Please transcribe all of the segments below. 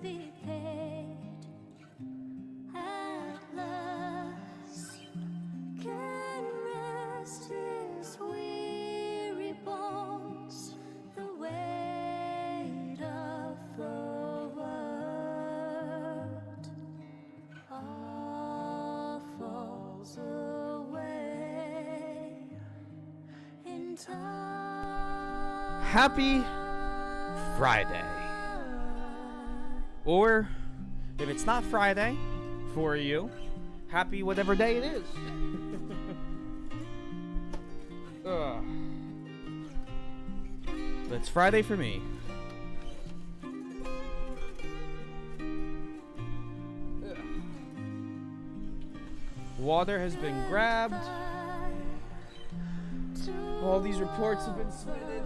be paid. At last can rest his weary bones. The weight of the world all falls away in time. Happy Friday. Or, if it's not Friday for you, happy whatever day it is. Ugh. But it's Friday for me. Ugh. Water has been grabbed. All these reports have been submitted.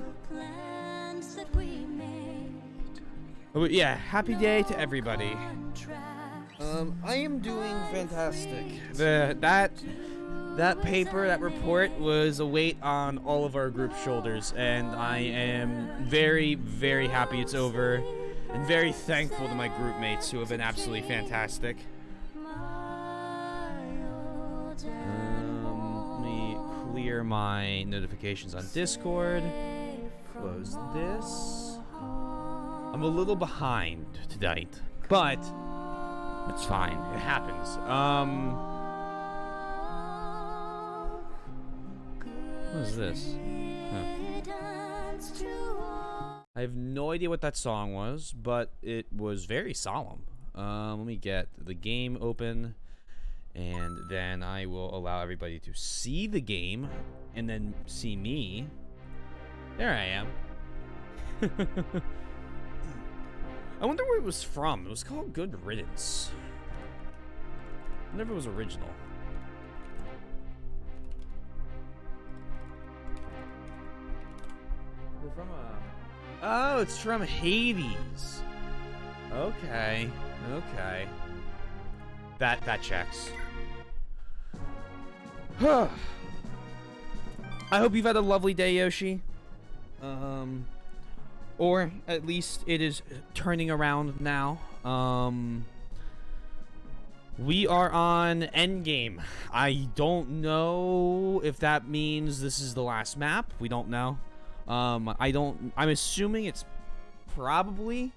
Oh, yeah, happy day to everybody. I am doing fantastic. That paper, that report was a weight on all of our group's shoulders, and I am very, very happy it's over, and very thankful to my group mates who have been absolutely fantastic. Let me clear my notifications on Discord. Close this. I'm a little behind tonight, but it's fine. It happens. What is this? Huh. I have no idea what that song was, but it was very solemn. Let me get the game open, and then I will allow everybody to see the game, and then see me. There I am. I wonder where it was from. It was called Good Riddance. I wonder if it was original. We're from oh, it's from Hades. Okay. Okay. That checks. I hope you've had a lovely day, Yoshi. Or at least it is turning around now. We are on Endgame. I don't know if that means this is the last map. We don't know. I'm assuming it's probably,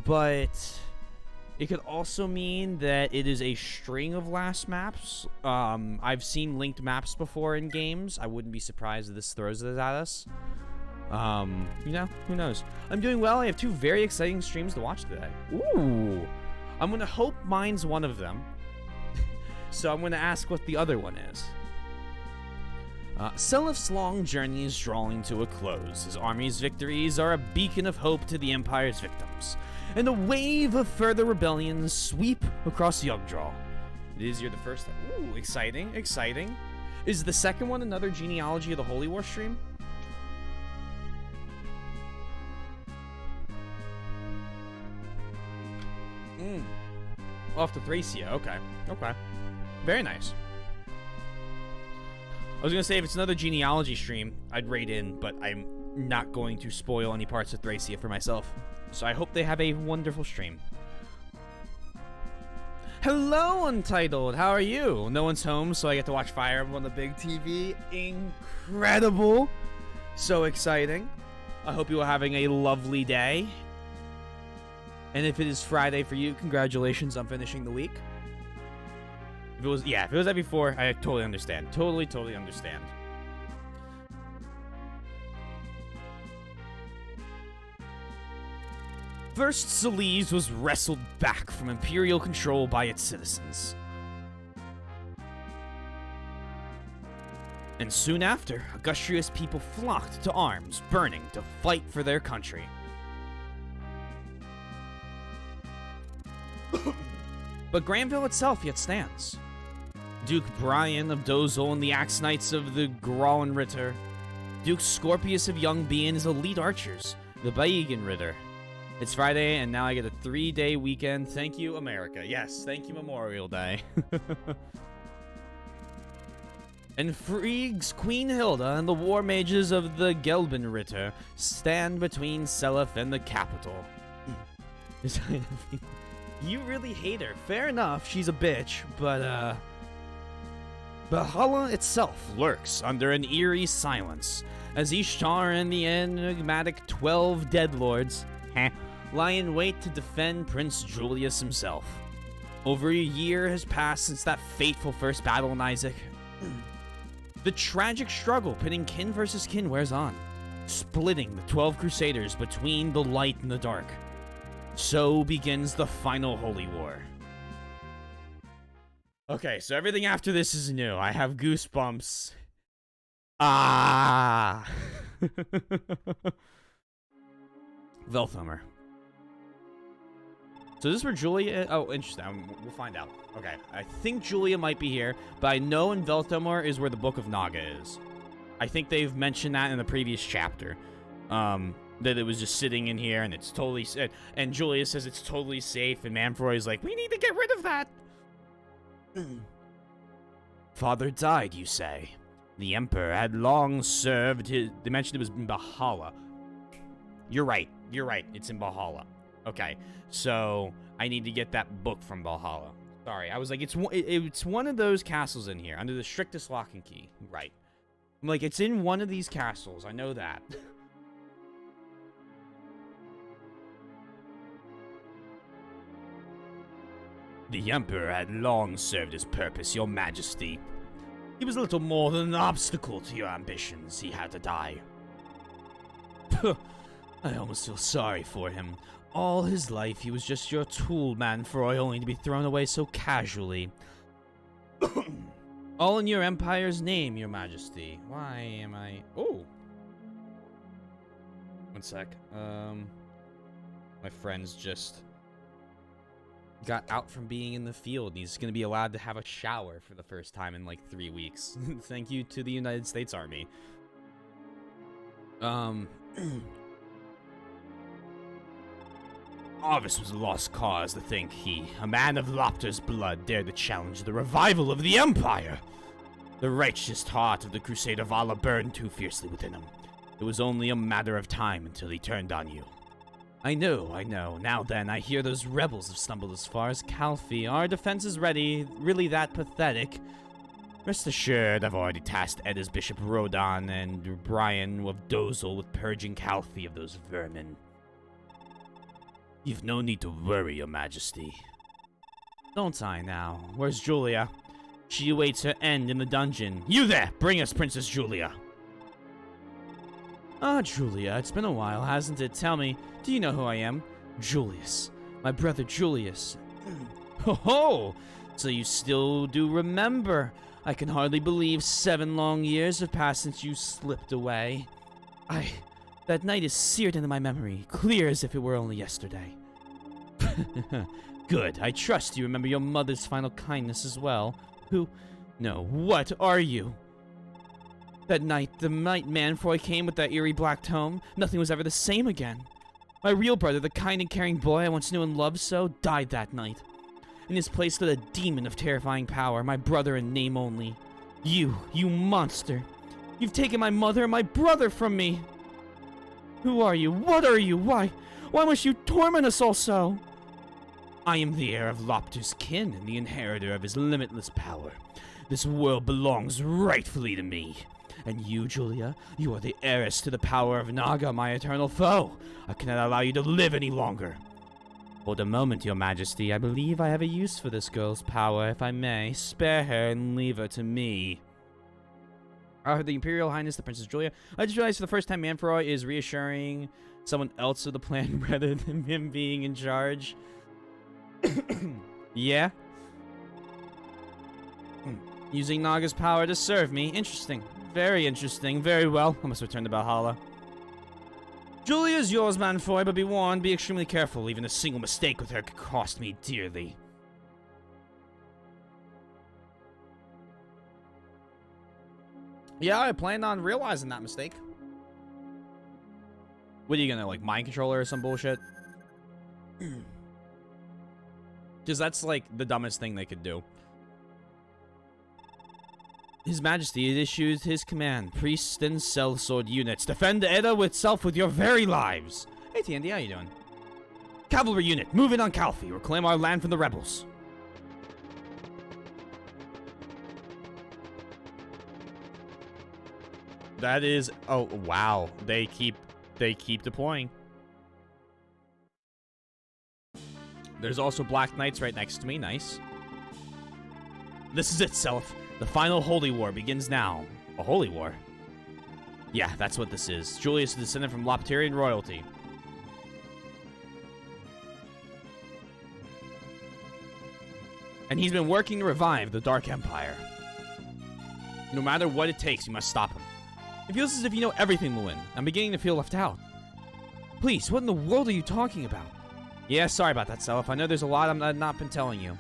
but it could also mean that it is a string of last maps. I've seen linked maps before in games. I wouldn't be surprised if this throws it at us. You know, who knows? I'm doing well. I have 2 very exciting streams to watch today. Ooh. I'm gonna hope mine's one of them. So I'm gonna ask what the other one is. Selif's long journey is drawing to a close. His army's victories are a beacon of hope to the Empire's victims, and a wave of further rebellions sweep across Yggdrasil. It is you're the first. Ooh, exciting, exciting. Is the second one another Genealogy of the Holy War stream? Off to Thracia. Okay. Okay. Very nice. I was gonna say if it's another Genealogy stream, I'd raid in, but I'm not going to spoil any parts of Thracia for myself. So I hope they have a wonderful stream. Hello, Untitled. How are you? No one's home, so I get to watch Fire Emblem on the big TV. Incredible. So exciting. I hope you are having a lovely day. And if it is Friday for you, congratulations on finishing the week. If it was, yeah, if it was that before, I totally understand. Totally understand. First, Celise was wrestled back from Imperial control by its citizens. And soon after, Augustria's people flocked to arms, burning to fight for their country. But Granville itself yet stands. Duke Brian of Dozol and the Axe Knights of the Grauenritter, Ritter. Duke Scorpius of Young Bee and his elite archers, the Baegan Ritter. It's Friday, and now I get a 3-day weekend. Thank you, America. Yes, thank you, Memorial Day. And Freeg's Queen Hilda and the war mages of the Gelben Ritter stand between Seliph and the capital. You really hate her. Fair enough, she's a bitch, but Valhalla itself lurks under an eerie silence, as Ishtar and the enigmatic 12 dead lords lie in wait to defend Prince Julius himself. Over a year has passed since that fateful first battle in Isaac. The tragic struggle pitting kin versus kin wears on, splitting the 12 Crusaders between the light and the dark. So begins the final holy war. Okay, so everything after this is new. I have goosebumps. Ah! Velthomer. So this is where Julia... Oh, interesting. We'll find out. Okay, I think Julia might be here, but I know in Velthomer is where the Book of Naga is. I think they've mentioned that in the previous chapter. That it was just sitting in here and it's totally... And Julia says it's totally safe, and Manfroy is like, we need to get rid of that! Father died, you say? The Emperor had long served his... They mentioned it was in Valhalla. You're right. It's in Valhalla. Okay, so I need to get that book from Valhalla. Sorry, I was like, it's one of those castles in here, under the strictest lock and key. Right. I'm like, it's in one of these castles. I know that. The Emperor had long served his purpose, your majesty. He was little more than an obstacle to your ambitions. He had to die. I almost feel sorry for him. All his life, he was just your tool, Manfroy, only to be thrown away so casually. All in your empire's name, your majesty. Why am I... Oh! One sec. My friend's just... got out from being in the field. He's going to be allowed to have a shower for the first time in like 3 weeks. Thank you to the United States Army. Arvis was a lost cause to think he, a man of Lopter's blood, dared to challenge the revival of the Empire. The righteous heart of the Crusader Vala burned too fiercely within him. It was only a matter of time until he turned on you. I know. Now then, I hear those rebels have stumbled as far as Calfee. Our defense is ready. Really that pathetic? Rest assured, I've already tasked Edda's Bishop Rodan and Brian of Dozel with purging Calfee of those vermin. You've no need to worry, your majesty. Don't I now? Where's Julia? She awaits her end in the dungeon. You there! Bring us Princess Julia! Ah, Julia, it's been a while, hasn't it? Tell me, do you know who I am? Julius. My brother Julius. Ho ho! So you still do remember. I can hardly believe 7 long years have passed since you slipped away. That night is seared into my memory, clear as if it were only yesterday. Good, I trust you remember your mother's final kindness as well. What are you? That night, the night Manfroy came with that eerie black tome, nothing was ever the same again. My real brother, the kind and caring boy I once knew and loved so, died that night. In his place stood a demon of terrifying power, my brother in name only. You monster! You've taken my mother and my brother from me! Who are you? What are you? Why must you torment us all so? I am the heir of Lopter's kin and the inheritor of his limitless power. This world belongs rightfully to me. And you, Julia, you are the heiress to the power of Naga, my eternal foe. I cannot allow you to live any longer. Hold a moment, your majesty. I believe I have a use for this girl's power, if I may. Spare her and leave her to me. The Imperial Highness, the Princess Julia. I just realized for the first time Manfroy is reassuring someone else of the plan rather than him being in charge. Yeah? Using Naga's power to serve me. Interesting. Very interesting. Very well. I must return to Valhalla. Julia's yours, Manfroy, but be warned, be extremely careful. Even a single mistake with her could cost me dearly. Yeah, I planned on realizing that mistake. What are you gonna, like, mind control her or some bullshit? Because that's, like, the dumbest thing they could do. His Majesty issues his command. Priests and sellsword units. Defend Edda itself with your very lives. Hey, TND, how you doing? Cavalry unit, move in on Calfee. Reclaim our land from the rebels. That is... Oh, wow. They keep deploying. There's also Black Knights right next to me. Nice. This is it, Self. The final Holy War begins now. A Holy War? Yeah, that's what this is. Julius is descended from Lopterian royalty. And he's been working to revive the Dark Empire. No matter what it takes, you must stop him. It feels as if you know everything, Lewin. I'm beginning to feel left out. Please, what in the world are you talking about? Yeah, sorry about that, Self. I know there's a lot I've not been telling you.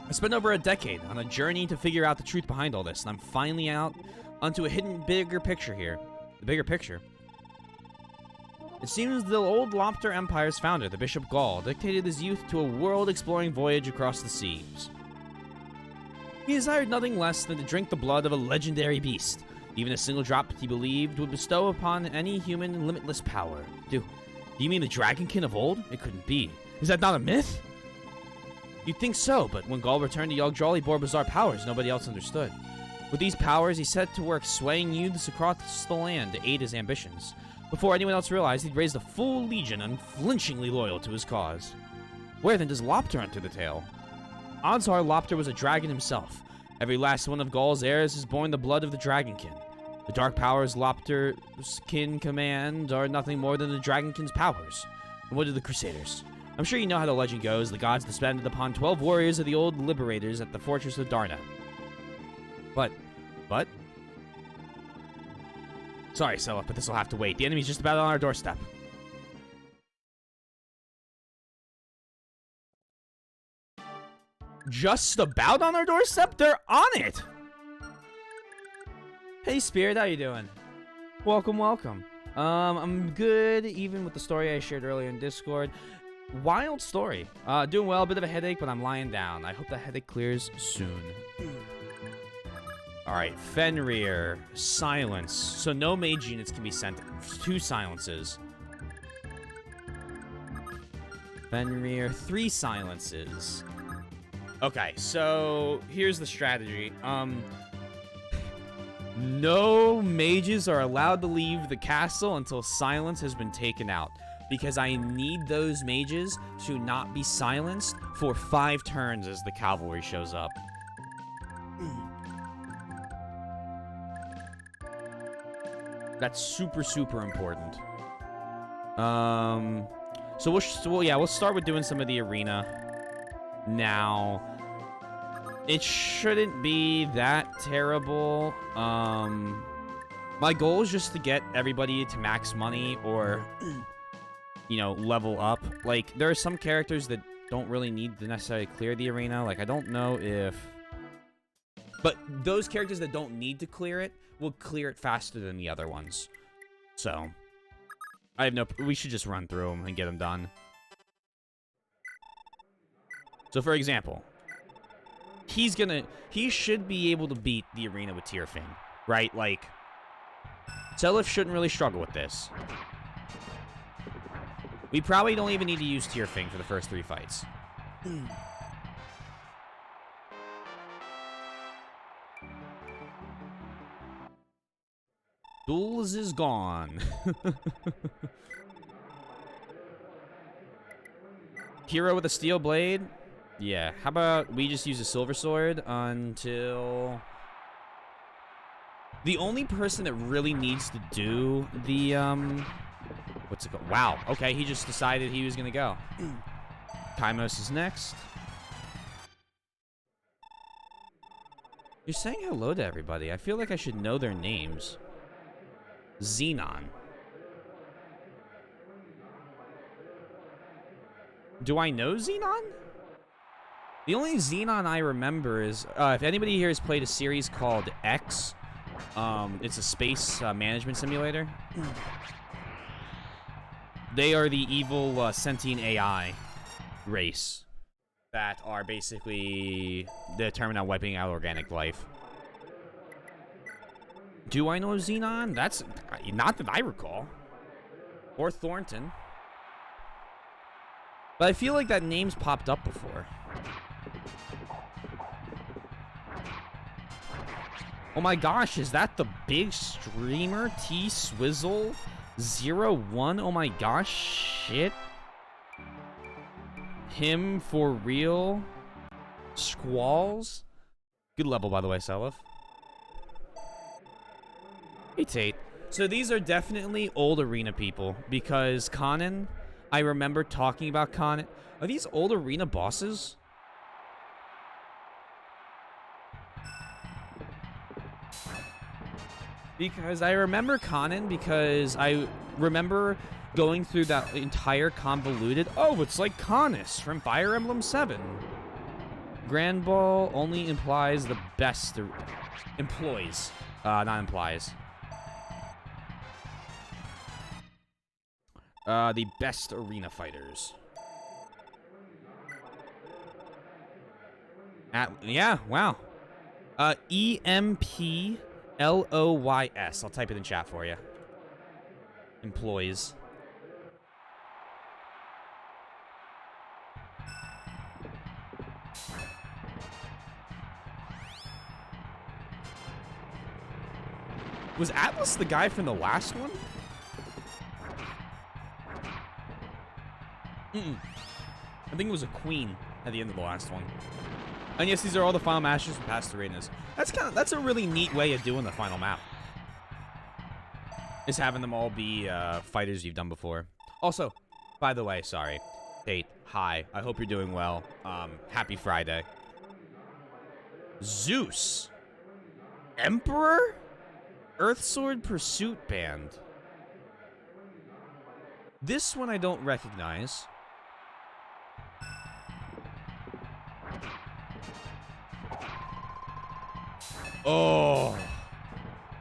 I spent over a decade on a journey to figure out the truth behind all this, and I'm finally out onto a hidden bigger picture here. The bigger picture. It seems the old Lopter Empire's founder, the Bishop Gall, dictated his youth to a world-exploring voyage across the seas. He desired nothing less than to drink the blood of a legendary beast. Even a single drop he believed would bestow upon any human limitless power. Do you mean the Dragonkin of old? It couldn't be. Is that not a myth? You'd think so, but when Gall returned to Yggdrasil, he bore bizarre powers nobody else understood. With these powers, he set to work swaying youths across the land to aid his ambitions. Before anyone else realized, he'd raised a full legion unflinchingly loyal to his cause. Where then does Lopter enter the tale? Odds are Lopter was a dragon himself. Every last one of Gall's heirs has borne the blood of the Dragonkin. The dark powers Lopter's kin command are nothing more than the Dragonkin's powers. And what are the Crusaders? I'm sure you know how the legend goes. The gods descended upon 12 warriors of the old liberators at the fortress of Darna. But? Sorry, Selef, but this will have to wait. The enemy's just about on our doorstep. Just about on our doorstep? They're on it! Hey, Spirit, how you doing? Welcome, welcome. I'm good, even with the story I shared earlier in Discord. Wild story. Doing well, a bit of a headache, but I'm lying down. I hope that headache clears soon. Alright, Fenrir, silence. So no mage units can be sent. 2 silences. Fenrir, 3 silences. Okay, so here's the strategy. No mages are allowed to leave the castle until silence has been taken out. Because I need those mages to not be silenced for 5 turns as the cavalry shows up. That's super, super important. So we'll start with doing some of the arena now. It shouldn't be that terrible. My goal is just to get everybody to max money or, you know, level up. Like, there are some characters that don't really need to necessarily clear the arena. Like, I don't know if... But those characters that don't need to clear it will clear it faster than the other ones. So, I have no... We should just run through them and get them done. So, for example, he should be able to beat the arena with Tyrfing, right? Like, Selef shouldn't really struggle with this. We probably don't even need to use Tyrfing for the first 3 fights. Duels is gone. Hero with a steel blade? Yeah, how about we just use a silver sword until... The only person that really needs to do the, what's it called? Wow, okay, he just decided he was gonna go. Kymos is next. You're saying hello to everybody. I feel like I should know their names. Xenon. Do I know Xenon? The only Xenon I remember is, if anybody here has played a series called X, it's a space management simulator. They are the evil sentient AI race that are basically determined on wiping out organic life. Do I know Xenon? That's not that I recall. Or Thornton. But I feel like that name's popped up before. Oh my gosh, is that the big streamer T-Swizzle 01? Oh my gosh, shit. Him for real? Squalls? Good level, by the way, Selif. Hey, Tate. So these are definitely old arena people, because Conan, I remember talking about Conan. Are these old arena bosses? Because I remember Conan, because I remember going through that entire convoluted... Oh, it's like Canis from Fire Emblem 7. Grand Ball only implies the best... Employs. Not implies. The best arena fighters. Yeah, wow. EMPLOYS. I'll type it in chat for you. Employees. Was Atlas the guy from the last one? I think it was a queen at the end of the last one. And yes, these are all the final masters from past arenas. That's a really neat way of doing the final map. Is having them all be fighters you've done before. Also, by the way, sorry, Tate, hi. I hope you're doing well. Happy Friday. Zeus, Emperor, Earthsword Pursuit Band. This one I don't recognize. Oh.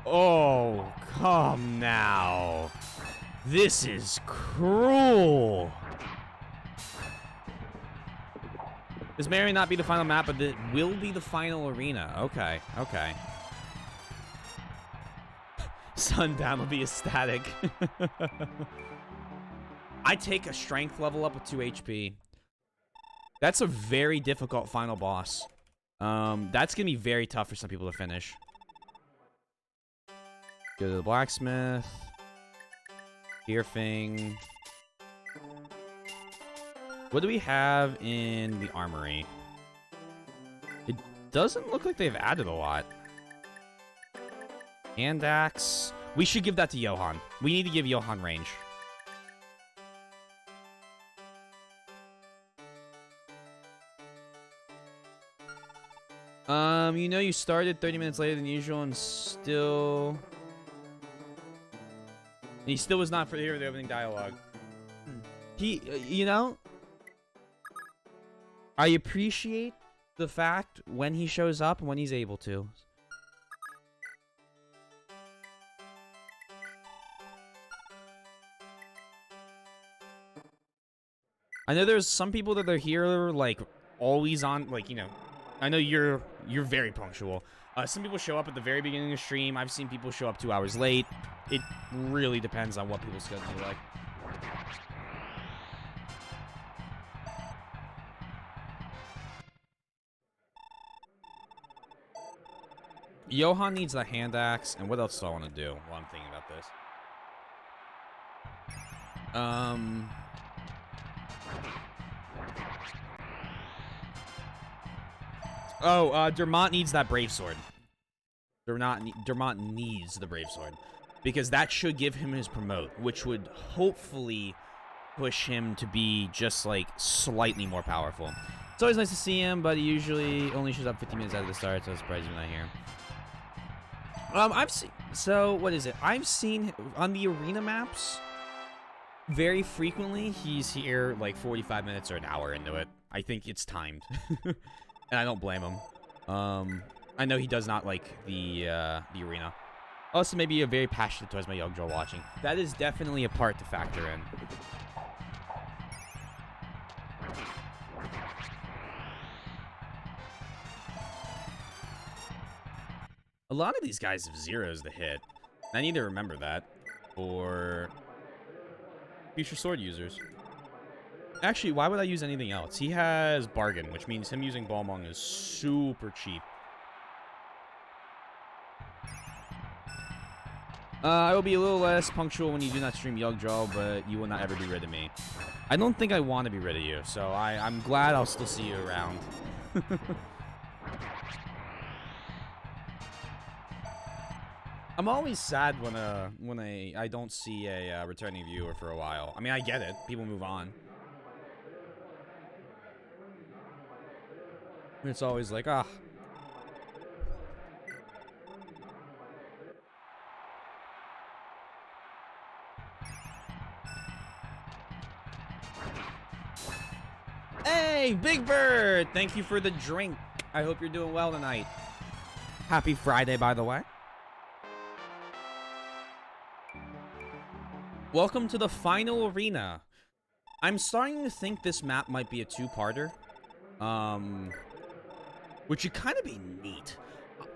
Oh, come now. This is cruel. This may or may not be the final map, but it will be the final arena. Okay, okay. Sundown will be ecstatic. I take a strength level up with 2 HP. That's a very difficult final boss. That's gonna be very tough for some people to finish. Go to the blacksmith. Deerfing. What do we have in the armory? It doesn't look like they've added a lot. Hand axe. We should give that to Johan. We need to give Johan range. You know you started 30 minutes later than usual and still... He still was not for here the opening dialogue. You know... I appreciate the fact when he shows up and when he's able to. I know there's some people that are here, like, always on, like, you know... I know you're very punctual. Some people show up at the very beginning of the stream. I've seen people show up 2 hours late. It really depends on what people's schedule are like. Johan needs the hand axe, and what else do I want to do while I'm thinking about this? Dermont needs that brave sword. Dermont needs the brave sword. Because that should give him his promote, which would hopefully push him to be just, like, slightly more powerful. It's always nice to see him, but he usually only shows up 15 minutes after the start, so I'm surprised he's not here. What is it? I've seen on the arena maps, very frequently, he's here, like, 45 minutes or an hour into it. I think it's timed. And I don't blame him. I know he does not like the arena. Also, maybe a very passionate towards my young Joe watching. That is definitely a part to factor in. A lot of these guys have zeros to hit. I need to remember that for future sword users. Actually, why would I use anything else? He has bargain, which means him using Balmung is super cheap. I will be a little less punctual when you do not stream Yugdraw, but you will not ever be rid of me. I don't think I want to be rid of you, so I'm glad I'll still see you around. I'm always sad when I don't see a returning viewer for a while. I mean, I get it. People move on. It's always like, ah. Hey, Big Bird! Thank you for the drink. I hope you're doing well tonight. Happy Friday, by the way. Welcome to the final arena. I'm starting to think this map might be a two-parter. Which would kind of be neat.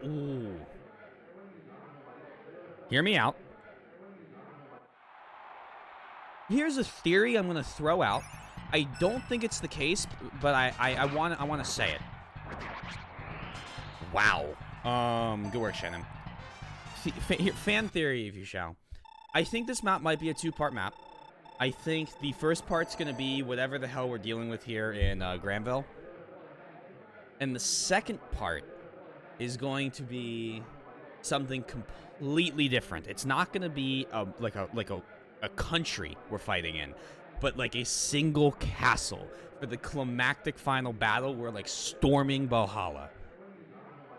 Ooh. Hear me out. Here's a theory I'm going to throw out. I don't think it's the case, but I want to say it. Wow. Good work, Shannon. Fan theory, if you shall. I think this map might be a two-part map. I think the first part's going to be whatever the hell we're dealing with here in Granville. And the second part is going to be something completely different. It's not going to be like a country we're fighting in, but like a single castle for the climactic final battle. We're like storming Valhalla,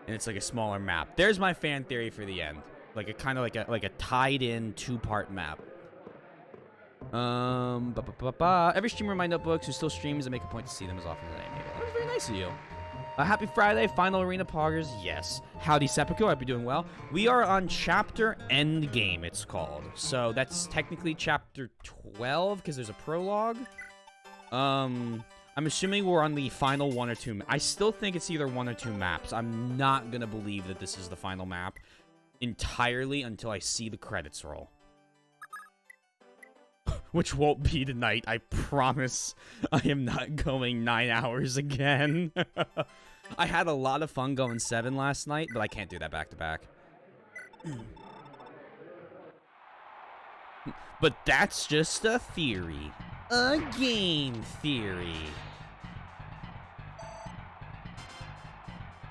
and it's like a smaller map. There's my fan theory for the end, like a kind of like a tied-in two-part map. Every streamer in my notebooks who still streams, I make a point to see them as often as I am able. That was very nice of you. Happy Friday, Final Arena Poggers. Yes. Howdy, Seppuku. I hope you're doing well. We are on Chapter Endgame, it's called. So that's technically Chapter 12, because there's a prologue. I'm assuming we're on the final one or two. I still think it's either one or two maps. I'm not going to believe that this is the final map entirely until I see the credits roll. Which won't be tonight, I promise. I am not going 9 hours again. I had a lot of fun going 7 last night, but I can't do that back-to-back. But that's just a theory. A game theory.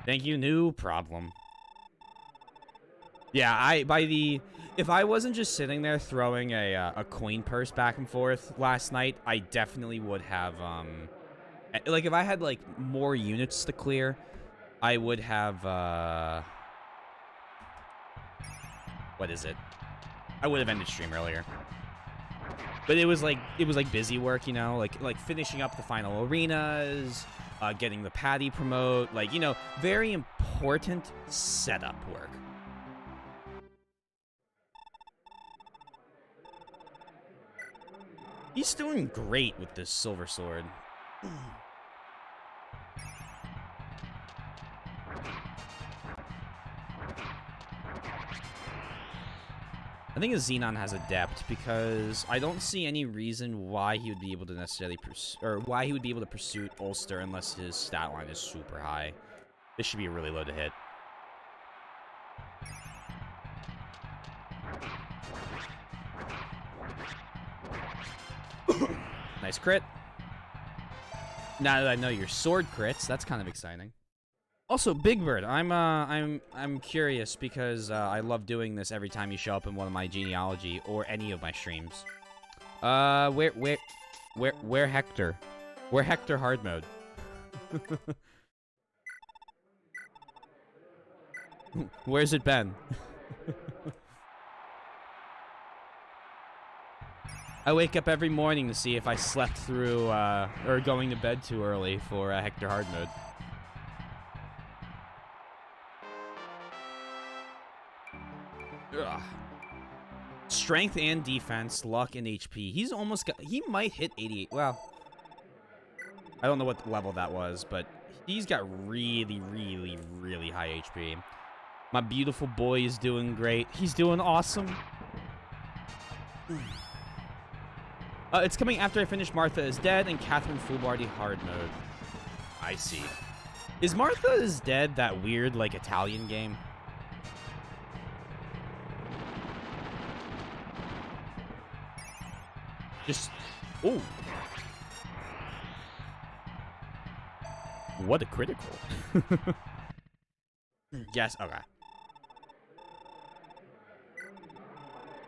Thank you, no problem. Yeah, if I wasn't just sitting there throwing a coin purse back and forth last night, I definitely would have, like, if I had, like, more units to clear, I would have, what is it? I would have ended stream earlier. But it was like busy work, you know, like finishing up the final arenas, getting the patty promote, like, you know, very important setup work. He's doing great with this silver sword. I think a Xenon has Adept because I don't see any reason why he would be able to necessarily why he would be able to pursue Ulster unless his stat line is super high. This should be really low to hit. Nice crit. Now that I know your sword crits, that's kind of exciting. Also, Big Bird, I'm curious because I love doing this every time you show up in one of my Genealogy or any of my streams. Where Hector? Where Hector hard mode? Where's it been? I wake up every morning to see if I slept through, or going to bed too early for Hector hard mode. Ugh. Strength and defense, luck and HP. He's almost got, he might hit 88. Well, I don't know what level that was, but he's got really, really, really high HP. My beautiful boy is doing great. He's doing awesome. It's coming after I finish Martha is Dead and Catherine Foolbardy hard mode. I see. Is Martha is Dead that weird, like, Italian game? Just... Ooh. What a critical. Yes, okay.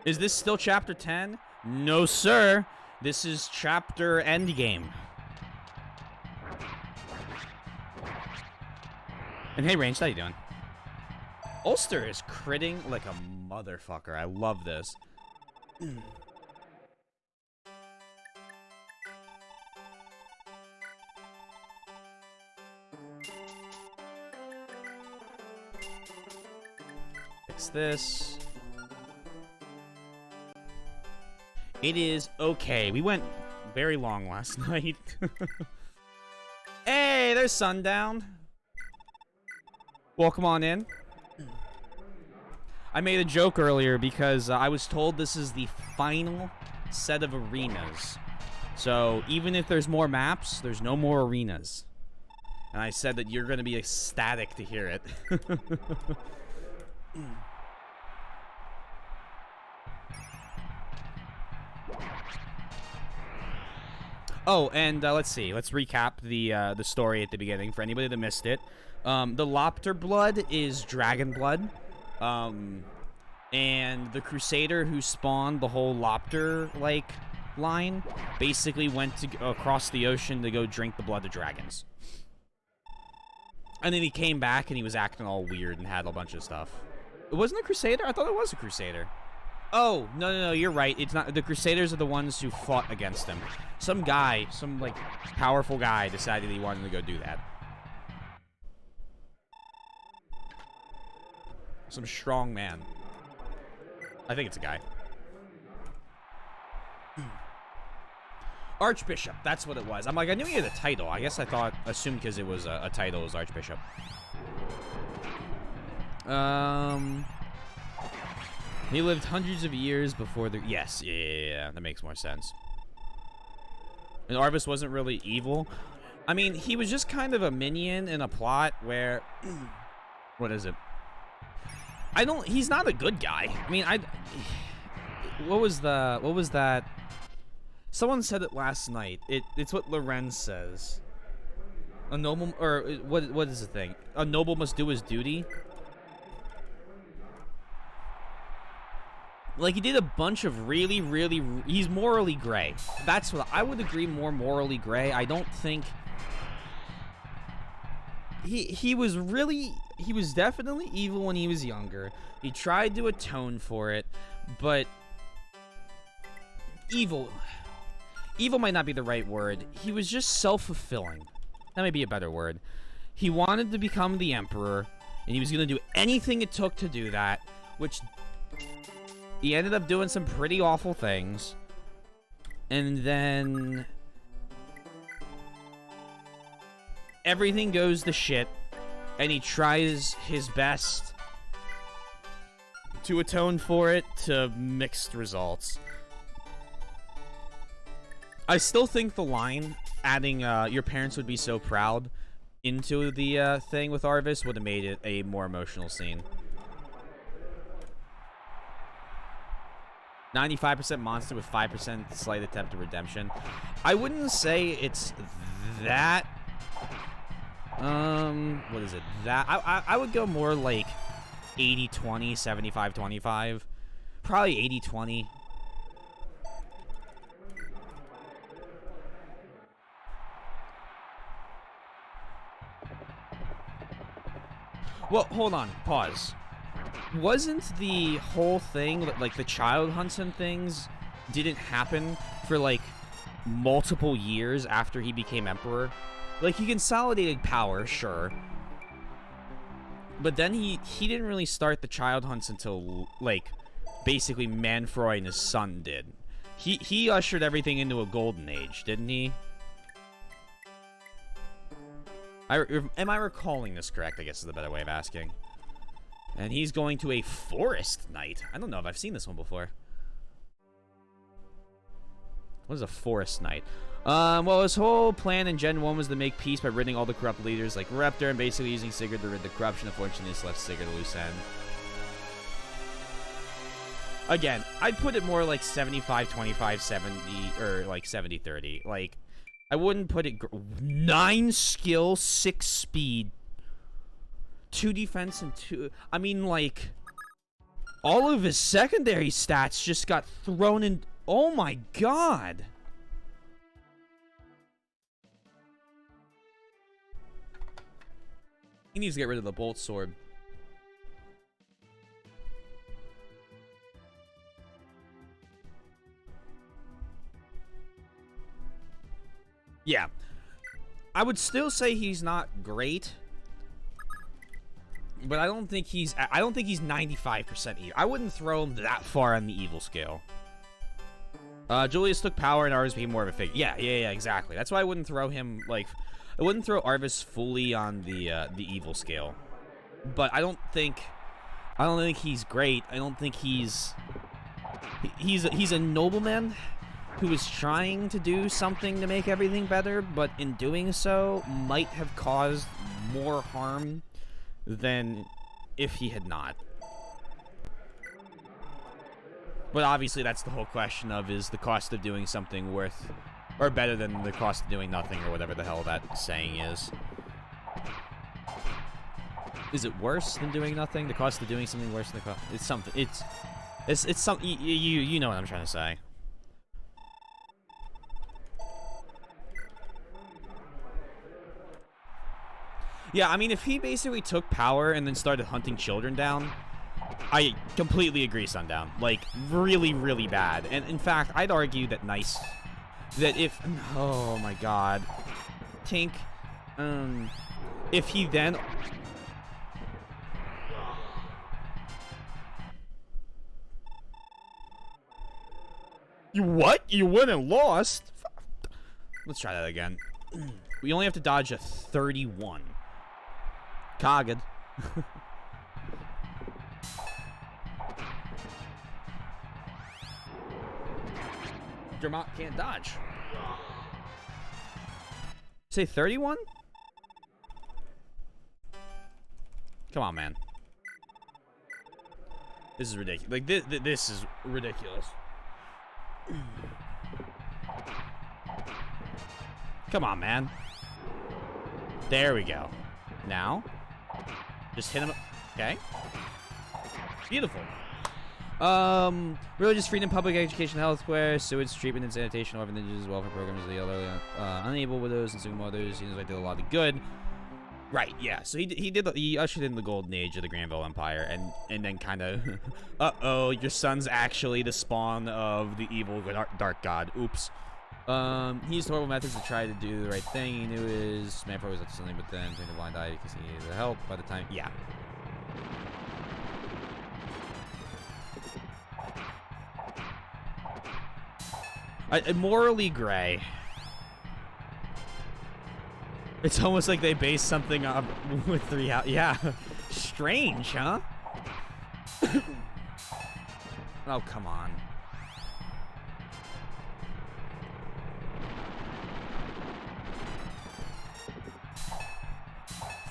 Is this still chapter 10? No, sir. This is chapter endgame. And hey, Range, how you doing? Ulster is critting like a motherfucker. I love this. Fix this. It is okay. We went very long last night. Hey, there's Sundown. Welcome on in. I made a joke earlier because I was told this is the final set of arenas. So even if there's more maps, there's no more arenas. And I said that you're going to be ecstatic to hear it. Oh, and let's see. Let's recap the story at the beginning for anybody that missed it. The Lopter blood is dragon blood. And the Crusader who spawned the whole Lopter, like, line basically went to across the ocean to go drink the blood of dragons. And then he came back and he was acting all weird and had a bunch of stuff. It wasn't a Crusader? I thought it was a Crusader. Oh, no, you're right. It's not. The Crusaders are the ones who fought against him. Some guy, some, like, powerful guy decided he wanted to go do that. Some strong man. I think it's a guy. Archbishop, that's what it was. I'm like, I knew he had a title. I guess I assumed because it was a title as Archbishop. He lived hundreds of years before the... Yes, yeah, that makes more sense. And Arvis wasn't really evil. I mean, he was just kind of a minion in a plot where... What is it? He's not a good guy. I mean, what was that? Someone said it last night. It's what Lorenz says. A noble... Or, what is the thing? A noble must do his duty. Like, he did a bunch of really... He's morally gray. That's what... I would agree, more morally gray. I don't think... He was definitely evil when he was younger. He tried to atone for it, but... Evil might not be the right word. He was just self-fulfilling. That may be a better word. He wanted to become the Emperor, and he was going to do anything it took to do that, which... He ended up doing some pretty awful things. And then... Everything goes to shit. And he tries his best to atone for it to mixed results. I still think the line, adding your parents would be so proud into the thing with Arvis would have made it a more emotional scene. 95% monster with 5% slight attempt at redemption. I wouldn't say it's that. What is it? That I would go more like 80-20, 75-25. Probably 80-20. Well, hold on. Pause. Wasn't the whole thing that, like, the child hunts and things didn't happen for, like, multiple years after he became emperor? Like, he consolidated power, sure. But then he didn't really start the child hunts until, like, basically Manfroy and his son did. He ushered everything into a golden age, didn't he? Am I recalling this correct, I guess is the better way of asking. And he's going to a forest knight. I don't know if I've seen this one before. What is a Forest Knight? Well, his whole plan in Gen 1 was to make peace by ridding all the corrupt leaders like Raptor and basically using Sigurd to rid the corruption. Unfortunately, this left Sigurd a loose end. Again, I'd put it more like 75-25, 70, or like 70-30. Like, I wouldn't put it... 9 skill, 6 speed, 2 defense, and 2... I mean, like... All of his secondary stats just got thrown in... Oh my god! He needs to get rid of the bolt sword. Yeah. I would still say he's not great. But I don't think he's 95% evil. I wouldn't throw him that far on the evil scale. Julius took power and Arvis became more of a figure. Yeah, exactly. That's why I wouldn't throw him, like... I wouldn't throw Arvis fully on the evil scale. But I don't think he's great. I don't think he's a nobleman who is trying to do something to make everything better, but in doing so might have caused more harm than if he had not. But obviously that's the whole question of, is the cost of doing something worth or better than the cost of doing nothing, or whatever the hell that saying is. Is it worse than doing nothing? The cost of doing something worse than the cost? It's something. It's something. You know what I'm trying to say. Yeah, I mean, if he basically took power and then started hunting children down, I completely agree, Sundown. Like, really, really bad. And in fact, I'd argue that if... Oh my god. Tink. If he then... You what? You won and lost? Let's try that again. We only have to dodge a 31. Cogged. Dermot can't dodge. Say 31? Come on, man. This is ridiculous. Like, this is ridiculous. Come on, man. There we go. Now, just hit him. Okay. Beautiful. Religious freedom, public education, healthcare, sewage treatment, and sanitation, orphanages, welfare programs, the other unable widows and single mothers. Seems like they did a lot of good. Right, yeah. So he ushered in the golden age of the Granville Empire, and then kind of, your son's actually the spawn of the evil dark god. Oops. He used horrible methods to try to do the right thing. He knew his man was up to something, but then turned a blind eye because he needed the help. By the time, yeah. Morally gray. It's almost like they based something up with 3 out. Yeah. Strange, huh? Oh, come on.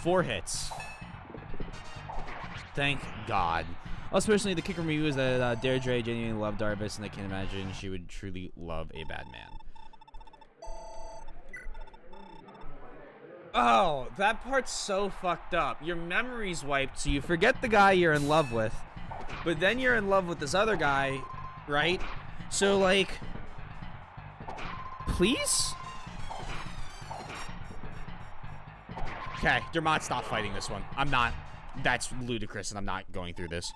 Four hits. Thank God. Us personally, the kicker from you is that Deirdre genuinely loved Darvis, and I can't imagine she would truly love a bad man. Oh, that part's so fucked up. Your memory's wiped, so you forget the guy you're in love with. But then you're in love with this other guy, right? So, like... Please? Okay, Dermot, stop fighting this one. I'm not... That's ludicrous, and I'm not going through this.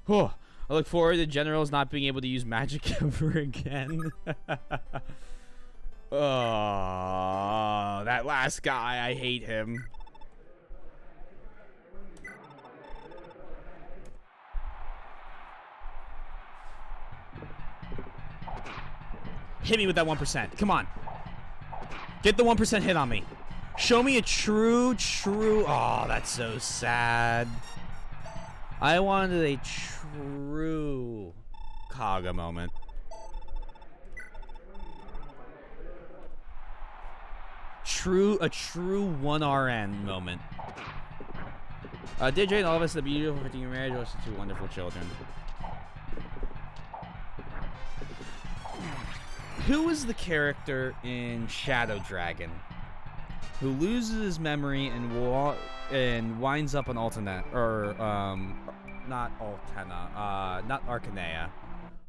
Oh, I look forward to generals not being able to use magic ever again. Oh, that last guy, I hate him. Hit me with that 1%. Come on. Get the 1% hit on me. Show me a true... Oh, that's so sad. I wanted a true Kaga moment. A true 1RN moment. DJ and all of us, the beautiful 15-year marriage, also two wonderful children. Who is the character in Shadow Dragon who loses his memory and winds up on Altena, or not Altena, not Arcanea.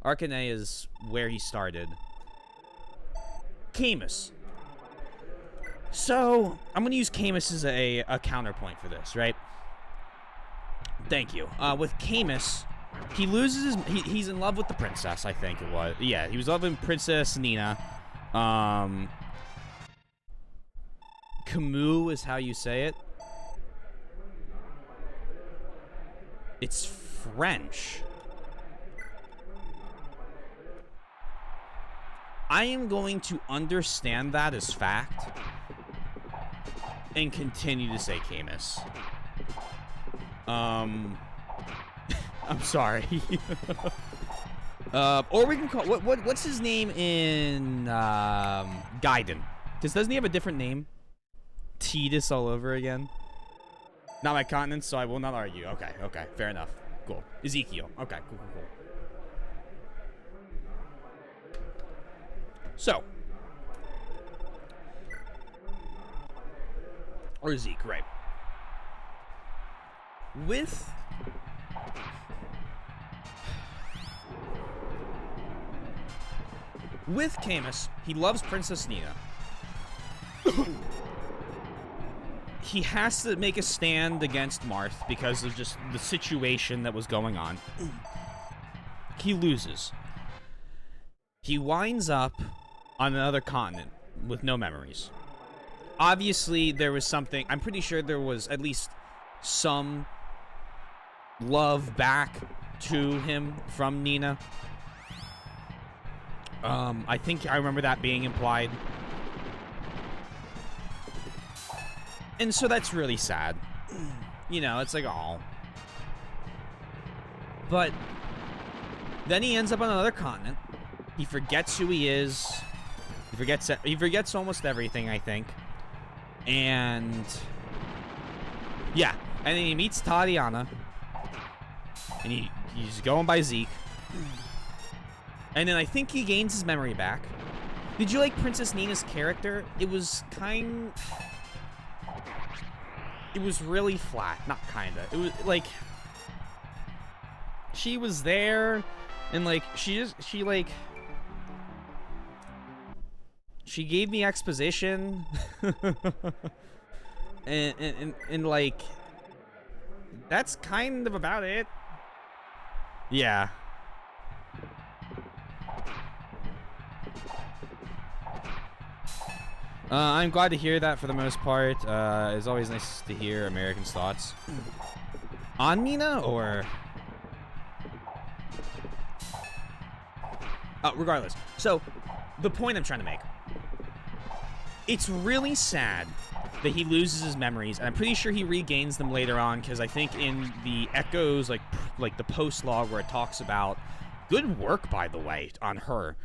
Arcanea is where he started. Camus. So I'm gonna use Camus as a counterpoint for this, right? Thank you. With Camus, he loses his. He's in love with the princess, I think it was. Yeah, he was loving Princess Nina. Camus is how you say it. It's French. I am going to understand that as fact and continue to say Camus. I'm sorry. Or we can call what's his name in Gaiden? Because doesn't he have a different name? Tidus all over again. Not my continent, so I will not argue. Okay, fair enough. Cool. Ezekiel. Okay, cool. So, or Zeke, right? With Camus, he loves Princess Nina. He has to make a stand against Marth because of just the situation that was going on. He loses. He winds up on another continent with no memories. Obviously, there was something. I'm pretty sure there was at least some love back to him from Nina. I think I remember that being implied. And so that's really sad. You know, it's like, oh. But then he ends up on another continent. He forgets who he is. He forgets almost everything, I think. And yeah, and then he meets Tatiana. And he's going by Zeke. And then I think he gains his memory back. Did you like Princess Nina's character? It was it was really flat. Not kinda. It was like she was there and like she gave me exposition. and like that's kind of about it. Yeah. I'm glad to hear that for the most part. It's always nice to hear Americans' thoughts. On Nina, or... regardless. So, the point I'm trying to make. It's really sad that he loses his memories, and I'm pretty sure he regains them later on, because I think in the Echoes, like the post-log where it talks about... Good work, by the way, on her.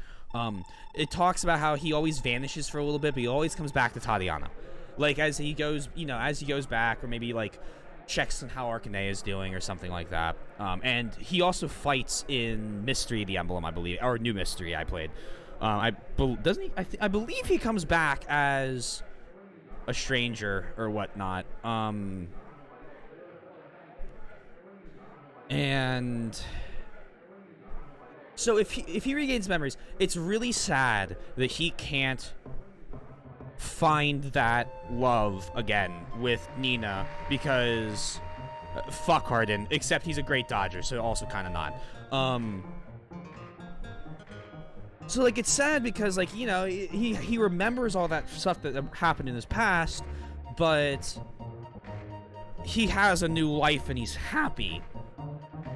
It talks about how he always vanishes for a little bit, but he always comes back to Tatiana. Like, as he goes, as he goes back, or maybe, like, checks on how Arcanea is doing or something like that. And he also fights in Mystery, the Emblem, I believe, or New Mystery I played. Doesn't he? I believe he comes back as a stranger or whatnot. And... So if he regains memories, it's really sad that he can't find that love again with Nina because fuck Harden, except he's a great dodger, so also kind of not. So like it's sad because like, you know, he remembers all that stuff that happened in his past, but he has a new life and he's happy.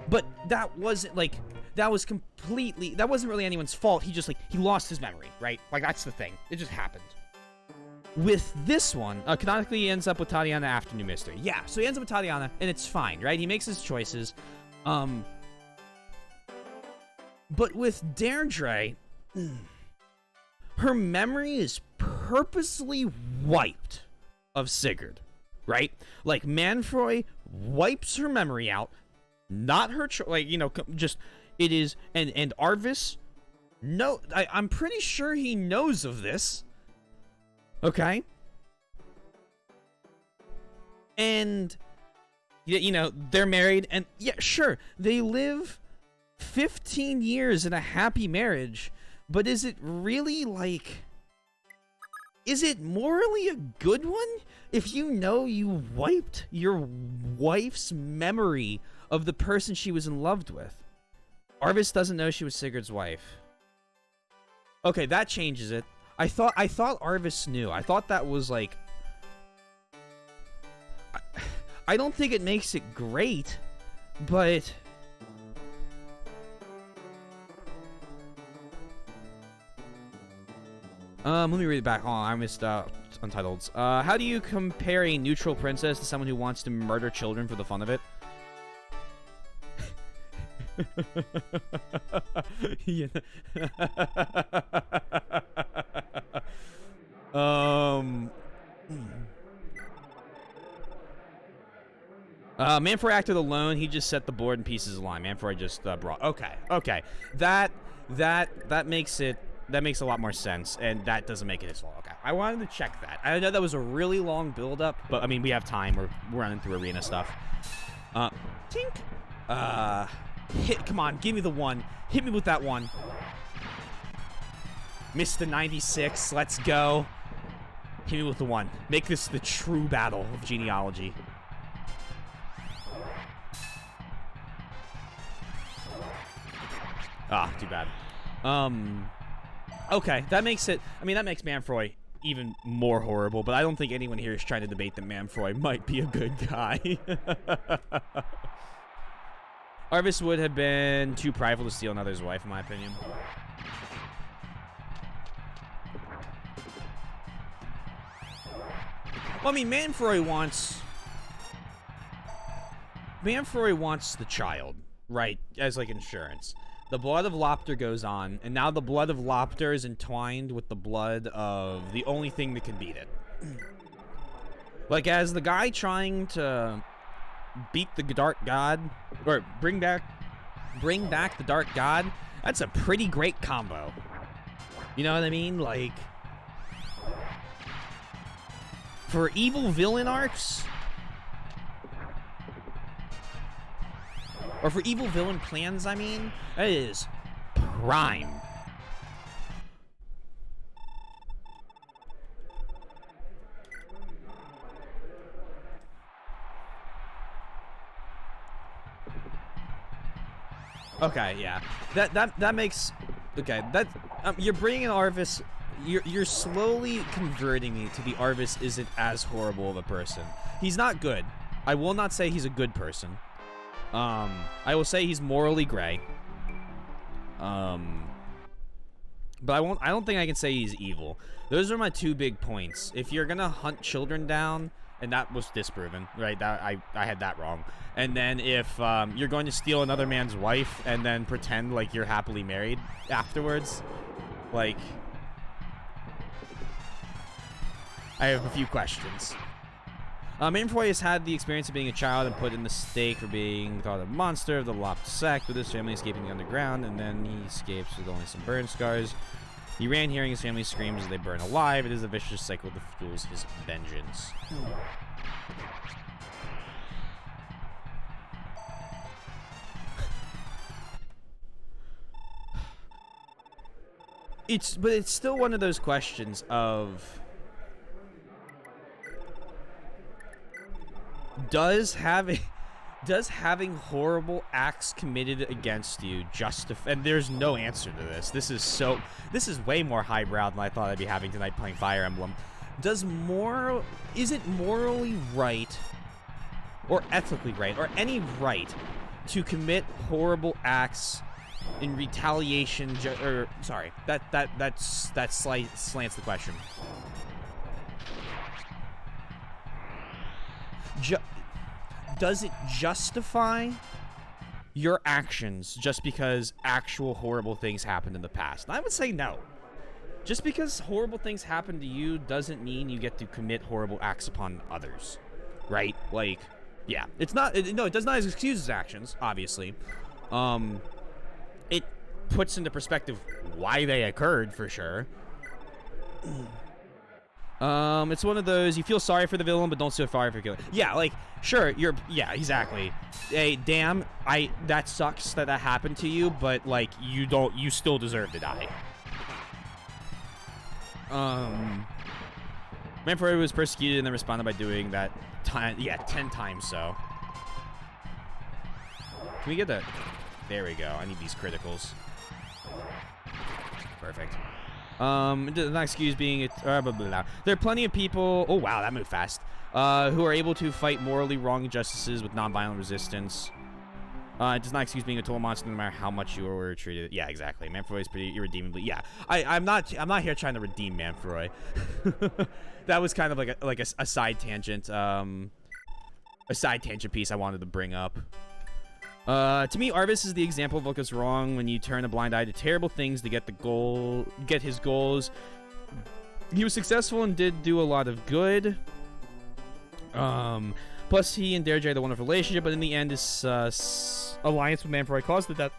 But that wasn't like that wasn't really anyone's fault. He lost his memory, right? Like, that's the thing. It just happened. With this one, canonically he ends up with Tatiana after New Mystery. Yeah, so he ends up with Tatiana, and it's fine, right? He makes his choices. But with Deirdre, her memory is purposely wiped of Sigurd, right? Like, Manfroy wipes her memory out, not her, like, you know, just, it is, and Arvis, no, I'm pretty sure he knows of this, okay? And, you know, they're married, and, yeah, sure, they live 15 years in a happy marriage, but is it really, like, is it morally a good one if you know you wiped your wife's memory of the person she was in love with? Arvis doesn't know she was Sigurd's wife. Okay, that changes it. I thought Arvis knew. I thought that was like, I don't think it makes it great, but let me read it back. Hold on, I missed Untitled's. How do you compare a neutral princess to someone who wants to murder children for the fun of it? Yeah. Manfroy acted alone. He just set the board in pieces of line. Manfroy just brought. Okay. That makes it. That makes a lot more sense, and that doesn't make it his fault. Okay, I wanted to check that. I know that was a really long build-up, but I mean, we have time. We're running through arena stuff. Tink. Come on, give me the one. Hit me with that one. Missed the 96. Let's go. Hit me with the one. Make this the true battle of genealogy. Ah, too bad. Okay, that makes it... I mean, that makes Manfroy even more horrible, but I don't think anyone here is trying to debate that Manfroy might be a good guy. Arvis would have been too prideful to steal another's wife, in my opinion. Well, I mean, Manfroy wants the child, right, as, like, insurance. The blood of Lopter goes on, and now the blood of Lopter is entwined with the blood of the only thing that can beat it. Like, as the guy trying to beat the Dark God, or bring back the Dark God, that's a pretty great combo. You know what I mean? Like, for evil villain arcs, or for evil villain plans, I mean, that is prime. Okay, yeah. That makes... Okay, that... you're bringing Arvis... You're slowly converting me to the Arvis isn't as horrible of a person. He's not good. I will not say he's a good person. I will say he's morally gray. But I don't think I can say he's evil. Those are my two big points. If you're gonna hunt children down, and that was disproven, right? I had that wrong. And then if you're going to steal another man's wife and then pretend like you're happily married afterwards, like, I have a few questions. Manfroy has had the experience of being a child and put in the stake for being thought a monster of the Lopped sect, with his family escaping the underground, and then he escapes with only some burn scars. He ran hearing his family screams as they burn alive. It is a vicious cycle that fuels his vengeance. But it's still one of those questions of... Does having horrible acts committed against you justify? And there's no answer to this. This is way more highbrow than I thought I'd be having tonight playing Fire Emblem. Is it morally right, or ethically right, or any right to commit horrible acts in retaliation? Sorry, that slants the question. Does it justify your actions just because actual horrible things happened in the past? And I would say no. Just because horrible things happen to you doesn't mean you get to commit horrible acts upon others, right? Like, yeah, it's not. No, it does not excuse his actions, obviously. It puts into perspective why they occurred for sure. It's one of those, you feel sorry for the villain, but don't feel sorry for killing. Yeah, like, sure, yeah, exactly. Hey, damn, that sucks that happened to you, but, like, you still deserve to die. Manfred was persecuted and then responded by doing that 10 times so. Can we get that? There we go, I need these criticals. Perfect. Not excuse being blah, blah, blah. There are plenty of people. Oh wow, that moved fast. Who are able to fight morally wrong injustices with non-violent resistance. It does not excuse being a total monster no matter how much you were treated. Yeah, exactly. Manfroy is pretty irredeemably. Yeah, I'm not here trying to redeem Manfroy. That was kind of like a side tangent. A side tangent piece I wanted to bring up. To me, Arvis is the example of what goes wrong when you turn a blind eye to terrible things to get his goals. He was successful and did do a lot of good. Plus, he and Deirdre had a wonderful relationship, but in the end, his alliance with Manfroy caused the death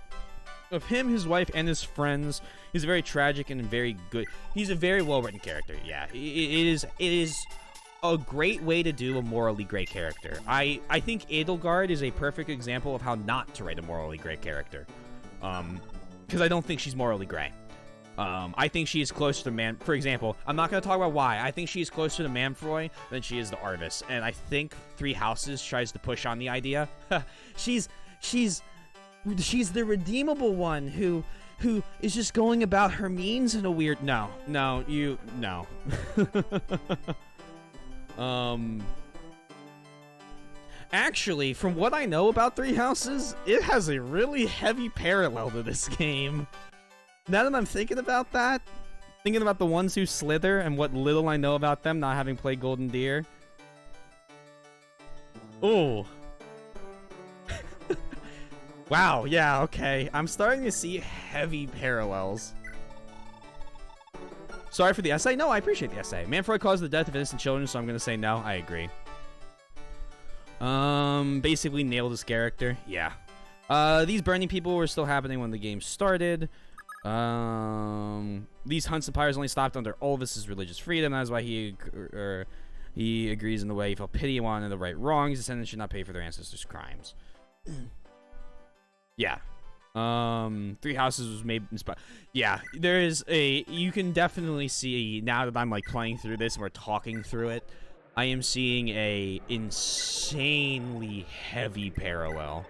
of him, his wife, and his friends. He's very tragic and very good. He's a very well-written character. Yeah, it is a great way to do a morally great character. I think Edelgard is a perfect example of how not to write a morally great character. Because I don't think she's morally gray. I think she is closer to for example, I'm not going to talk about why. I think she is closer to Manfroy than she is to Arvis. And I think Three Houses tries to push on the idea. she's the redeemable one who is just going about her means in a weird... No. Actually, from what I know about Three Houses, it has a really heavy parallel to this game. Now that I'm thinking about that, thinking about the ones who slither and what little I know about them, not having played Golden Deer. Oh. Wow, yeah, okay. I'm starting to see heavy parallels. Sorry for the essay. No, I appreciate the essay. Manfroy caused the death of innocent children, so I'm going to say no. I agree. Basically nailed his character. Yeah. These burning people were still happening when the game started. These hunts and pyres only stopped under Olvis's religious freedom. That is why he agrees in the way he felt pity and wanted to right wrongs. Descendants should not pay for their ancestors' crimes. Yeah. Three Houses was made inspired. Yeah, there is you can definitely see, now that I'm like playing through this and we're talking through it, I am seeing a insanely heavy parallel.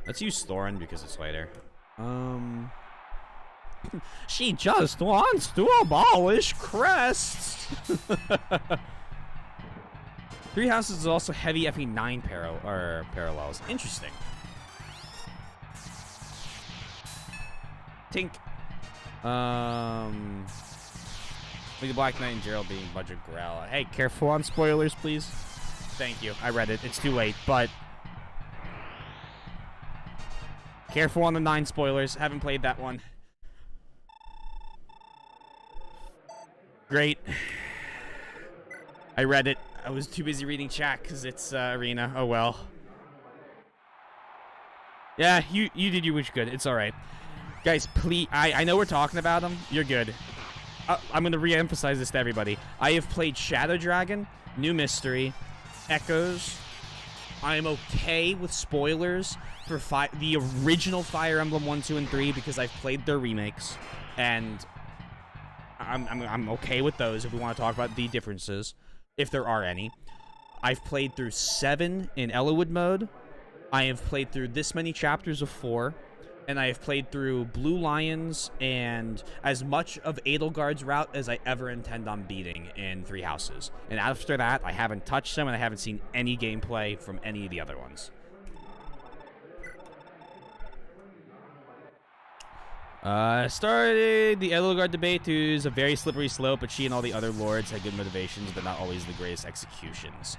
Let's use Thorin because it's later. She just wants to abolish crests. Three Houses is also heavy FE9 parallels. Interesting. Tink. Like the Black Knight and Gerald being budget growl. Hey, careful on spoilers, please. Thank you. I read it. It's too late, but careful on the 9 spoilers. Haven't played that one. Great. I read it. I was too busy reading chat because it's Arena. Oh well. Yeah, you did you which good. It's all right. Guys, please. I know we're talking about them. You're good. I'm going to re-emphasize this to everybody. I have played Shadow Dragon, New Mystery, Echoes. I'm okay with spoilers for the original Fire Emblem 1, 2, and 3 because I've played their remakes, and I'm okay with those if we want to talk about the differences, if there are any. I've played through 7 in Elowood mode. I have played through this many chapters of 4. And I have played through Blue Lions and as much of Edelgard's route as I ever intend on beating in Three Houses. And after that, I haven't touched them and I haven't seen any gameplay from any of the other ones. Started the Edelgard debate, who's a very slippery slope, but she and all the other lords had good motivations, but not always the greatest executions.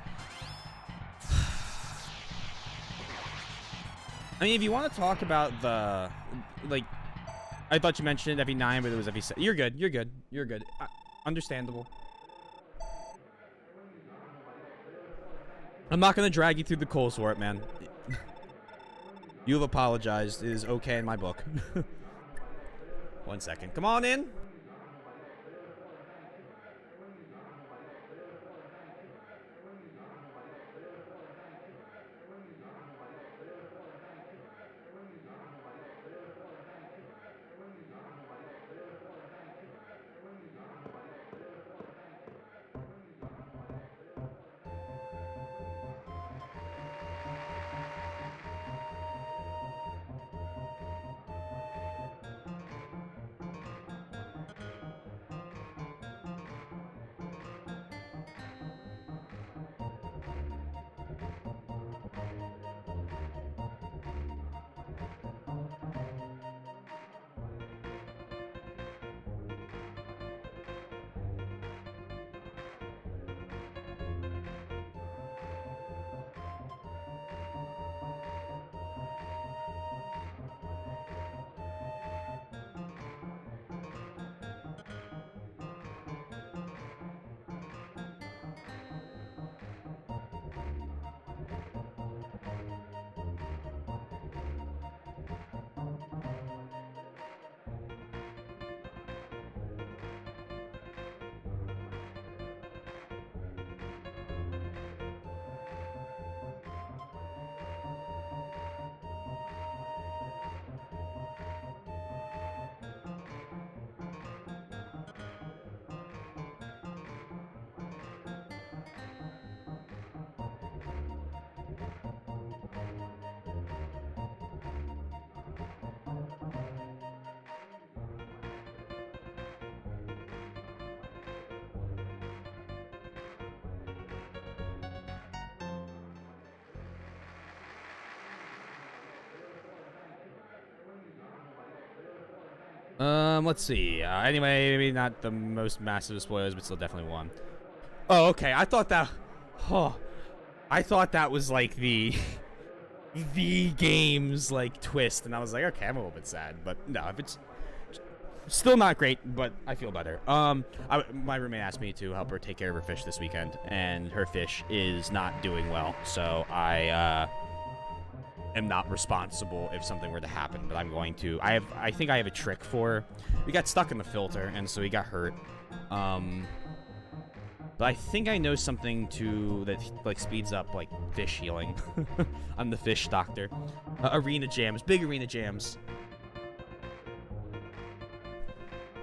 I mean, if you want to talk about the, like, I thought you mentioned FE9, but it was FE7. You're good. You're good. You're good. Understandable. I'm not gonna drag you through the coal sort, man. You have apologized. It is okay in my book. 1 second. Come on in. Let's see. Anyway, maybe not the most massive spoilers, but still definitely one. Oh, okay. I thought that. Oh, I thought that was like the the game's like twist, and I was like, okay, I'm a little bit sad, but no, if it's still not great, but I feel better. My roommate asked me to help her take care of her fish this weekend, and her fish is not doing well, so I am not responsible if something were to happen, but I'm going to. I think I have a trick for her. We got stuck in the filter, and so he got hurt. But I think I know something that like speeds up like fish healing. I'm the fish doctor. Arena jams, big arena jams.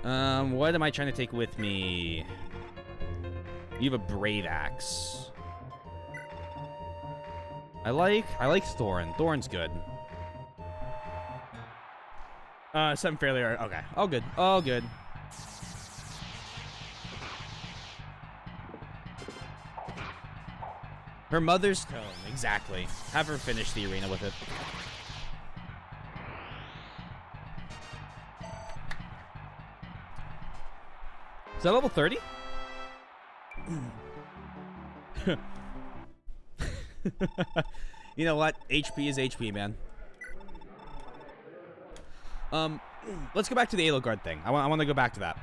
What am I trying to take with me? You have a brave axe. I like Thorin. Thorin's good. 7 failure. Okay. All good. All good. Her mother's tone. Exactly. Have her finish the arena with it. Is that level 30? You know what? HP is HP, man. Let's go back to the Edelgard thing. I want to go back to that.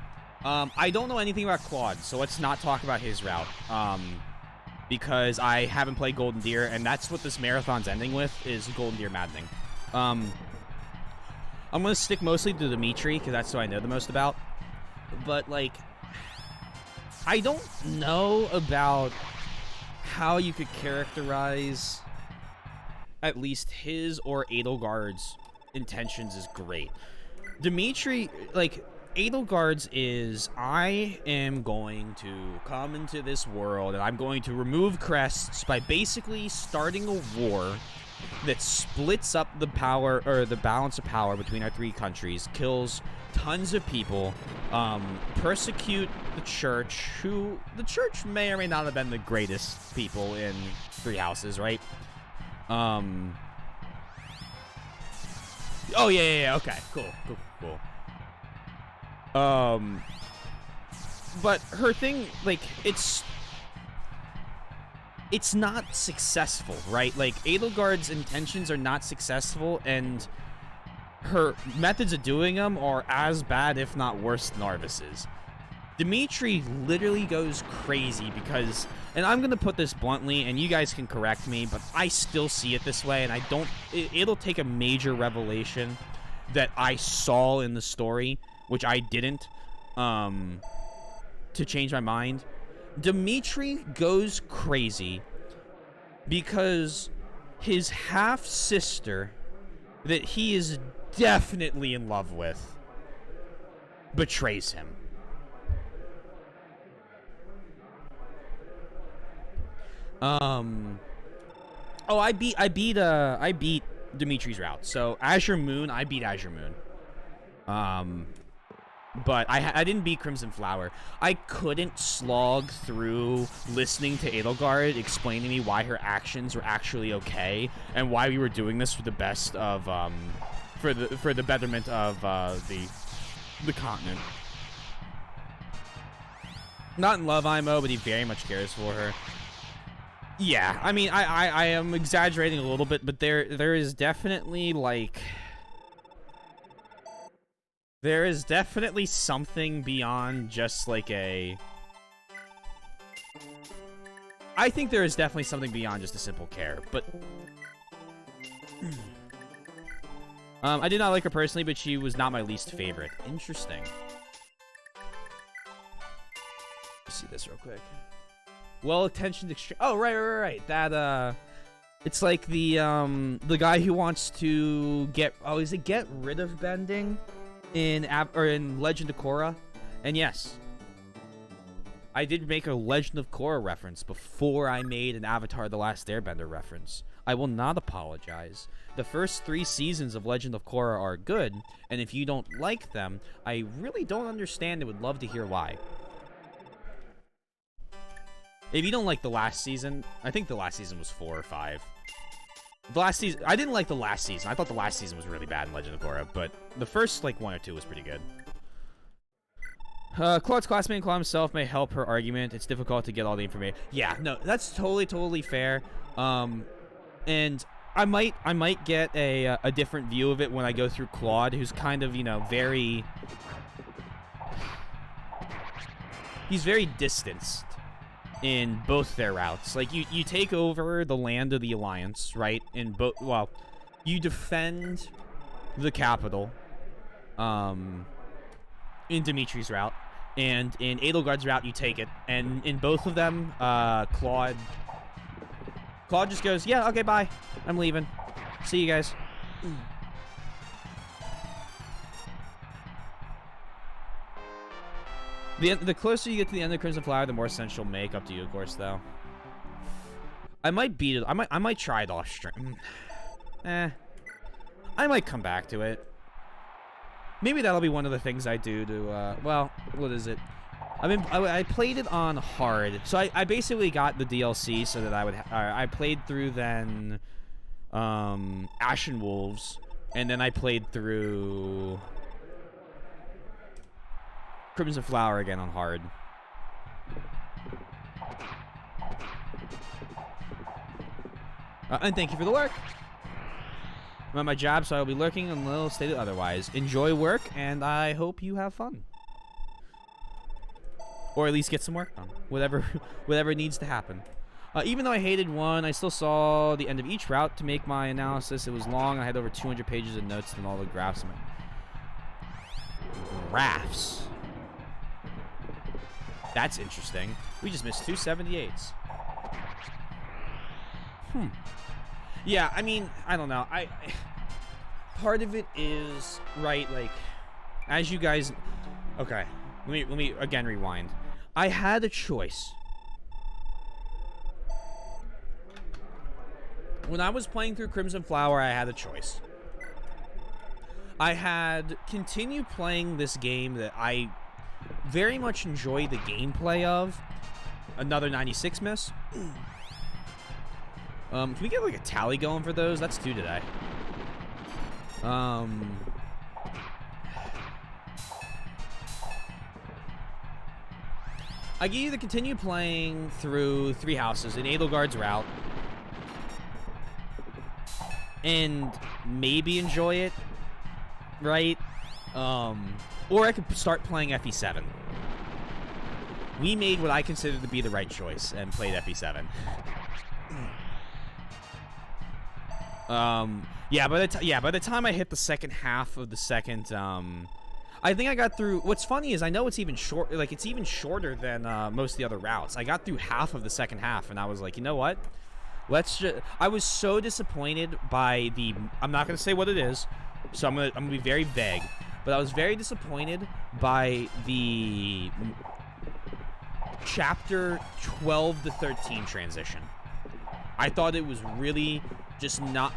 I don't know anything about Claude, so let's not talk about his route. Because I haven't played Golden Deer, and that's what this marathon's ending with, is Golden Deer Maddening. I'm going to stick mostly to Dimitri, because that's who I know the most about. But, like, I don't know about how you could characterize at least his or Edelgard's intentions is great. Dimitri, like, Edelgard's is, I am going to come into this world and I'm going to remove crests by basically starting a war that splits up the power, or the balance of power between our 3 countries, kills tons of people, persecute the church, who, the church may or may not have been the greatest people in 3 Houses, right? Oh, yeah, okay, cool. But her thing, like, it's it's not successful, right? Like, Edelgard's intentions are not successful, and her methods of doing them are as bad, if not worse, than Arvis's. Dimitri literally goes crazy because, and I'm going to put this bluntly, and you guys can correct me, but I still see it this way, and I don't, it'll take a major revelation that I saw in the story, which I didn't, to change my mind. Dimitri goes crazy because his half-sister that he is definitely in love with betrays him. Oh, I beat Dimitri's route. So Azure Moon, I beat Azure Moon. But I didn't beat Crimson Flower. I couldn't slog through listening to Edelgard explain to me why her actions were actually okay and why we were doing this for the best of for the betterment of the continent. Not in love IMO, but he very much cares for her. Yeah, I mean, I am exaggerating a little bit, but there is definitely, like... There is definitely something beyond just, like, a... I think there is definitely something beyond just a simple care, but... I did not like her personally, but she was not my least favorite. Interesting. Let's see this real quick. Well-attentioned extreme. Oh, right. That, it's like the guy who wants to get... Oh, is it get rid of bending in Legend of Korra? And yes, I did make a Legend of Korra reference before I made an Avatar: The Last Airbender reference. I will not apologize. The first 3 seasons of Legend of Korra are good, and if you don't like them, I really don't understand and would love to hear why. If you don't like the last season, I think the last season was 4 or 5. The last season, I didn't like the last season. I thought the last season was really bad in Legend of Korra, but the first, like, 1 or 2 was pretty good. Claude's classmate and Claude himself may help her argument. It's difficult to get all the information. Yeah, no, that's totally fair. And I might get a different view of it when I go through Claude, who's kind of, you know, very... He's very distanced in both their routes. Like, you take over the land of the Alliance, right? In both, well, you defend the capital, in Dimitri's route, and in Edelgard's route, you take it. And in both of them, Claude just goes, yeah, okay, bye. I'm leaving. See you guys. The closer you get to the end of Crimson Flower, the more sense she'll make. Up to you, of course, though. I might beat it. I might try it off stream. I might come back to it. Maybe that'll be one of the things I do to, well, what is it? I played it on hard. So I basically got the DLC so that I played through then, Ashen Wolves, and then I played through Crimson Flower again on hard. And thank you for the work. I'm at my job, so I'll be lurking unless stated otherwise. Enjoy work, and I hope you have fun. Or at least get some work done. Whatever needs to happen. Even though I hated one, I still saw the end of each route to make my analysis. It was long. I had over 200 pages of notes and all the graphs in my... Graphs? That's interesting. We just missed 2 78s. Yeah, I mean, I don't know. Part of it is, right, like, as you guys... Okay, let me again rewind. I had a choice. When I was playing through Crimson Flower, I had a choice. I had continued playing this game that I very much enjoy the gameplay of. Another 96 miss. Can we get, like, a tally going for those? That's 2 today. I can either continue playing through 3 houses in Edelgard's route and maybe enjoy it, right? Or I could start playing FE7. We made what I consider to be the right choice and played FE7. Yeah, by the time I hit the second half of the second, I think I got through. What's funny is I know it's even short, like it's even shorter than most of the other routes. I got through half of the second half, and I was like, you know what? Let's just. I was so disappointed by the. I'm not gonna say what it is, so I'm gonna be very vague. But I was very disappointed by the chapter 12 to 13 transition. I thought it was really just not.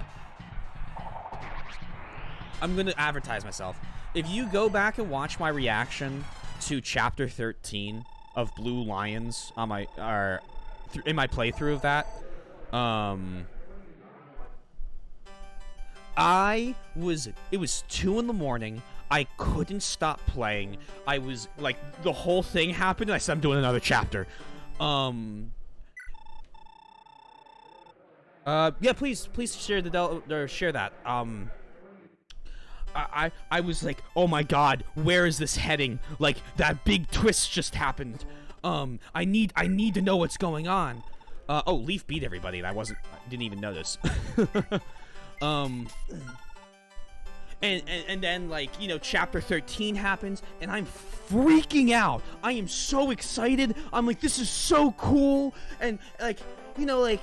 I'm gonna advertise myself. If you go back and watch my reaction to chapter 13 of Blue Lions on my in my playthrough of that, it was 2 in the morning. I couldn't stop playing. I was like, the whole thing happened, and I said, I'm doing another chapter. Yeah, please share share that. I was like, oh my god, where is this heading? Like, that big twist just happened. I need to know what's going on. Oh, Leaf beat everybody, and I didn't even notice. And then, like, you know, chapter 13 happens, and I'm freaking out. I am so excited. I'm like, this is so cool. And, like, you know, like,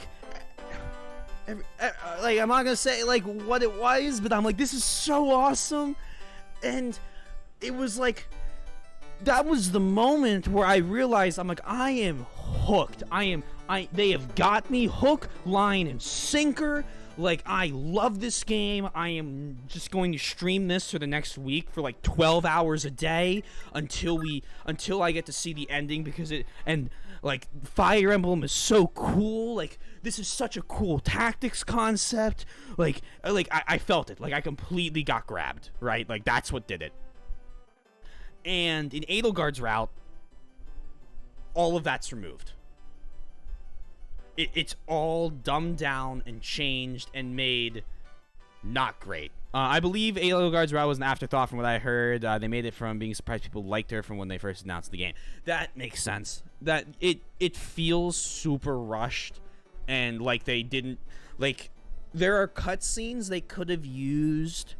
I'm not gonna say, like, what it was, but I'm like, this is so awesome. And it was like, that was the moment where I realized, I'm like, I am hooked. They have got me hook, line, and sinker. Like, I love this game. I am just going to stream this for the next week for like 12 hours a day until I get to see the ending, because like, Fire Emblem is so cool. Like, this is such a cool tactics concept. Like I felt it. Like, I completely got grabbed, right? Like, that's what did it. And in Edelgard's route, all of that's removed. It's all dumbed down and changed and made not great. I believe Edelgard's route was an afterthought from what I heard. They made it from being surprised people liked her from when they first announced the game. That makes sense. That it feels super rushed, and like they didn't, like, there are cutscenes they could have used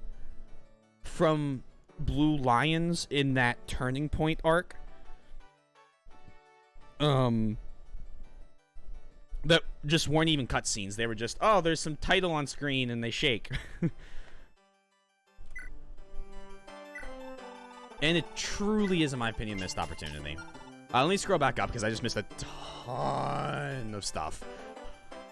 from Blue Lions in that turning point arc. That just weren't even cutscenes. They were just, oh, there's some title on screen, and they shake. And it truly is, in my opinion, missed opportunity. Let me scroll back up, because I just missed a ton of stuff.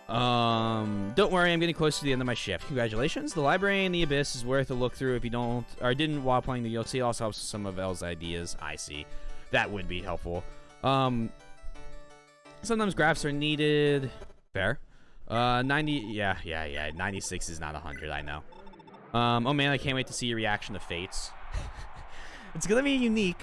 Don't worry, I'm getting close to the end of my shift. Congratulations. The library in the Abyss is worth a look through if you don't, or didn't while playing the DLC. Also helps some of Elle's ideas. I see. That would be helpful. Sometimes graphs are needed. Fair. 90, yeah. 96 is not 100, I know. Oh man, I can't wait to see your reaction to Fates. It's gonna be unique.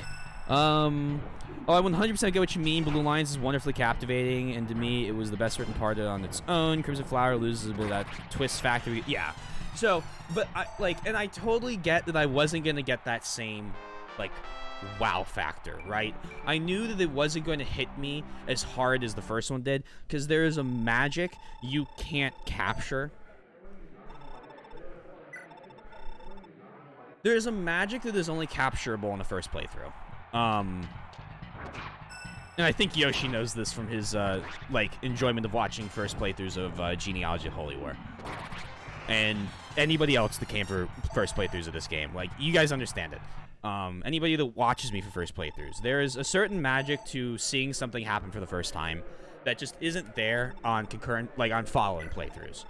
Oh, I 100% get what you mean. Blue Lions is wonderfully captivating, and to me, it was the best written part on its own. Crimson Flower loses a bit of that twist factor. Yeah. So, but I totally get that I wasn't gonna get that same, like, wow factor, right? I knew that it wasn't going to hit me as hard as the first one did, because there is a magic you can't capture. There's a magic that is only capturable in the first playthrough. And I think Yoshi knows this from his, like, enjoyment of watching first playthroughs of Genealogy Holy War. And anybody else that came for first playthroughs of this game. Like, you guys understand it. Anybody that watches me for first playthroughs, there is a certain magic to seeing something happen for the first time that just isn't there on concurrent, like, on following playthroughs.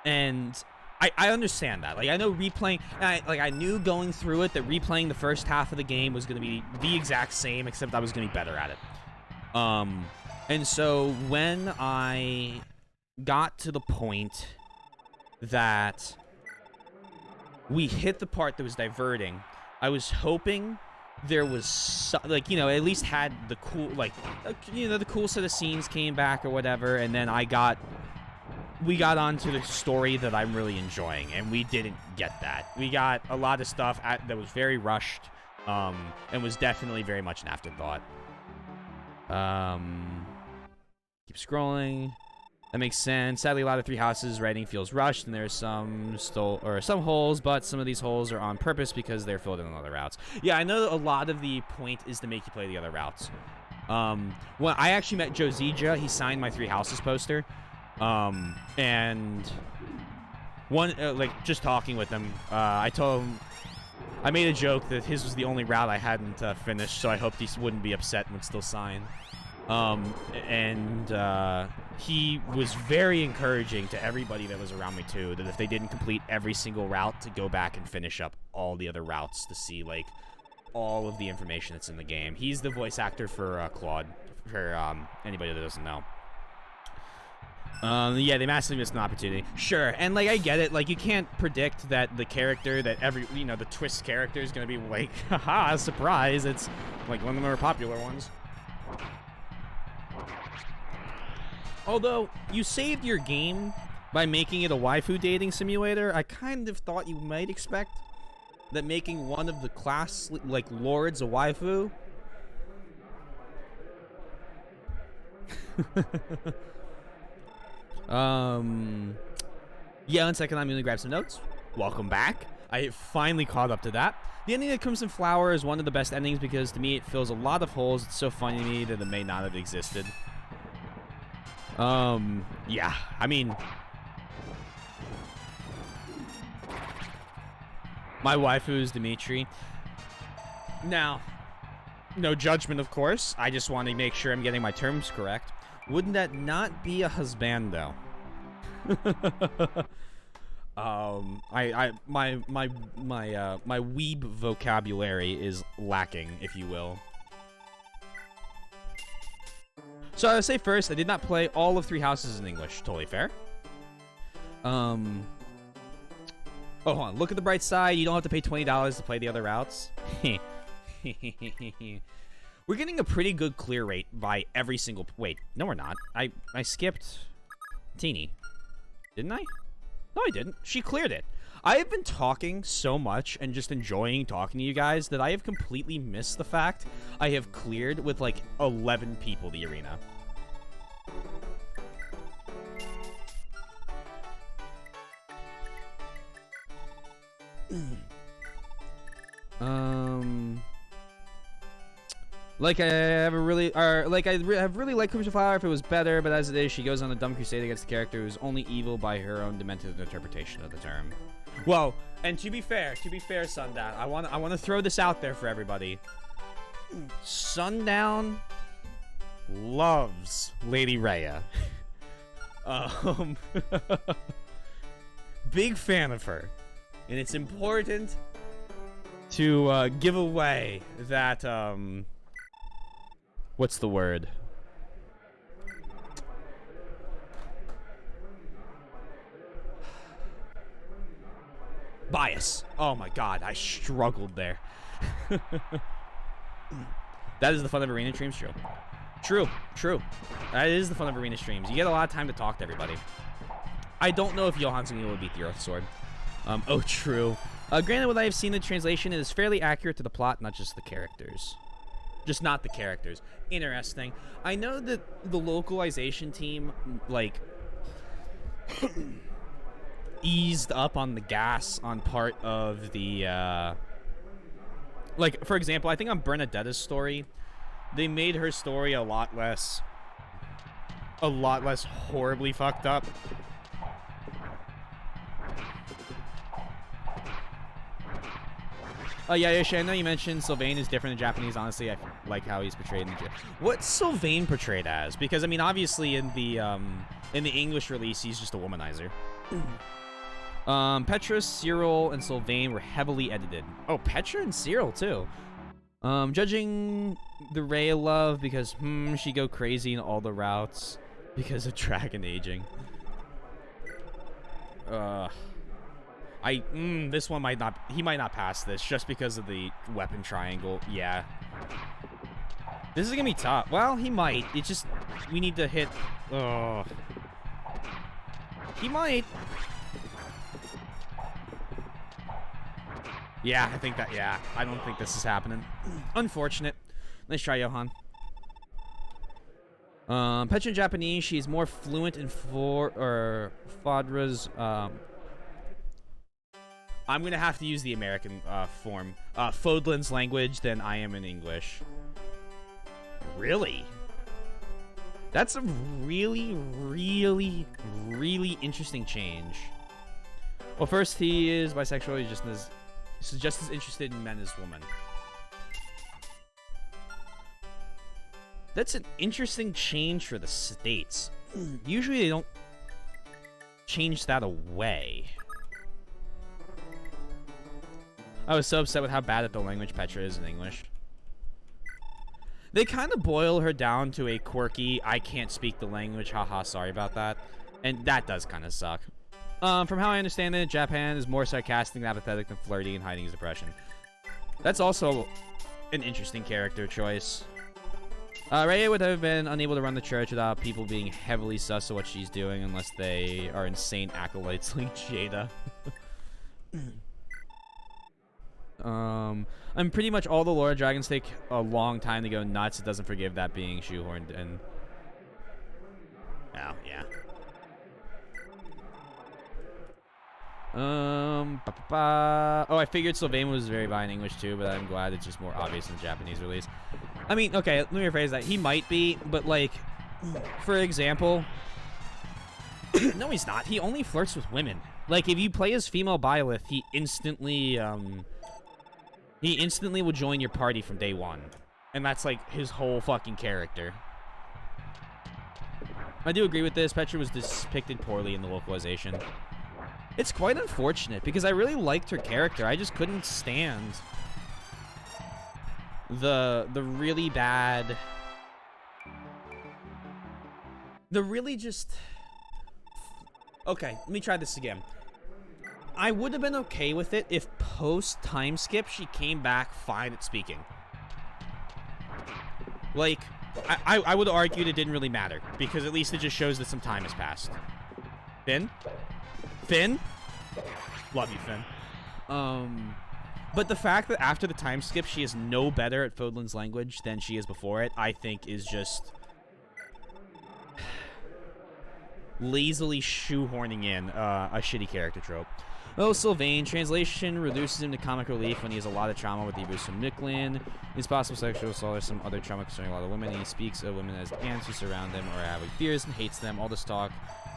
And I understand that. Like, I know replaying, I knew going through it that replaying the first half of the game was going to be the exact same, except I was going to be better at it. And so when I got to the point that we hit the part that was diverting, I was hoping there was like, you know, at least had the cool, like, you know, the cool set of scenes came back or whatever, and then we got onto the story that I'm really enjoying, and we didn't get that. We got a lot of stuff that was very rushed, and was definitely very much an afterthought. Keep scrolling. That makes sense. Sadly, a lot of Three Houses writing feels rushed, and there's some holes, but some of these holes are on purpose because they're filled in on other routes. Yeah, I know a lot of the point is to make you play the other routes. When I actually met Joe Zija, he signed my Three Houses poster, and one like just talking with him, I told him I made a joke that his was the only route I hadn't finished, so I hoped he wouldn't be upset and would still sign. He was very encouraging to everybody that was around me too, that if they didn't complete every single route, to go back and finish up all the other routes to see, like, all of the information that's in the game. He's the voice actor for Claude, for anybody that doesn't know. Yeah, they massively missed an opportunity. Sure, and, like, I get it. Like, you can't predict that the character that the twist character is gonna be like, haha, surprise. It's, like, one of the more popular ones. Although, you saved your game by making it a waifu dating simulator, I kind of thought you might expect that making one of the class, like, lords a waifu. Yeah, 1 second, I'm gonna grab some notes. Welcome back. I finally caught up to that. The ending of Crimson Flower is one of the best endings because to me it fills a lot of holes. It's so funny to me that it may not have existed. Yeah, I mean, my waifu is Dimitri. Now, no judgment, of course. I just want to make sure I'm getting my terms correct. Wouldn't that not be a husbando? My weeb vocabulary is lacking, if you will. So I'll say first, I did not play all of Three Houses in English. Totally fair. Oh, hold on. Look at the bright side. You don't have to pay $20 to play the other routes. We're getting a pretty good clear rate by every single... Wait, no we're not. I skipped Teeny. Didn't I? No, I didn't. She cleared it. I have been talking so much and just enjoying talking to you guys that I have completely missed the fact I have cleared with like 11 people the arena. Like I have really liked Crimson Flower if it was better, but as it is, she goes on a dumb crusade against the character who's only evil by her own demented interpretation of the term. Well, and to be fair, Sundown, I want to throw this out there for everybody. Sundown loves Lady Rhea. Big fan of her, and it's important to give away that what's the word? Bias. Oh my god, I struggled there. That is the fun of arena streams, true. True. That is the fun of arena streams. You get a lot of time to talk to everybody. I don't know if Johansson will beat the Earth Sword. Oh, true. Granted, what I have seen in the translation, it is fairly accurate to the plot, not just the characters. Just not the characters. Interesting. I know that the localization team, like, eased up on the gas on part of the, like, for example, I think on Bernadetta's story, they made her story a lot less horribly fucked up. Yeah, Yoshi, I know you mentioned Sylvain is different in Japanese. Honestly, I like how he's portrayed in what's Sylvain portrayed as? Because, I mean, obviously in the English release, he's just a womanizer. Petra, Cyril, and Sylvain were heavily edited. Oh, Petra and Cyril, too. Judging the Rhea love because, she go crazy in all the routes because of dragon aging. This one might not, he might not pass this just because of the weapon triangle. Yeah. This is gonna be tough. Well, he might. It's just, we need to hit, oh. He might. Yeah, I think that, yeah. I don't think this is happening. Unfortunate. Nice try, Johan. Petra in Japanese, she's more fluent in Fadra's, I'm gonna have to use the American form. Fodlan's language than I am in English. Really? That's a really, really, really interesting change. Well, first, he is bisexual. He's just as interested in men as women. That's an interesting change for the States. Usually, they don't change that away. I was so upset with how bad at the language Petra is in English. They kind of boil her down to a quirky, I can't speak the language, haha, sorry about that. And that does kind of suck. From how I understand it, Japan is more sarcastic and apathetic than flirty and hiding his depression. That's also an interesting character choice. Rhea would have been unable to run the church without people being heavily sus of what she's doing unless they are insane acolytes like Jada. And pretty much all the lore dragons take a long time to go nuts. It doesn't forgive that being shoehorned in. Oh, yeah. Oh, I figured Sylvain was very bi in English too, but I'm glad it's just more obvious in the Japanese release. I mean, okay, let me rephrase that. He might be, but like, for example, no, he's not. He only flirts with women. Like, if you play as female Byleth, he instantly will join your party from day one. And that's like his whole fucking character. I do agree with this. Petra was depicted poorly in the localization. It's quite unfortunate because I really liked her character. I just couldn't stand the really bad, okay, let me try this again. I would have been okay with it if post time skip she came back fine at speaking. Like, I would argue it didn't really matter because at least it just shows that some time has passed. Finn? Love you, Finn. But the fact that after the time skip she is no better at Fodlan's language than she is before it, I think is just lazily shoehorning in a shitty character trope. Oh, Sylvain. Translation reduces him to comic relief when he has a lot of trauma with the abuse from Nicklin. His possible sexual assault or some other trauma concerning a lot of women. He speaks of women as ants who surround them or have fears and hates them. All this talk,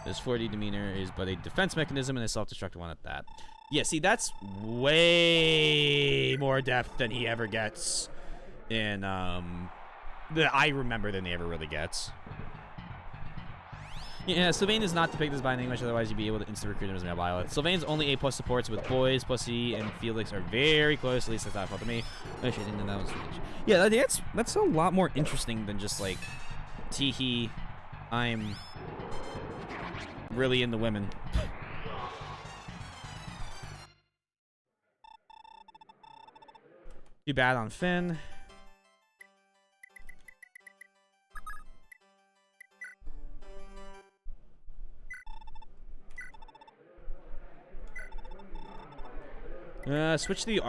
his flirty demeanor is but a defense mechanism and a self-destructive one at that. Yeah, see, that's way more depth than he ever gets in, that I remember than he ever really gets. Yeah, Sylvain is not depicted as bi in English, otherwise you'd be able to instant-recruit him as male Violet. Sylvain's only A+ supports with boys. Pussy and Felix are very close, at least that's how it felt to me. Yeah, that's a lot more interesting than just, like, teehee, I'm really into women. Too bad on Finn. Switch the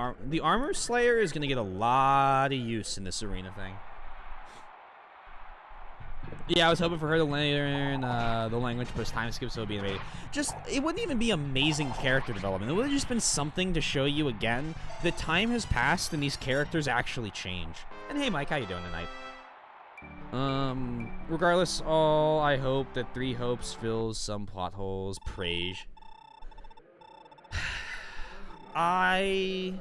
Armor Slayer is gonna get a lot of use in this arena thing. Yeah, I was hoping for her to learn the language post time skip, so it'd be amazing. It wouldn't even be amazing character development. It would have just been something to show you again that time has passed and these characters actually change. And hey, Mike, how you doing tonight? Regardless, I hope that 3 Hopes fills some plot holes. Praise. I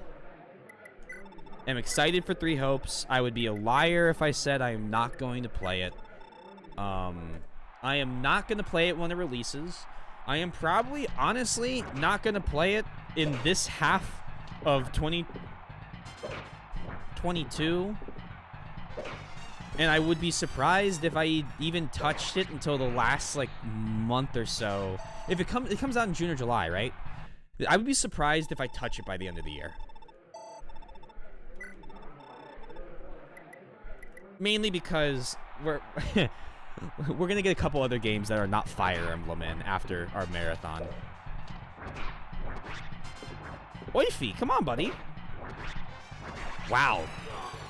am excited for 3 Hopes. I would be a liar if I said I am not going to play it. I am not going to play it when it releases. I am probably, honestly, not going to play it in this half of 2022. And I would be surprised if I even touched it until the last, like, month or so. If it comes out in June or July, right? I would be surprised if I touch it by the end of the year. Mainly because we're we're gonna get a couple other games that are not Fire Emblem in after our marathon. Oify, come on, buddy. Wow.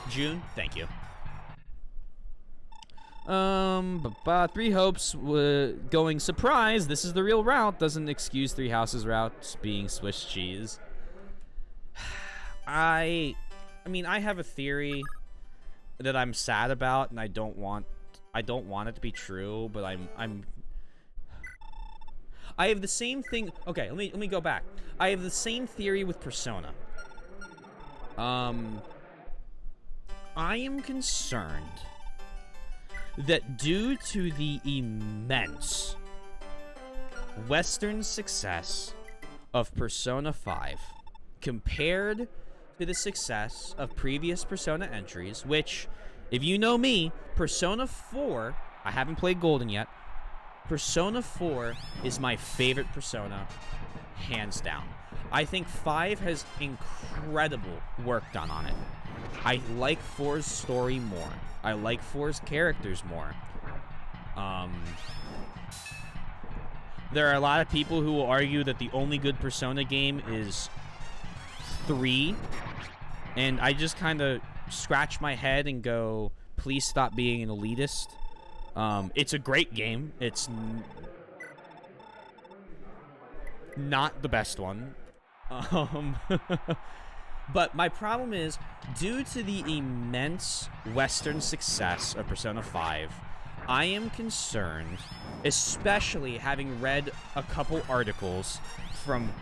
June, thank you. Three Hopes going surprise. This is the real route. Doesn't excuse Three Houses route being Swiss cheese. I mean, I have a theory that I'm sad about, and I don't want it to be true, but I have the same thing. Okay, let me go back. I have the same theory with Persona. I am concerned that due to the immense Western success of Persona 5 compared to the success of previous Persona entries, which, if you know me, Persona 4, I haven't played Golden yet, Persona 4 is my favorite Persona, hands down. I think 5 has incredible work done on it. I like 4's story more. I like 4's characters more. There are a lot of people who will argue that the only good Persona game is 3. And I just kind of scratch my head and go, please stop being an elitist. It's a great game. It's not the best one. But my problem is, due to the immense Western success of Persona 5, I am concerned, especially having read a couple articles from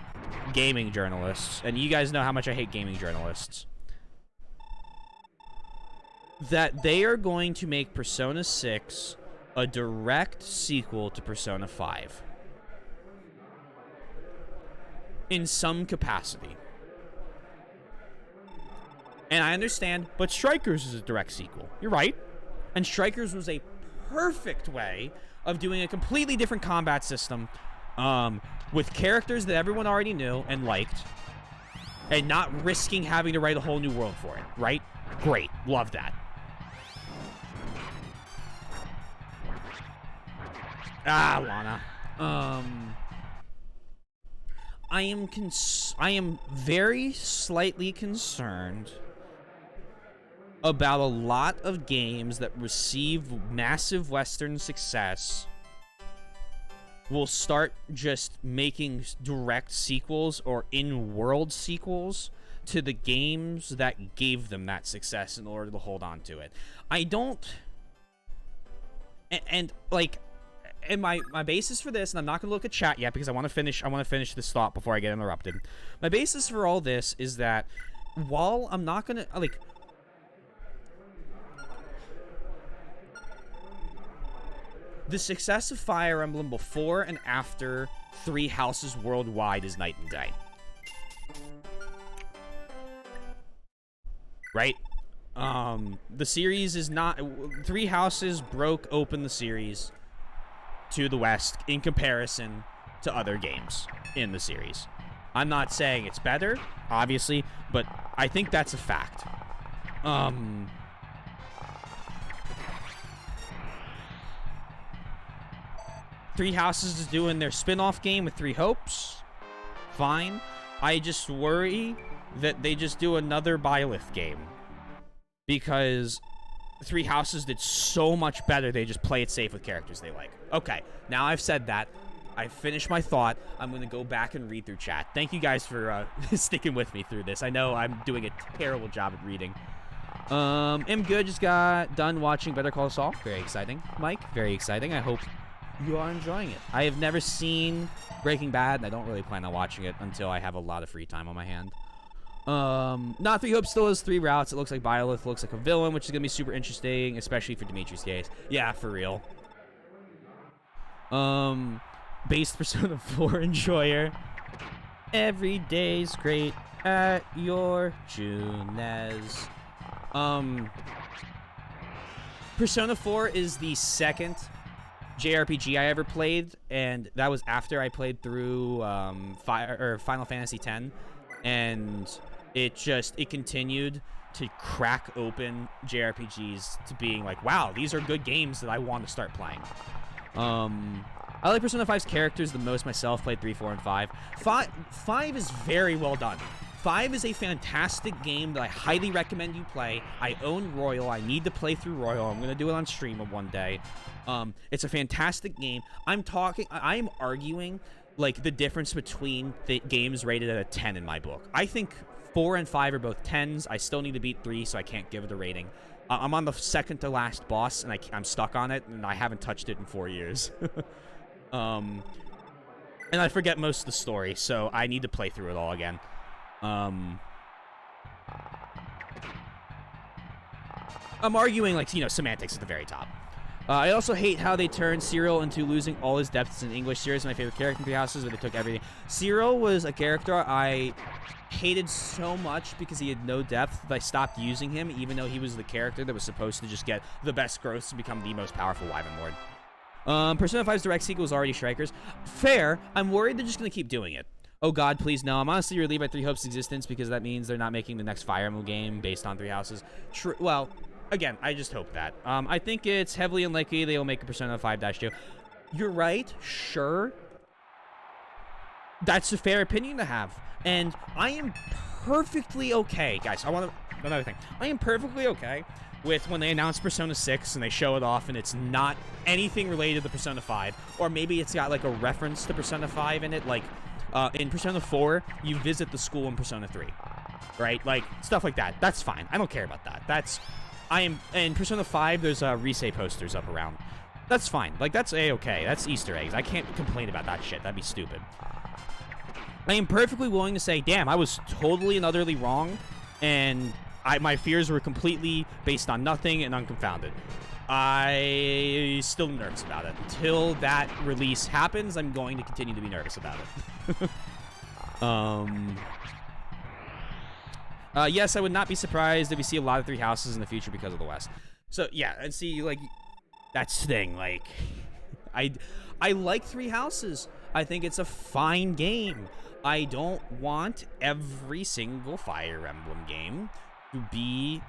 gaming journalists, and you guys know how much I hate gaming journalists, that they are going to make Persona 6 a direct sequel to Persona 5. In some capacity. And I understand, but Strikers is a direct sequel. You're right. And Strikers was a perfect way of doing a completely different combat system with characters that everyone already knew and liked, and not risking having to write a whole new world for it, right? Great. Love that. Lana. I am very slightly concerned about a lot of games that receive massive Western success will start just making direct sequels or in-world sequels to the games that gave them that success in order to hold on to it. I don't... And my basis for this, and I'm not going to look at chat yet because I want to finish this thought before I get interrupted. My basis for all this is that while I'm not going to... the success of Fire Emblem before and after Three Houses worldwide is night and day. Right? The series is not... Three Houses broke open the series to the West in comparison to other games in the series. I'm not saying it's better, obviously, but I think that's a fact. Three Houses is doing their spin-off game with Three Hopes. Fine. I just worry that they just do another Byleth game. Because Three Houses did so much better, they just play it safe with characters they like. Okay, now I've said that. I've finished my thought. I'm going to go back and read through chat. Thank you guys for sticking with me through this. I know I'm doing a terrible job at reading. Am good, just got done watching Better Call Saul. Very exciting. Mike, very exciting. I hope you are enjoying it. I have never seen Breaking Bad, and I don't really plan on watching it until I have a lot of free time on my hand. Not Three Hopes still has 3 routes. It looks like Byleth looks like a villain, which is going to be super interesting, especially for Dimitri's case. Yeah, for real. Based Persona 4 enjoyer. Every day's great at your Junez. Persona 4 is the second JRPG I ever played, and that was after I played through Final Fantasy X, and it continued to crack open JRPGs to being like, wow, these are good games that I want to start playing. I like Persona 5's characters the most myself. Played 3, 4, and 5. 5 is very well done. 5 is a fantastic game that I highly recommend you play. I own Royal. I need to play through Royal. I'm going to do it on stream one day. It's a fantastic game. I'm arguing like the difference between the games rated at a 10 in my book. I think 4 and 5 are both 10s. I still need to beat 3, so I can't give it a rating. I'm on the second to last boss, and I'm stuck on it, and I haven't touched it in 4 years. And I forget most of the story, so I need to play through it all again. I'm arguing, like, semantics at the very top. I also hate how they turned Cyril into losing all his depths in English. Cyril is my favorite character in Three Houses, where they took everything. Cyril was a character I hated so much because he had no depth that I stopped using him, even though he was the character that was supposed to just get the best growths and become the most powerful Wyvern Lord. Persona 5's direct sequel was already Strikers. Fair. I'm worried they're just going to keep doing it. Oh god, please no. I'm honestly relieved by Three Hopes' existence because that means they're not making the next Fire Emblem game based on Three Houses. True. Well, again, I just hope that. I think it's heavily unlikely they will make a Persona 5-2. You're right. Sure. That's a fair opinion to have. And I am perfectly okay. Guys, another thing. I am perfectly okay with when they announce Persona 6 and they show it off and it's not anything related to Persona 5. Or maybe it's got like a reference to Persona 5 in it. Like, in Persona 4, you visit the school in Persona 3. Right? Like, stuff like that. That's fine. I don't care about that. In Persona 5, there's Rise posters up around. That's fine. Like, that's A-okay. That's Easter eggs. I can't complain about that shit. That'd be stupid. I am perfectly willing to say, damn, I was totally and utterly wrong, and my fears were completely based on nothing and unconfounded. I still am nervous about it. Until that release happens, I'm going to continue to be nervous about it. Yes, I would not be surprised if we see a lot of Three Houses in the future because of the West. So, yeah, and see, like, that's the thing. Like, I like Three Houses. I think it's a fine game. I don't want every single Fire Emblem game to be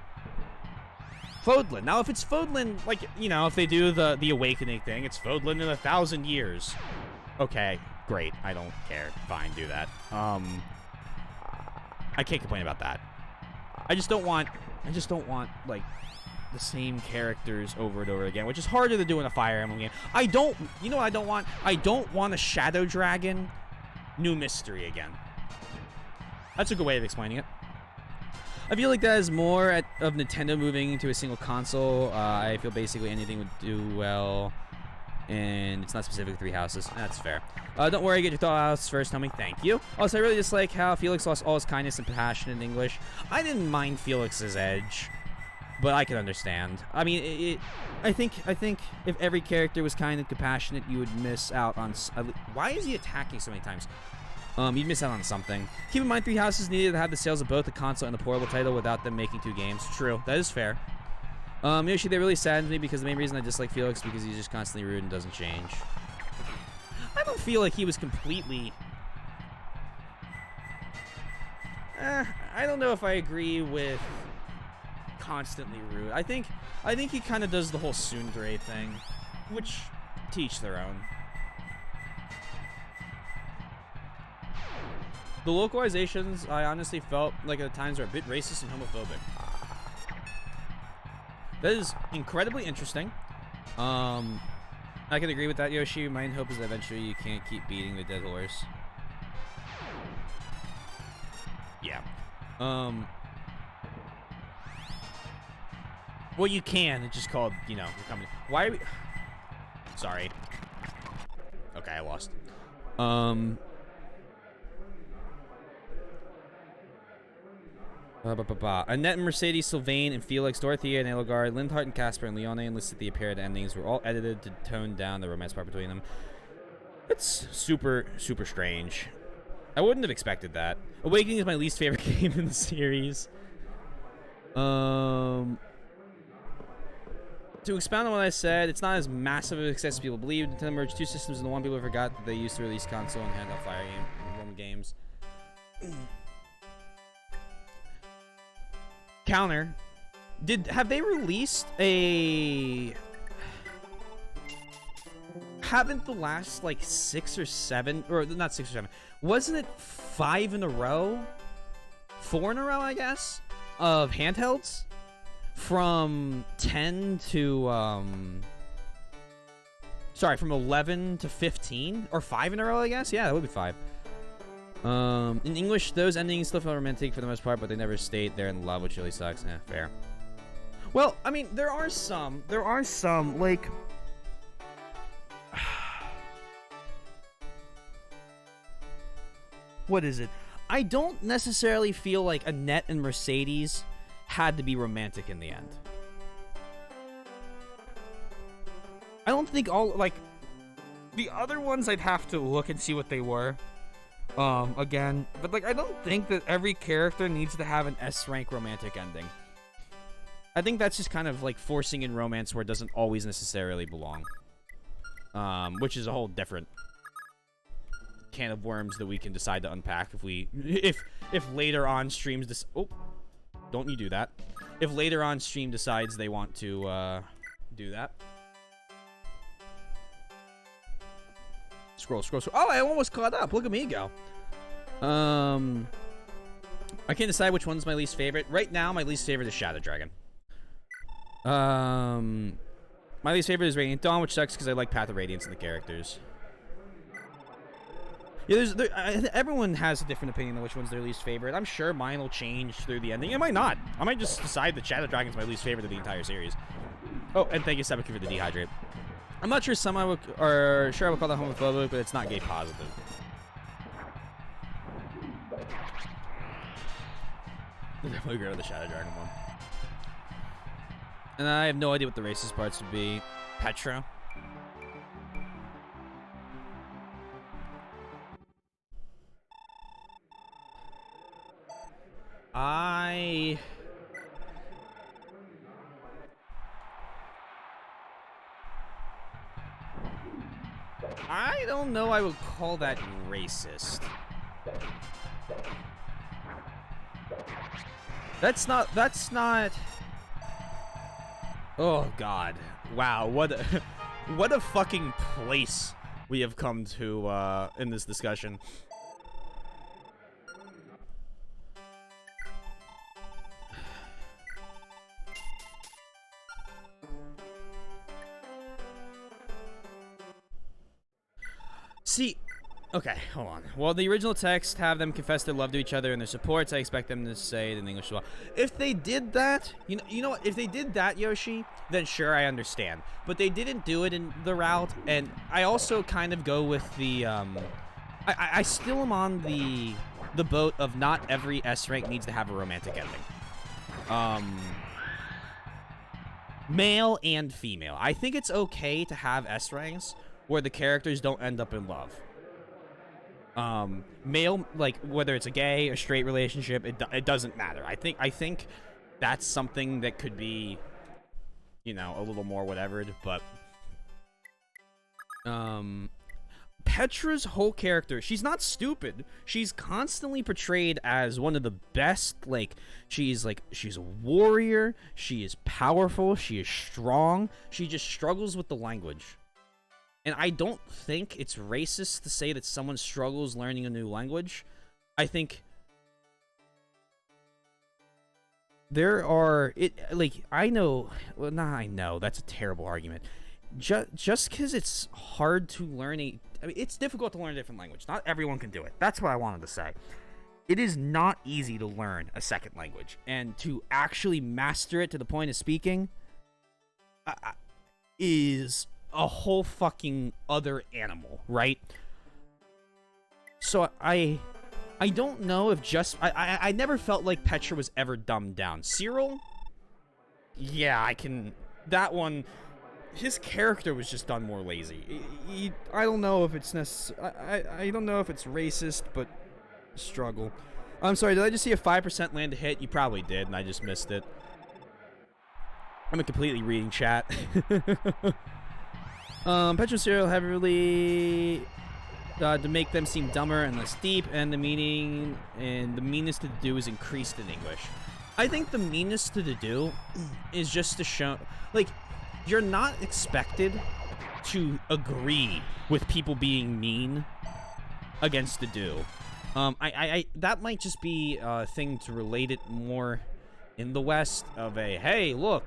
Fodlan. Now, if it's Fodlan, like, if they do the Awakening thing, it's Fodlan in 1,000 years. Okay, great. I don't care. Fine, do that. I can't complain about that. I just don't want, like, the same characters over and over again, which is harder to do in a Fire Emblem game. You know what I don't want? I don't want a Shadow Dragon new mystery again. That's a good way of explaining it. I feel like that is more of Nintendo moving to a single console. I feel basically anything would do well, and it's not specific to Three Houses. That's fair. Don't worry, get your thoughts first. Tell me thank you. Also, I really dislike how Felix lost all his kindness and passion in English. I didn't mind Felix's edge, but I can understand. I mean, I think if every character was kind and compassionate, you would miss out on. Why is he attacking so many times? You'd miss out on something. Keep in mind, Three Houses needed to have the sales of both the console and the portable title without them making 2 games. True, that is fair. Yoshi, that really saddens me because the main reason I dislike Felix is because he's just constantly rude and doesn't change. I don't feel like he was completely. I don't know if I agree with constantly rude. I think he kind of does the whole tsundere thing, which teach their own. The localizations, I honestly felt like at times are a bit racist and homophobic. That is incredibly interesting. I can agree with that, Yoshi. My hope is that eventually you can't keep beating the dead horse. Yeah. Well, you can. It's just called, you're coming. Why are we... Sorry. Okay, I lost. Annette and Mercedes, Sylvain, and Felix, Dorothea and Elgar, Lindhart and Casper, and Leone and Lysithea appeared endings were all edited to tone down the romance part between them. It's super, super strange. I wouldn't have expected that. Awakening is my least favorite game in the series. To expound on what I said, it's not as massive of a success as people believe. Nintendo merged two systems into one. People forgot that they used to release console and handheld Fire Emblem games. Counter. Have they released a... Haven't the last, like, 6 or 7... Or, not 6 or 7. Wasn't it 5 in a row? 4 in a row, I guess? Of handhelds? From 10 to, Sorry, from 11 to 15? Or 5 in a row, I guess? Yeah, that would be 5. In English, those endings still feel romantic for the most part, but they never state they're in love, which really sucks. Fair. Well, I mean, there are some, like... What is it? I don't necessarily feel like Annette and Mercedes had to be romantic in the end. I don't think all, like, the other ones I'd have to look and see what they were. Again, but like I don't think that every character needs to have an S-rank romantic ending. I think that's just kind of like forcing in romance where it doesn't always necessarily belong. Which is a whole different can of worms that we can decide to unpack if later on streams this don't you do that. If later on stream decides they want to do that. Scroll. Oh, I almost caught up. Look at me go. I can't decide which one's my least favorite. Right now, my least favorite is Shadow Dragon. My least favorite is Radiant Dawn, which sucks because I like Path of Radiance in the characters. Yeah, everyone has a different opinion on which one's their least favorite. I'm sure mine will change through the ending. It might not. I might just decide that Shadow Dragon's my least favorite of the entire series. Oh, and thank you, Sabaki, for the dehydrate. I'm not sure I would call that homophobic, but it's not gay positive. I definitely agree with the Shadow Dragon one. And I have no idea what the racist parts would be. Petra. I don't know I would call that racist. That's not... Oh, God. Wow, what a fucking place we have come to, in this discussion. See, okay, hold on. Well, the original text have them confess their love to each other and their supports. I expect them to say it in English as well. If they did that, you know what? If they did that, Yoshi, then sure, I understand. But they didn't do it in the route, and I also kind of go with the, I still am on the boat of not every S rank needs to have a romantic ending. Male and female. I think it's okay to have S ranks where the characters don't end up in love. Male, like, whether it's a gay or straight relationship, it doesn't matter. I think that's something that could be, you know, a little more whatever, but Petra's whole character, she's not stupid. She's constantly portrayed as one of the best, she's a warrior, she is powerful, she is strong, she just struggles with the language. And I don't think it's racist to say that someone struggles learning a new language. I think there are, I know, that's a terrible argument. Just because it's hard to learn it's difficult to learn a different language. Not everyone can do it. That's what I wanted to say. It is not easy to learn a second language. And to actually master it to the point of speaking is a whole fucking other animal, right? So I don't know if I never felt like Petra was ever dumbed down. Cyril? Yeah, that one, his character was just done more lazy. I don't know if it's I don't know if it's racist, but struggle. I'm sorry, did I just see a 5% land to hit? You probably did, and I just missed it. I'm completely reading chat. Petro serial heavily to make them seem dumber and less deep, and the meaning and the meanness to do is increased in English. I think the meanness to do is just to show, like, you're not expected to agree with people being mean against the do. I that might just be a thing to relate it more in the West of a, hey, look,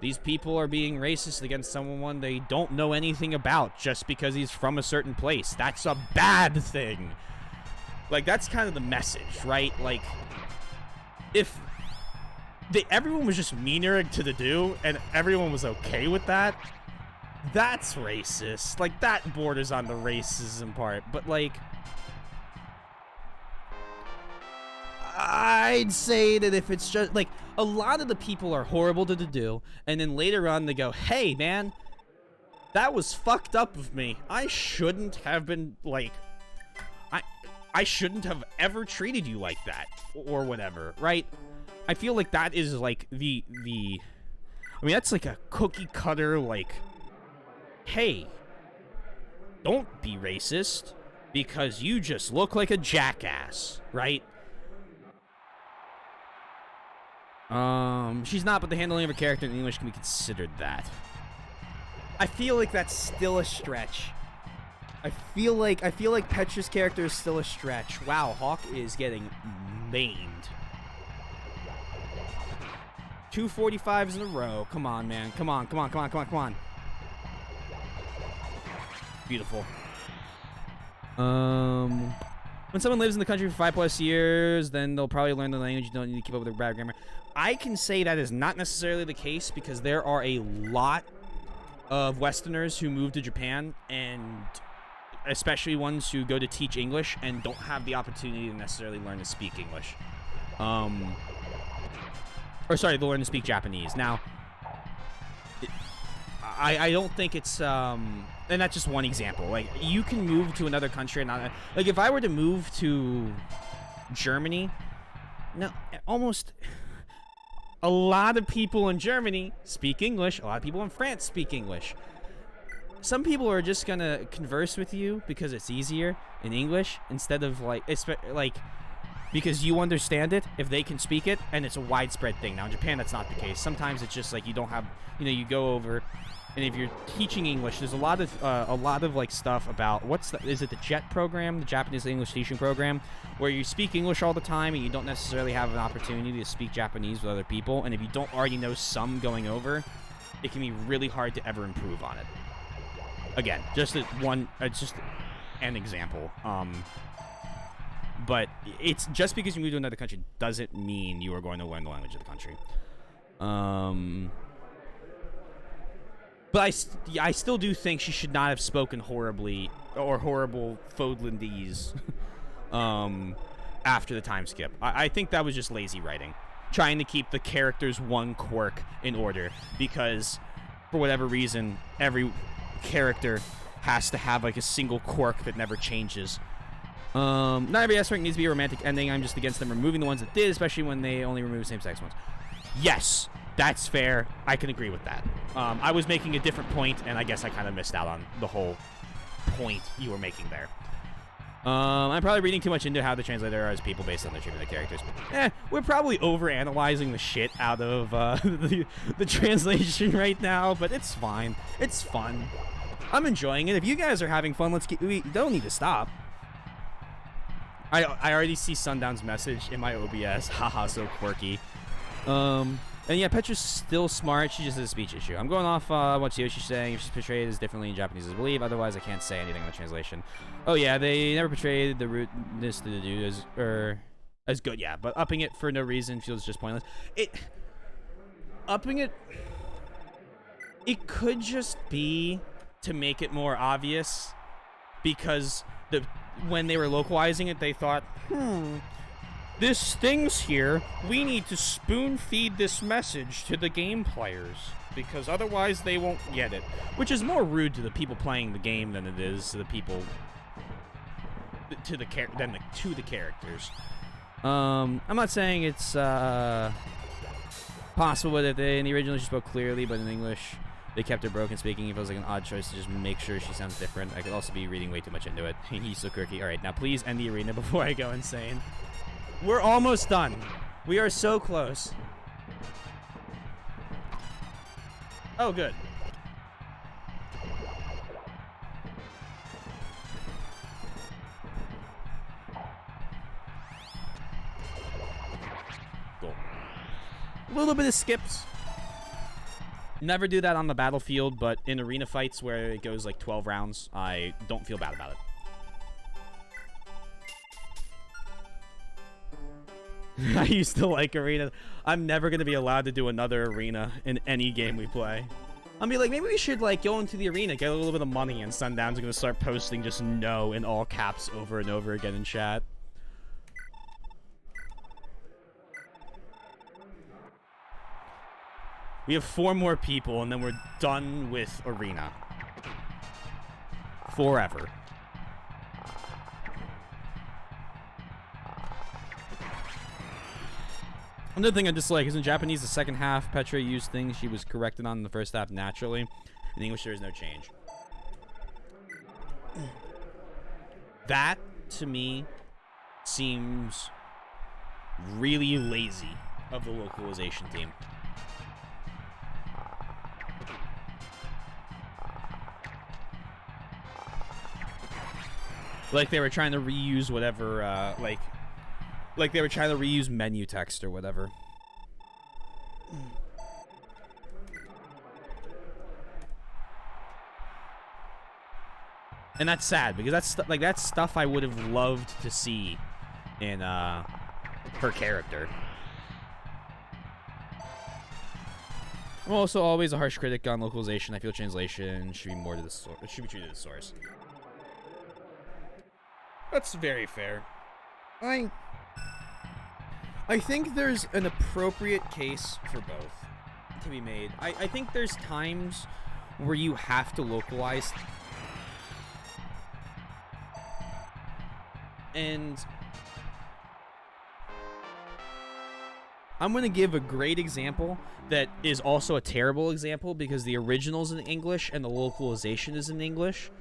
these people are being racist against someone they don't know anything about just because he's from a certain place. That's a bad thing. Like, that's kind of the message, right? Like, if everyone was just meaner to the do and everyone was okay with that, that's racist. Like, that borders on the racism part. But, like, I'd say that if it's just, like, a lot of the people are horrible to do, and then later on they go, hey, man, that was fucked up of me. I shouldn't have been, like, I shouldn't have ever treated you like that, or whatever, right? I feel like that is, like, I mean, that's like a cookie cutter, like, hey, don't be racist because you just look like a jackass, right? She's not, but the handling of her character in English can be considered that. I feel like that's still a stretch. I feel like Petra's character is still a stretch. Wow, Hawk is getting maimed. 245s in a row. Come on, man. Come on. Beautiful. When someone lives in the country for 5+ years, then they'll probably learn the language. You don't need to keep up with their bad grammar. I can say that is not necessarily the case because there are a lot of Westerners who move to Japan, and especially ones who go to teach English and don't have the opportunity to necessarily learn to speak English. Or sorry, they'll learn to speak Japanese. Now, I don't think it's, and that's just one example. Like, you can move to another country and not, like, if I were to move to Germany, no, almost a lot of people in Germany speak English. A lot of people in France speak English. Some people are just gonna converse with you because it's easier in English instead of, like, because you understand it if they can speak it, and it's a widespread thing. Now in Japan that's not the case. Sometimes it's just like you don't have, you go over, and if you're teaching English, there's a lot of like stuff about is it the JET program, the Japanese English teaching program, where you speak English all the time and you don't necessarily have an opportunity to speak Japanese with other people, and if you don't already know some going over, it can be really hard to ever improve on it. Again, it's just an example. But it's just because you move to another country doesn't mean you are going to learn the language of the country. But I still do think she should not have spoken horribly or horrible Fodlandese after the time skip. I think that was just lazy writing, trying to keep the character's one quirk in order, because for whatever reason every character has to have like a single quirk that never changes. Not every aspect needs to be a romantic ending. I'm just against them removing the ones that did, especially when they only remove same-sex ones. Yes, that's fair. I can agree with that. I was making a different point, and I guess I kind of missed out on the whole point you were making there. I'm probably reading too much into how the translator are as people based on the treatment of the characters. We're probably overanalyzing the shit out of the translation right now, but it's fine. It's fun. I'm enjoying it. If you guys are having fun, we don't need to stop. I already see Sundown's message in my OBS. Haha, so quirky. And yeah, Petra's still smart. She just has a speech issue. I'm going off what Yoshi's saying. If she's portrayed as differently in Japanese as I believe. Otherwise, I can't say anything on the translation. Oh yeah, they never portrayed the rudeness to the dude as good. Yeah, but upping it for no reason feels just pointless. Upping it could just be to make it more obvious, because when they were localizing it, they thought, this stings here. We need to spoon feed this message to the game players because otherwise they won't get it. Which is more rude to the people playing the game than it is to the people to the characters. I'm not saying it's possible, but if they in the original she spoke clearly, but in English they kept her broken speaking. It feels like an odd choice to just make sure she sounds different. I could also be reading way too much into it. He's so quirky. All right, now please end the arena before I go insane. We're almost done. We are so close. Oh, good. Cool. A little bit of skips. Never do that on the battlefield, but in arena fights where it goes like 12 rounds, I don't feel bad about it. I used to like arena. I'm never going to be allowed to do another arena in any game we play. I'll be like, maybe we should like go into the arena, get a little bit of money, and Sundown's going to start posting just no in all caps over and over again in chat. We have 4 more people, and then we're done with arena. Forever. Another thing I dislike is in Japanese, the second half, Petra used things she was corrected on in the first half naturally. In English, there is no change. That, to me, seems really lazy of the localization team. Like they were trying to reuse whatever, like they were trying to reuse menu text or whatever. And that's sad because that's stuff I would have loved to see in her character. I'm also always a harsh critic on localization. I feel translation should be more to the source. It should be treated as source. That's very fair. I think there's an appropriate case for both to be made. I think there's times where you have to localize. And I'm going to give a great example that is also a terrible example because the original's in English and the localization is in English,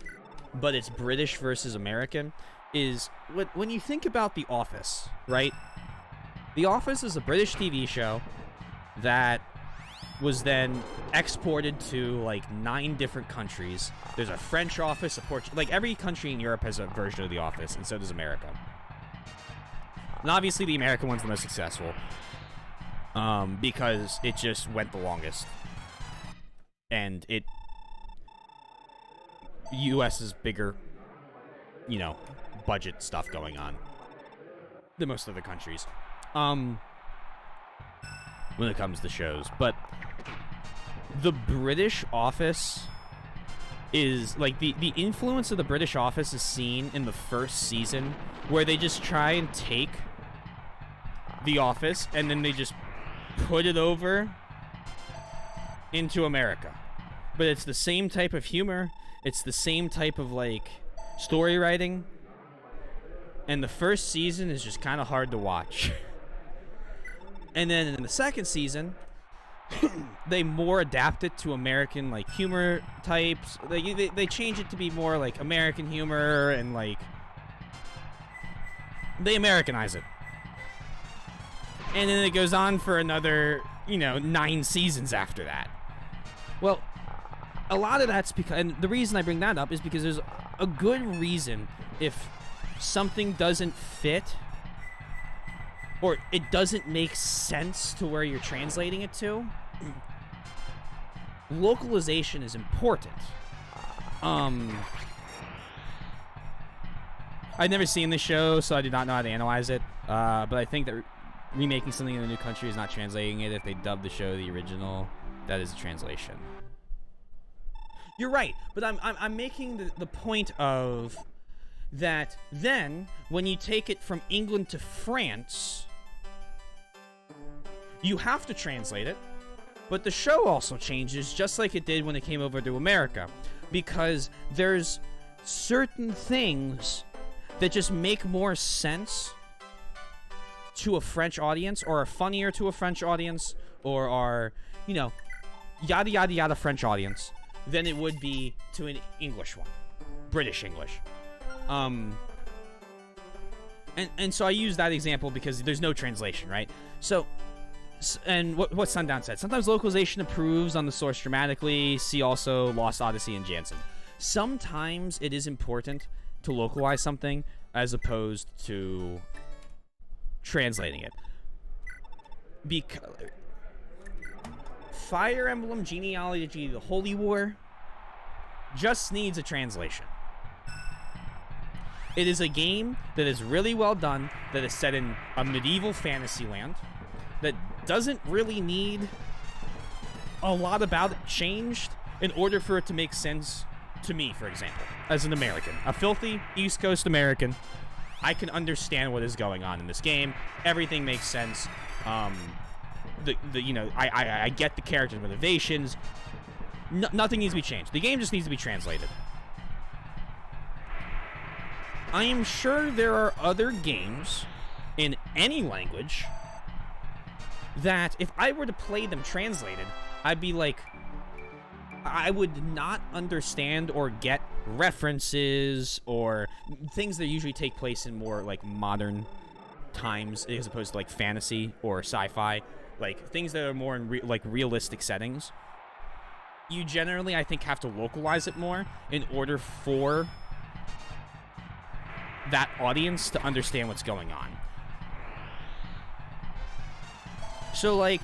but it's British versus American. Is when you think about The Office, right? The Office is a British TV show that was then exported to like 9 different countries. There's a French office, a Portuguese, like every country in Europe has a version of The Office, and so does America. And obviously the American one's the most successful, because it just went the longest. And US is bigger, you know, budget stuff going on than most other countries when it comes to shows. But the British Office is like the influence of the British Office is seen in the first season, where they just try and take The Office and then they just put it over into America. But it's the same type of humor, it's the same type of like story writing, and the first season is just kind of hard to watch. And then in the second season, they more adapt it to American like humor types. They change it to be more like American humor, and like they Americanize it. And then it goes on for another, 9 seasons after that. Well, a lot of that's because, and the reason I bring that up is because there's a good reason if something doesn't fit or it doesn't make sense to where you're translating it to. Localization is important. I've never seen the show, so I do not know how to analyze it. But I think that remaking something in a new country is not translating it. If they dub the show the original, that is a translation. You're right, but I'm making the point of that then when you take it from England to France, you have to translate it, but the show also changes just like it did when it came over to America, because there's certain things that just make more sense to a French audience, or are funnier to a French audience, or our, you know, yada yada yada French audience than it would be to an English one, British English. And so I use that example because there's no translation, right? So, and what Sundown said, sometimes localization improves on the source dramatically. See also Lost Odyssey and Jansen. Sometimes it is important to localize something as opposed to translating it. Because Fire Emblem Genealogy, the Holy War, just needs a translation. It is a game that is really well done, that is set in a medieval fantasy land, that doesn't really need a lot about it changed in order for it to make sense to me, for example, as an American. A filthy East Coast American, I can understand what is going on in this game. Everything makes sense. You know, I get the character's motivations. Nothing needs to be changed. The game just needs to be translated. I am sure there are other games in any language that if I were to play them translated, I'd be like, I would not understand or get references or things that usually take place in more like modern times as opposed to like fantasy or sci-fi, like things that are more in like realistic settings. You generally, I think, have to localize it more in order for that audience to understand what's going on. So, like,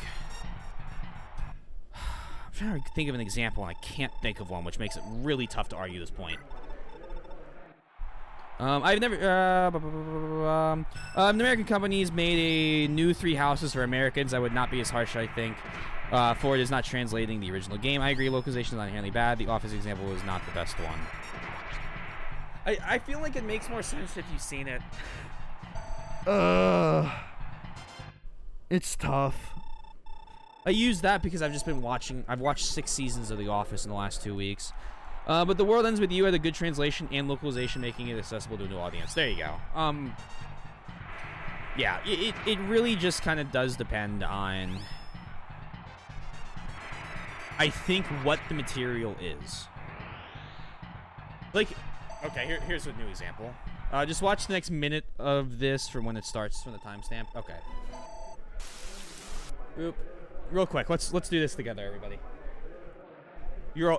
I'm trying to think of an example, and I can't think of one, which makes it really tough to argue this point. I've never, an American company's made a new 3 houses for Americans. I would not be as harsh, I think. Ford is not translating the original game. I agree, localization is not inherently bad. The Office example is not the best one. I feel like it makes more sense if you've seen it. It's tough. I use that because I've just been watching. I've watched 6 seasons of The Office in the last 2 weeks. But The World Ends With You had a good translation and localization, making it accessible to a new audience. There you go. Yeah, it really just kind of does depend on, I think, what the material is. Like, okay, here's a new example. Just watch the next minute of this from when it starts, from the timestamp. Okay. Oop. Real quick, let's do this together, everybody. You're all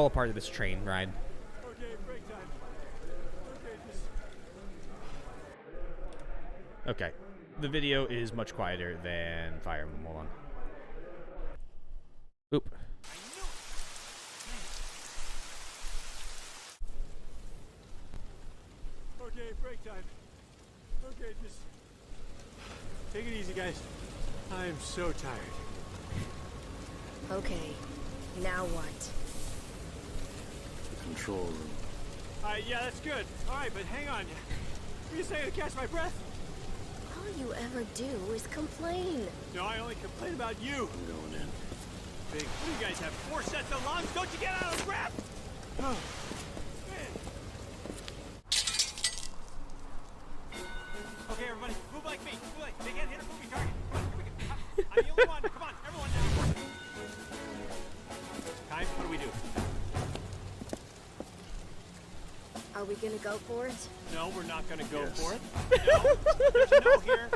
a part of this train ride. Okay, break time. Okay, just... Okay. The video is much quieter than Fire Emblem. Hold on. Oop. Okay, break time. Okay, just... Take it easy, guys. I'm so tired. Okay, now what? The control room. Yeah, that's good. Alright, but hang on. Were you saying to catch my breath? All you ever do is complain. No, I only complain about you. I'm going in. Big, what do you guys have? 4 sets of lungs? Don't you get out of breath? Oh. Man. Okay, everybody, move like me. Move like. They can't hit a moving target. Come on, here we go. I'm the only one. Come on, everyone now. Time, what do we do? Are we gonna go for it? No, we're not gonna go Yes. for it. No, there's a no here.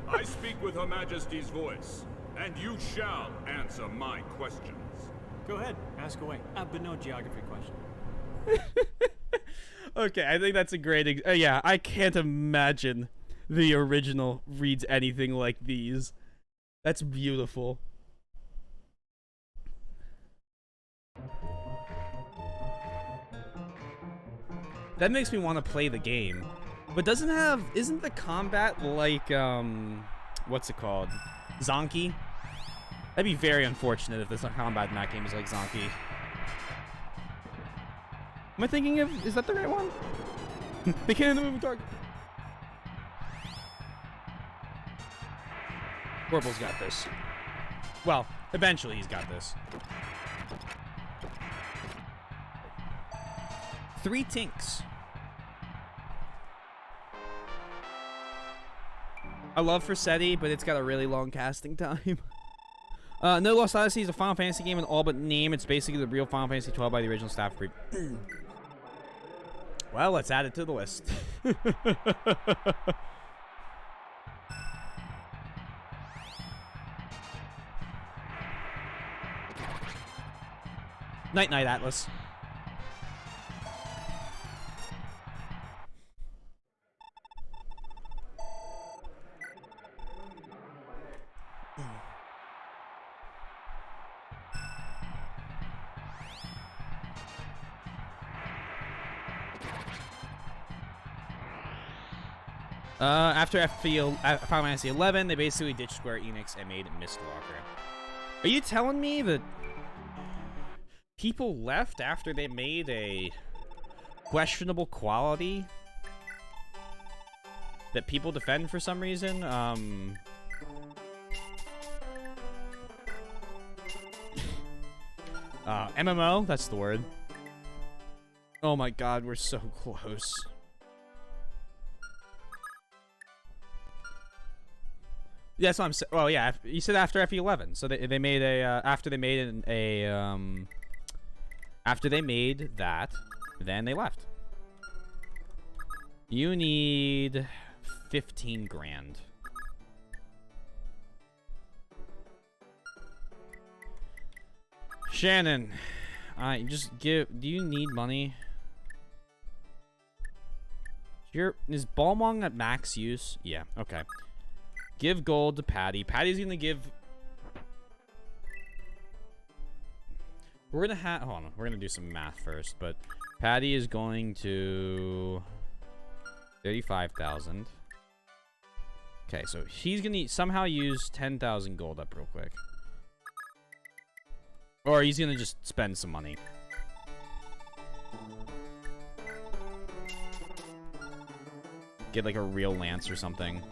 I speak with Her Majesty's voice, and you shall answer my questions. Go ahead, ask away. But no geography question. Okay, I think that's a great. Yeah, I can't imagine the original reads anything like these. That's beautiful. That makes me want to play the game. But isn't the combat like, what's it called? Zonky? That'd be very unfortunate if the combat in that game is like Zonky. Am I thinking of, is that the right one? They can't hit the moving target. Warple's got this. Well, eventually he's got this. 3 tinks. I love Forseti, but it's got a really long casting time. No Lost Odyssey is a Final Fantasy game in all but name. It's basically the real Final Fantasy 12 by the original staff group. Well, let's add it to the list. Night Night Atlas. After Final Fantasy 11, they basically ditched Square Enix and made Mistwalker. Are you telling me that people left after they made a questionable quality that people defend for some reason? MMO? That's the word. Oh my god, we're so close. Yeah, that's what I'm saying. Oh yeah, you said after FE11. So they made a after they made after they made that, then they left. You need 15 grand. Shannon, just give. Do you need money? Is Balmong at max use? Yeah. Okay. Give gold to Patty. Patty's gonna give. We're gonna have. Hold on. We're gonna do some math first, but Patty is going to 35,000. Okay, so he's gonna somehow use 10,000 gold up real quick, or he's gonna just spend some money. Get like a real lance or something.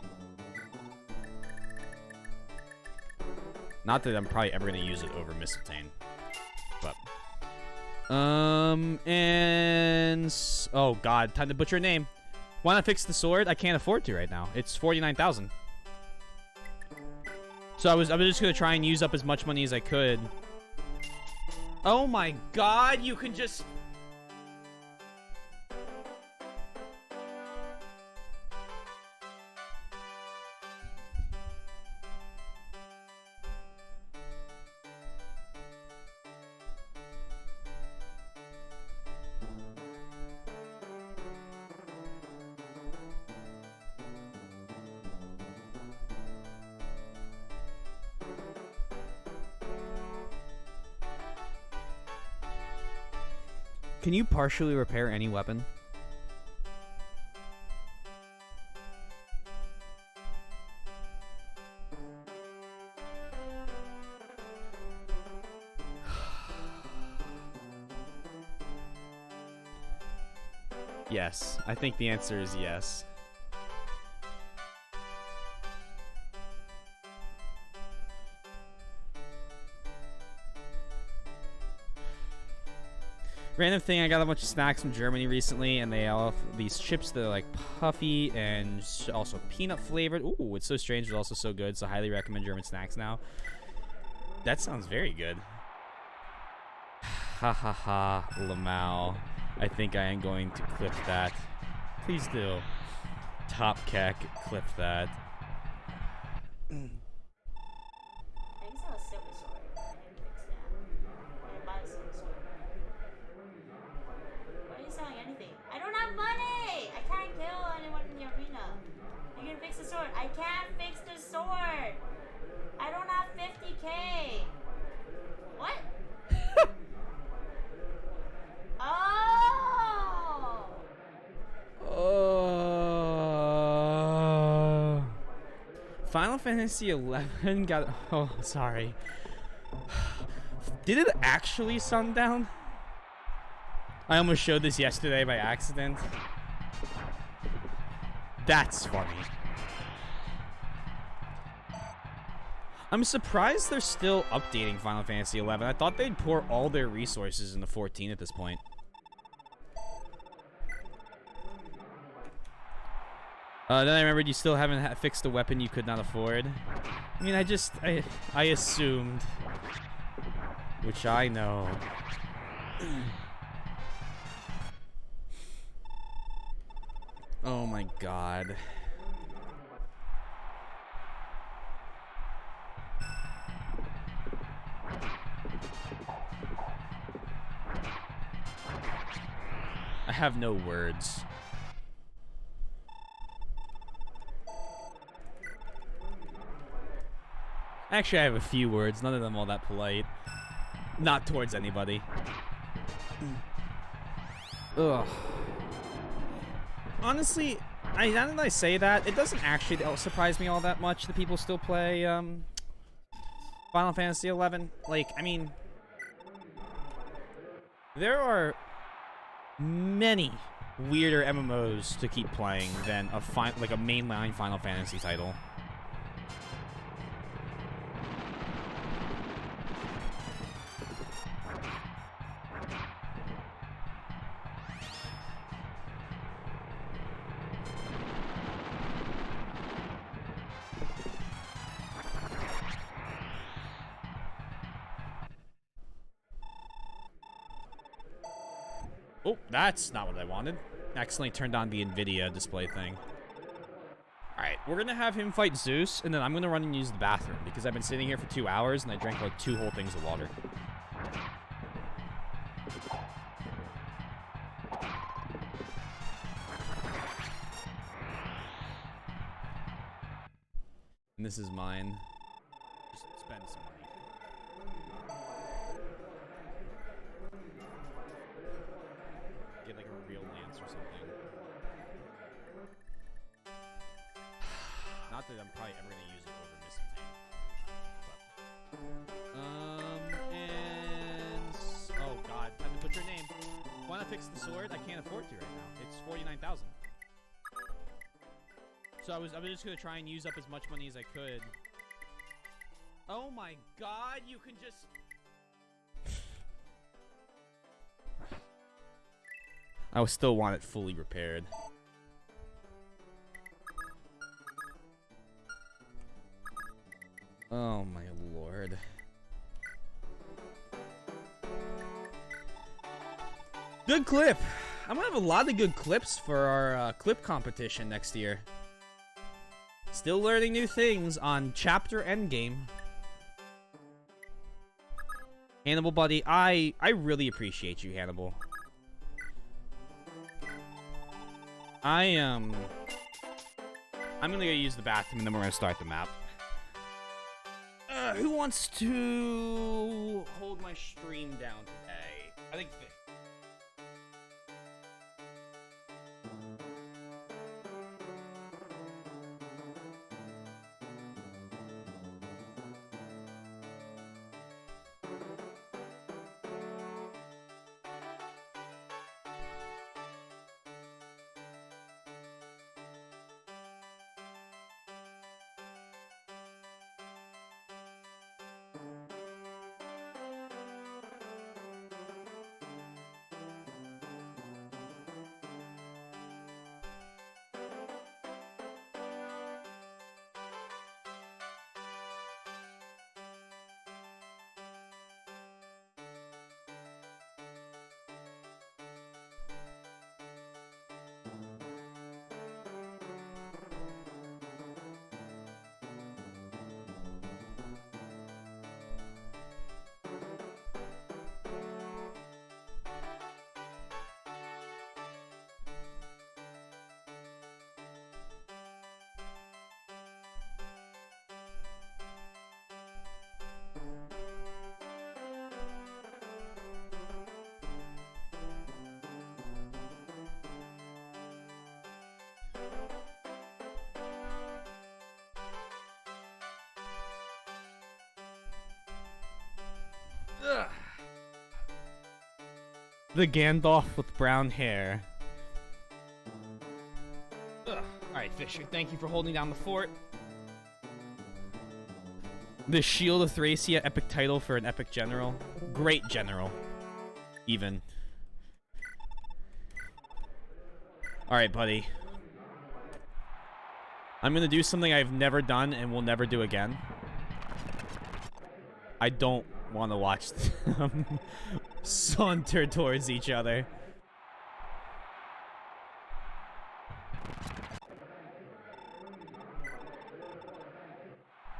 Not that I'm probably ever gonna use it over Mistletoe, but oh god, time to butcher a name. Why not fix the sword? I can't afford to right now. It's 49,000. So I was just gonna try and use up as much money as I could. Oh my god, you can just. Can you partially repair any weapon? Yes, I think the answer is yes. Random thing, I got a bunch of snacks from Germany recently, and they all have these chips that are like puffy and also peanut flavored. Ooh, it's so strange, but also so good. So highly recommend German snacks now. That sounds very good. Ha ha ha, Lamau. I think I am going to clip that. Please do. Top Keck, clip that. Final Fantasy 11 got. Oh, sorry. Did it actually sundown? I almost showed this yesterday by accident. That's funny. I'm surprised they're still updating Final Fantasy 11. I thought they'd pour all their resources into 14 at this point. Then I remembered you still haven't fixed a weapon you could not afford. I mean, I assumed. Which I know. Oh my god. I have no words. Actually, I have a few words, none of them all that polite. Not towards anybody. Ugh. Honestly, now that I say that, it doesn't actually surprise me all that much that people still play Final Fantasy XI. Like, I mean, there are many weirder MMOs to keep playing than a mainline Final Fantasy title. Oh, that's not what I wanted. Accidentally turned on the NVIDIA display thing. Alright, we're gonna have him fight Zeus, and then I'm gonna run and use the bathroom, because I've been sitting here for 2 hours, and I drank like 2 whole things of water. And this is mine. Just spend some money. Get like a real lance or something. Not that I'm probably ever gonna use it over Missing and oh god, I have to put your name. Wanna fix the sword? I can't afford to right now. It's 49,000. So I was just gonna try and use up as much money as I could. Oh my god, you can just. I would still want it fully repaired. Oh my lord. Good clip! I'm gonna have a lot of good clips for our clip competition next year. Still learning new things on Chapter Endgame. Hannibal, buddy, I really appreciate you, Hannibal. I'm gonna go use the bathroom and then we're gonna start the map. Who wants to hold my stream down today? I think Fish. Ugh. The Gandalf with brown hair. Alright, Fisher, thank you for holding down the fort. The Shield of Thracia epic title for an epic general. Great general. Even. Alright, buddy. I'm gonna do something I've never done and will never do again. I don't want to watch them saunter towards each other.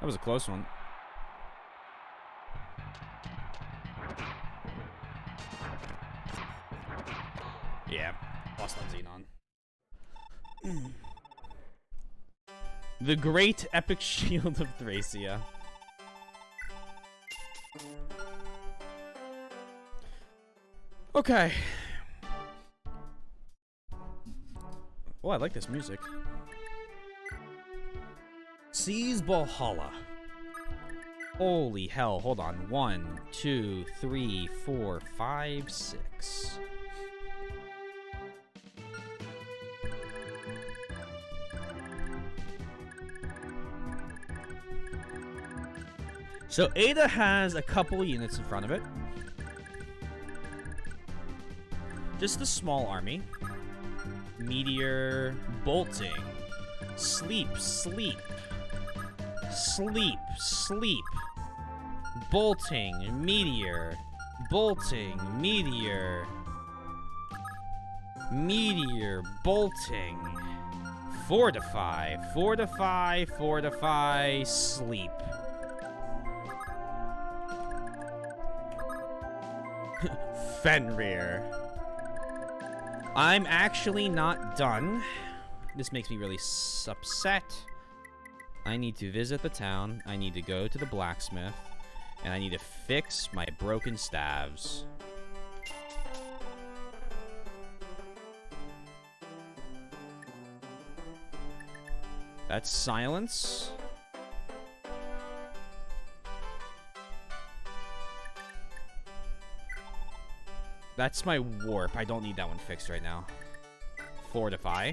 That was a close one. Yeah, lost on Xenon. The Great Epic Shield of Thracia. Okay. Oh, I like this music. Seize Valhalla. Holy hell, hold on. 1, 2, 3, 4, 5, 6. So Ada has a couple units in front of it. Just a small army. Meteor, bolting. Sleep, sleep. Sleep, sleep. Bolting, meteor. Bolting, meteor. Meteor, bolting. Fortify, fortify, fortify, sleep. Fenrir. I'm actually not done. This makes me really upset. I need to visit the town. I need to go to the blacksmith. And I need to fix my broken staves. That's silence. That's my warp. I don't need that one fixed right now. Fortify.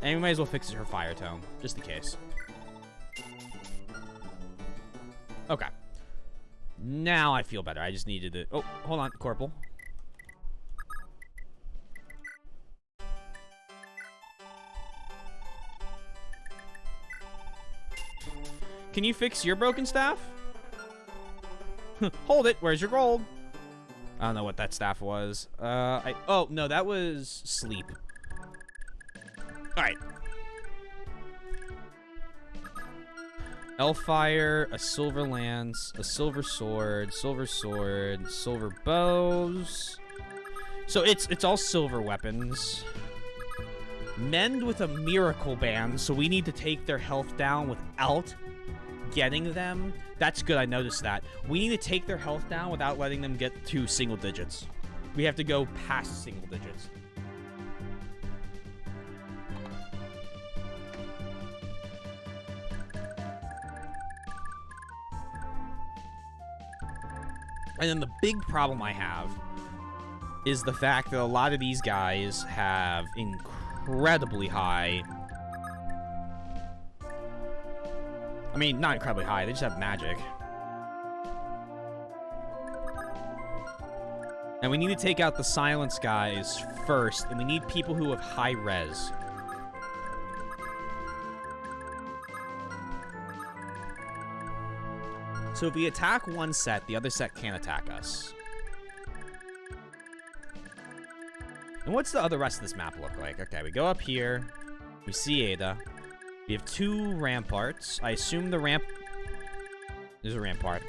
And we might as well fix her fire tome, just in case. Okay. Now I feel better. I just needed to... Oh, hold on, Corporal. Can you fix your broken staff? Hold it. Where's your gold? I don't know what that staff was. Oh, no, that was sleep. Alright. Elfire, a silver lance, a silver sword, silver bows. So it's all silver weapons. Mend with a miracle band, so we need to take their health down without getting them. That's good, I noticed that. We need to take their health down without letting them get to single digits. We have to go past single digits. And then the big problem I have is the fact that a lot of these guys have incredibly high... I mean, not incredibly high, they just have magic. And we need to take out the silence guys first, and we need people who have high res. So if we attack one set, the other set can't attack us. And what's the other rest of this map look like? Okay, we go up here. We see Ada. We have 2 ramparts. I assume the There's a rampart.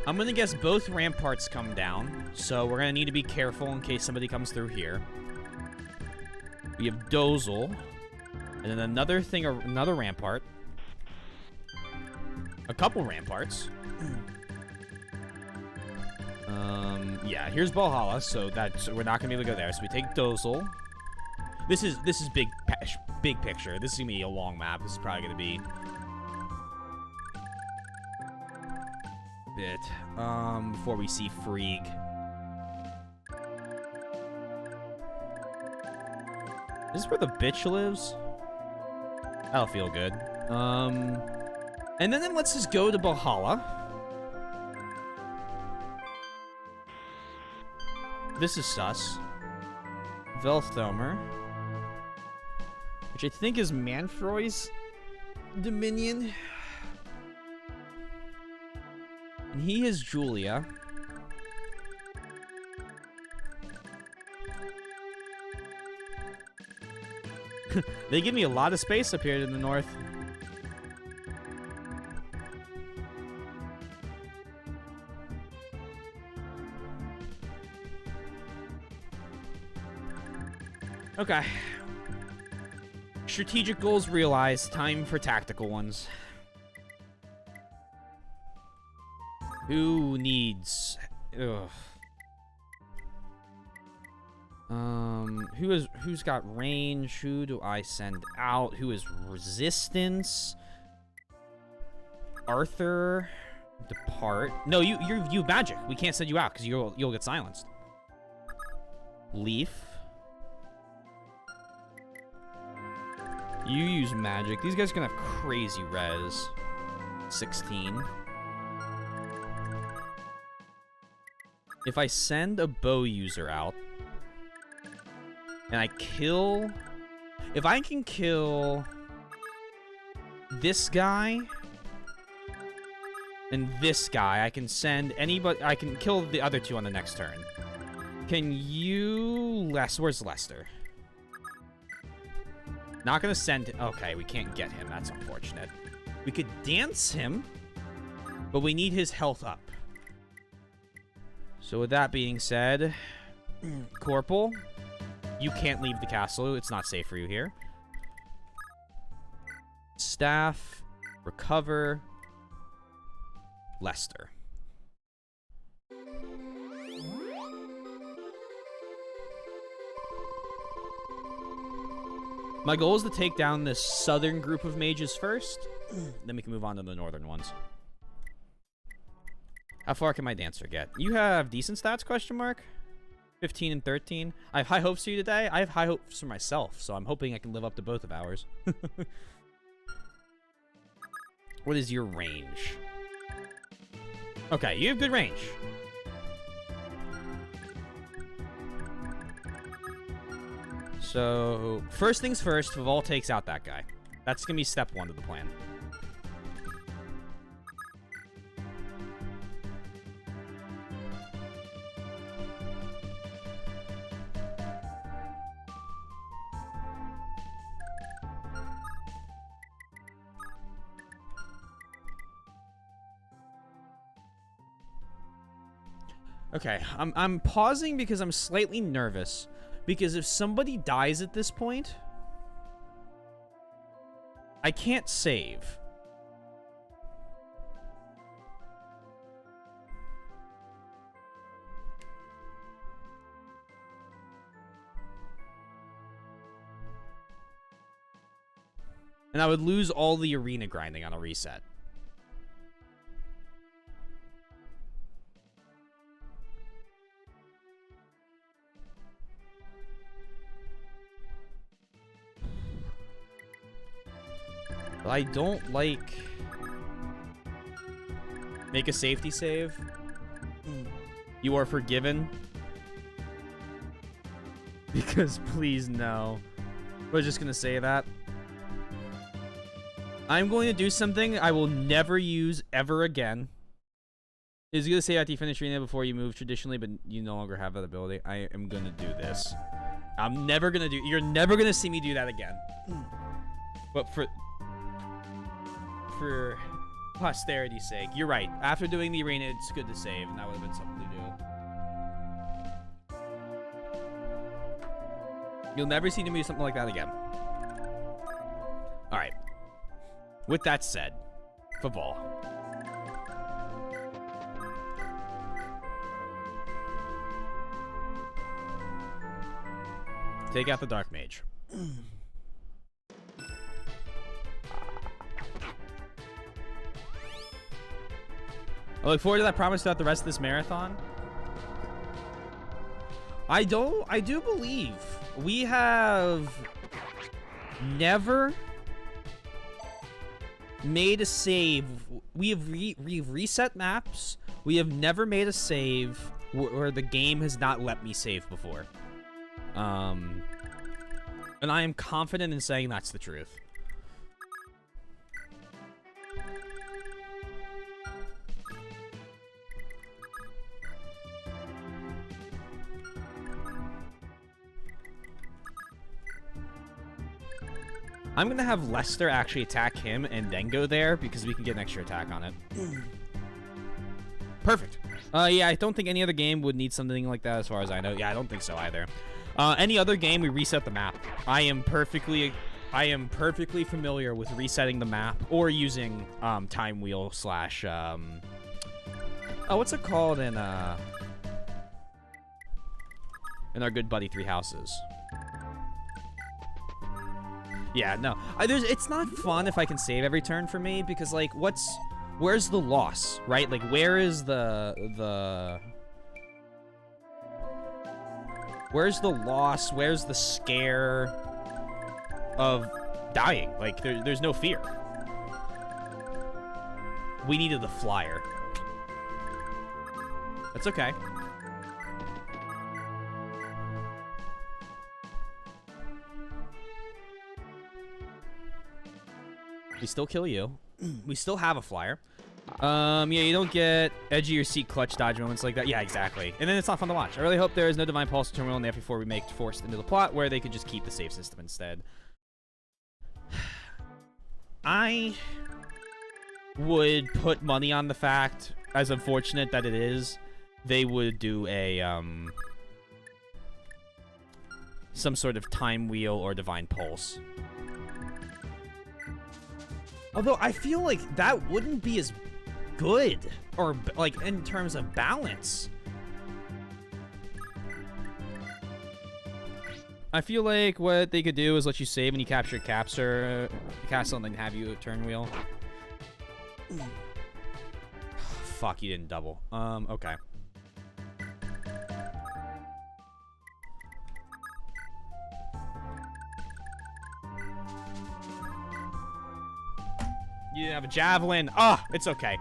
I'm gonna guess both ramparts come down, so we're gonna need to be careful in case somebody comes through here. We have Dozel. And then another rampart. A couple ramparts. Yeah, here's Valhalla, so we're not gonna be able to go there. So we take Dozel. This is big picture. This is gonna be a long map. This is probably gonna be bit before we see Frigg. Is this where the bitch lives? That'll feel good. And then let's just go to Valhalla. This is sus. Velthomer. which I think is Manfroy's dominion. And he is Julia. They give me a lot of space up here in the north. Okay. Strategic goals realized. Time for tactical ones. Who needs... Ugh. Who's got range? Who do I send out? Who is resistance? Arthur, depart. No, you have magic. We can't send you out because you'll get silenced. Leaf. You use magic. These guys are gonna have crazy res. 16. If I send a bow user out, and I kill... If I can kill this guy and this guy, I can send anybody... I can kill the other two on the next turn. Can you... Where's Lester? Not gonna send... Okay, we can't get him. That's unfortunate. We could dance him, but we need his health up. So with that being said, Corporal, you can't leave the castle. It's not safe for you here. Staff, recover, Lester. My goal is to take down this southern group of mages first. Then we can move on to the northern ones. How far can my dancer get? You have decent stats, question mark? 15 and 13. I have high hopes for you today. I have high hopes for myself, so I'm hoping I can live up to both of ours. What is your range? Okay, you have good range. So, first things first, Vival takes out that guy. That's gonna be step one of the plan. Okay, I'm pausing because I'm slightly nervous. Because if somebody dies at this point, I can't save. And I would lose all the arena grinding on a reset. But I don't like... Make a safety save. You are forgiven. Because please no. We're just gonna say that. I'm going to do something I will never use ever again. It's gonna say after you finish reading it before you move traditionally, but you no longer have that ability. I am gonna do this. I'm never gonna do... You're never gonna see me do that again. But for posterity's sake, you're right. After doing the arena, it's good to save, and that would have been something to do. You'll never see me do something like that again. Alright. With that said, Vival. Take out the Dark Mage. I look forward to that promise throughout the rest of this marathon. I do believe we have never made a save. We've reset maps. We have never made a save where the game has not let me save before. And I am confident in saying that's the truth. I'm going to have Lester actually attack him and then go there because we can get an extra attack on it. Perfect. Yeah, I don't think any other game would need something like that as far as I know. Yeah, I don't think so either. Any other game, we reset the map. I am perfectly familiar with resetting the map or using time wheel slash what's it called in our good buddy Three Houses. Yeah, no. It's not fun if I can save every turn for me because like where's the loss, right? Like where is where's the loss? Where's the scare of dying? Like there's no fear. We needed the flyer. That's okay. We still kill you. We still have a flyer. Yeah, you don't get edge of your seat clutch dodge moments like that. Yeah, exactly. And then it's not fun to watch. I really hope there is no Divine Pulse terminal in the F4 remake forced into the plot where they could just keep the save system instead. I would put money on the fact, as unfortunate that it is, they would do a some sort of time wheel or Divine Pulse. Although I feel like that wouldn't be as good, or like in terms of balance. I feel like what they could do is let you save when you capture a castle and then have you turn wheel. Fuck, you didn't double. Okay. You didn't have a javelin. Ah, it's okay.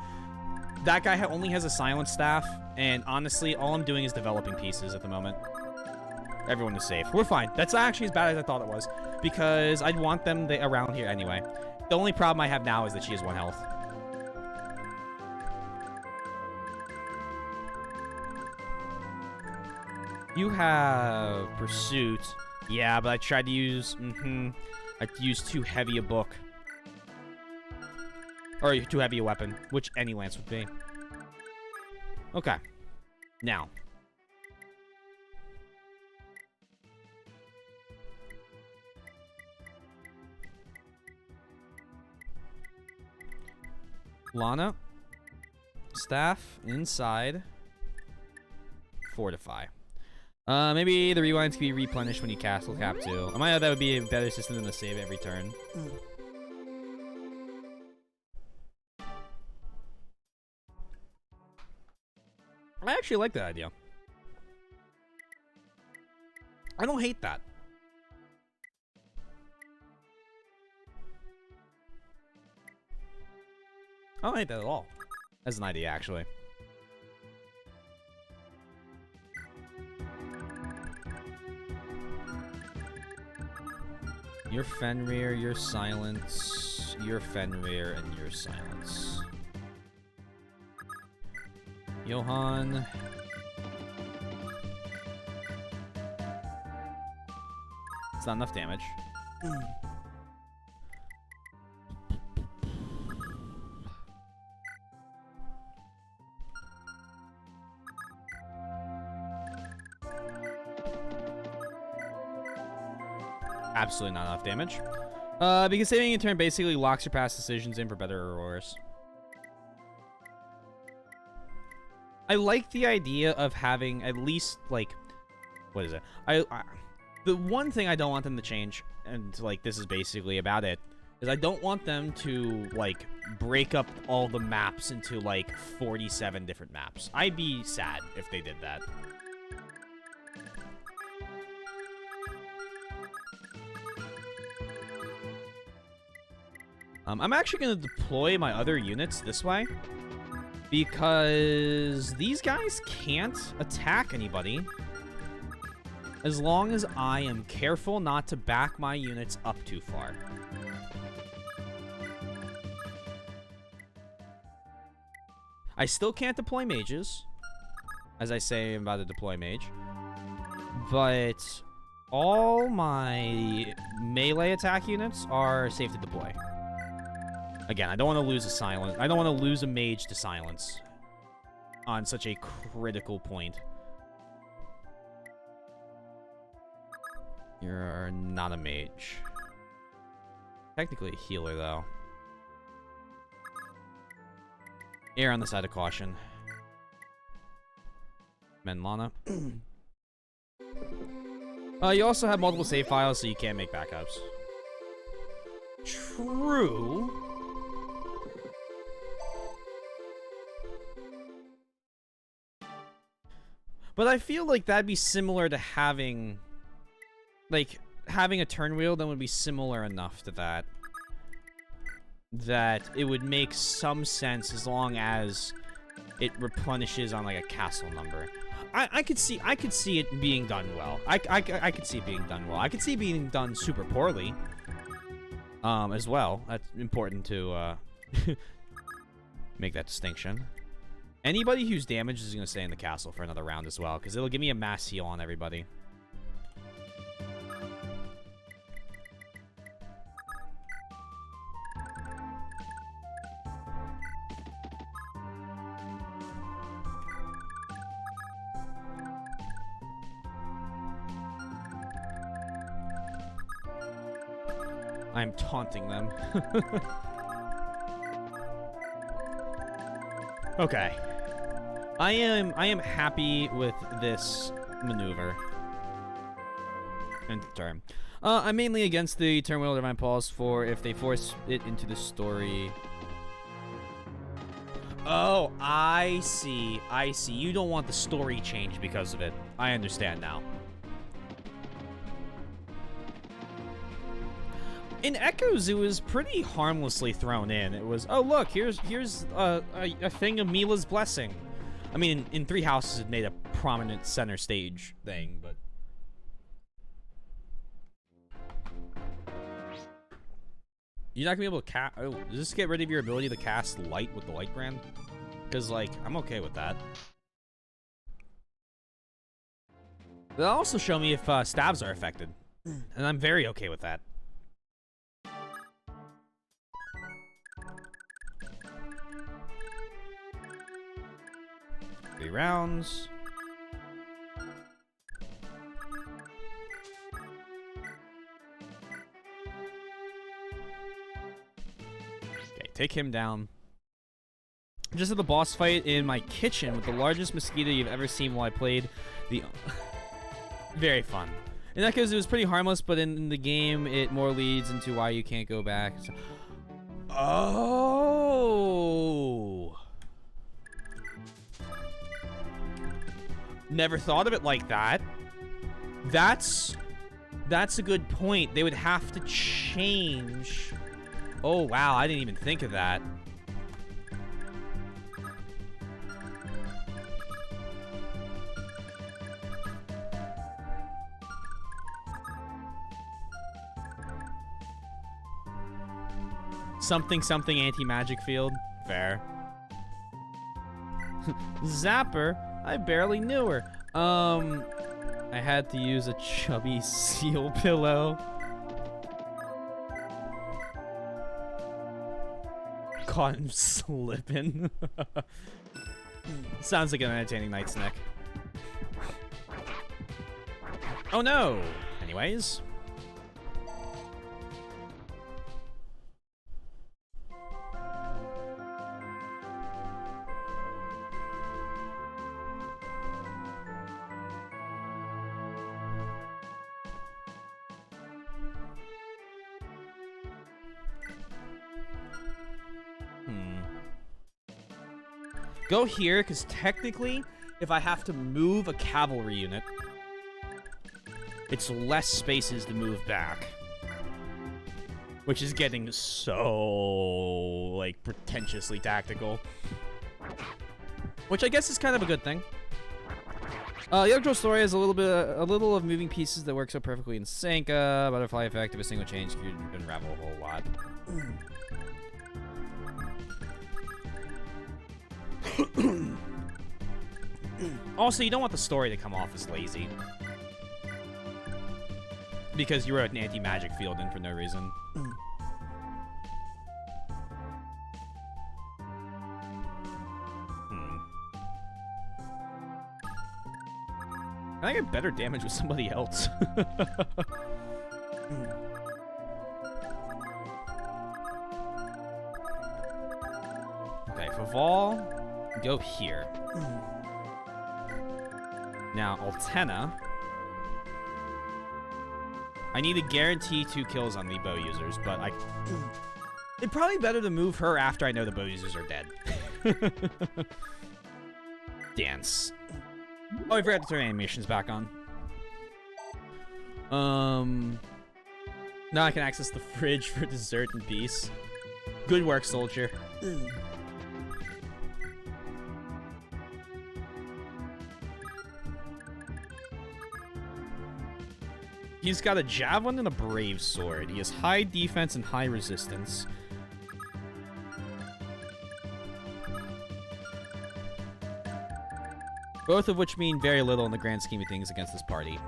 That guy only has a silent staff, and honestly, all I'm doing is developing pieces at the moment. Everyone is safe. We're fine. That's actually as bad as I thought it was, because I'd want them around here anyway. The only problem I have now is that she has 1 health. You have Pursuit. Yeah, but I tried to use... I used too heavy a book. Or too heavy a weapon, which any lance would be. Okay. Now. Lana. Staff. Inside. Fortify. Maybe the rewinds can be replenished when you castle cap 2. I might know that would be a better system than the save every turn. I actually like that idea. I don't hate that. I don't hate that at all. As an idea, actually. Your Fenrir, your silence, your Fenrir, and your silence. Johan. It's not enough damage. Absolutely not enough damage. Because saving a turn basically locks your past decisions in for better or worse. I like the idea of having at least, like, what is it? The one thing I don't want them to change, and, like, this is basically about it, is I don't want them to, like, break up all the maps into, like, 47 different maps. I'd be sad if they did that. I'm actually going to deploy my other units this way, because these guys can't attack anybody As long as I am careful not to back my units up too far. I still can't deploy mages. As I say, I'm about to deploy mage. But all my melee attack units are safe to deploy. Again, I don't want to lose a silence. I don't want to lose a mage to silence on such a critical point. You're not a mage. Technically a healer, though. Err on the side of caution. Men Lana. You also have multiple save files, so you can't make backups. True. But I feel like that'd be similar to having... Like, having a turn wheel then would be similar enough to that. That it would make some sense as long as it replenishes on, like, a castle number. I could see it being done well. I could see it being done well. I could see it being done super poorly. As well. That's important to, make that distinction. Anybody whose damage is going to stay in the castle for another round as well, because it'll give me a mass heal on everybody. I'm taunting them. Okay. I am happy with this maneuver. And turn. I'm mainly against the turn wheel divine pulse for if they force it into the story. Oh, I see. I see. You don't want the story change because of it. I understand now. In Echoes, it was pretty harmlessly thrown in. It was, oh look, here's a thing of Mila's blessing. I mean, in Three Houses, it made a prominent center stage thing, but you're not gonna be able to cast. Oh, does this get rid of your ability to cast light with the light brand? Because, like, I'm okay with that. They'll also show me if stabs are affected, and I'm very okay with that. 3 rounds. Okay, take him down. Just at the boss fight in my kitchen with the largest mosquito you've ever seen while I played the... Very fun. In that case, it was pretty harmless, but in the game, it more leads into why you can't go back. So... Oh! Never thought of it like that. That's a good point. They would have to change. Oh, wow. I didn't even think of that. Something anti-magic field. Fair. Zapper. I barely knew her. I had to use a chubby seal pillow. Caught him slipping. Sounds like an entertaining night snack. Oh no! Anyways. Go here, because technically, if I have to move a cavalry unit, it's less spaces to move back. Which is getting so, like, pretentiously tactical. Which I guess is kind of a good thing. The actual story is a little of moving pieces that work so perfectly in sync. Butterfly effect of a single change could unravel a whole lot. Also, you don't want the story to come off as lazy. Because you wrote an anti-magic field in for no reason. I get better damage with somebody else. Okay, Faval, go here. Now, Altena. I need to guarantee 2 kills on the bow users, but I... It'd probably be better to move her after I know the bow users are dead. Dance. Oh, I forgot to turn animations back on. Now I can access the fridge for dessert and peace. Good work, soldier. He's got a javelin and a brave sword. He has high defense and high resistance. Both of which mean very little in the grand scheme of things against this party.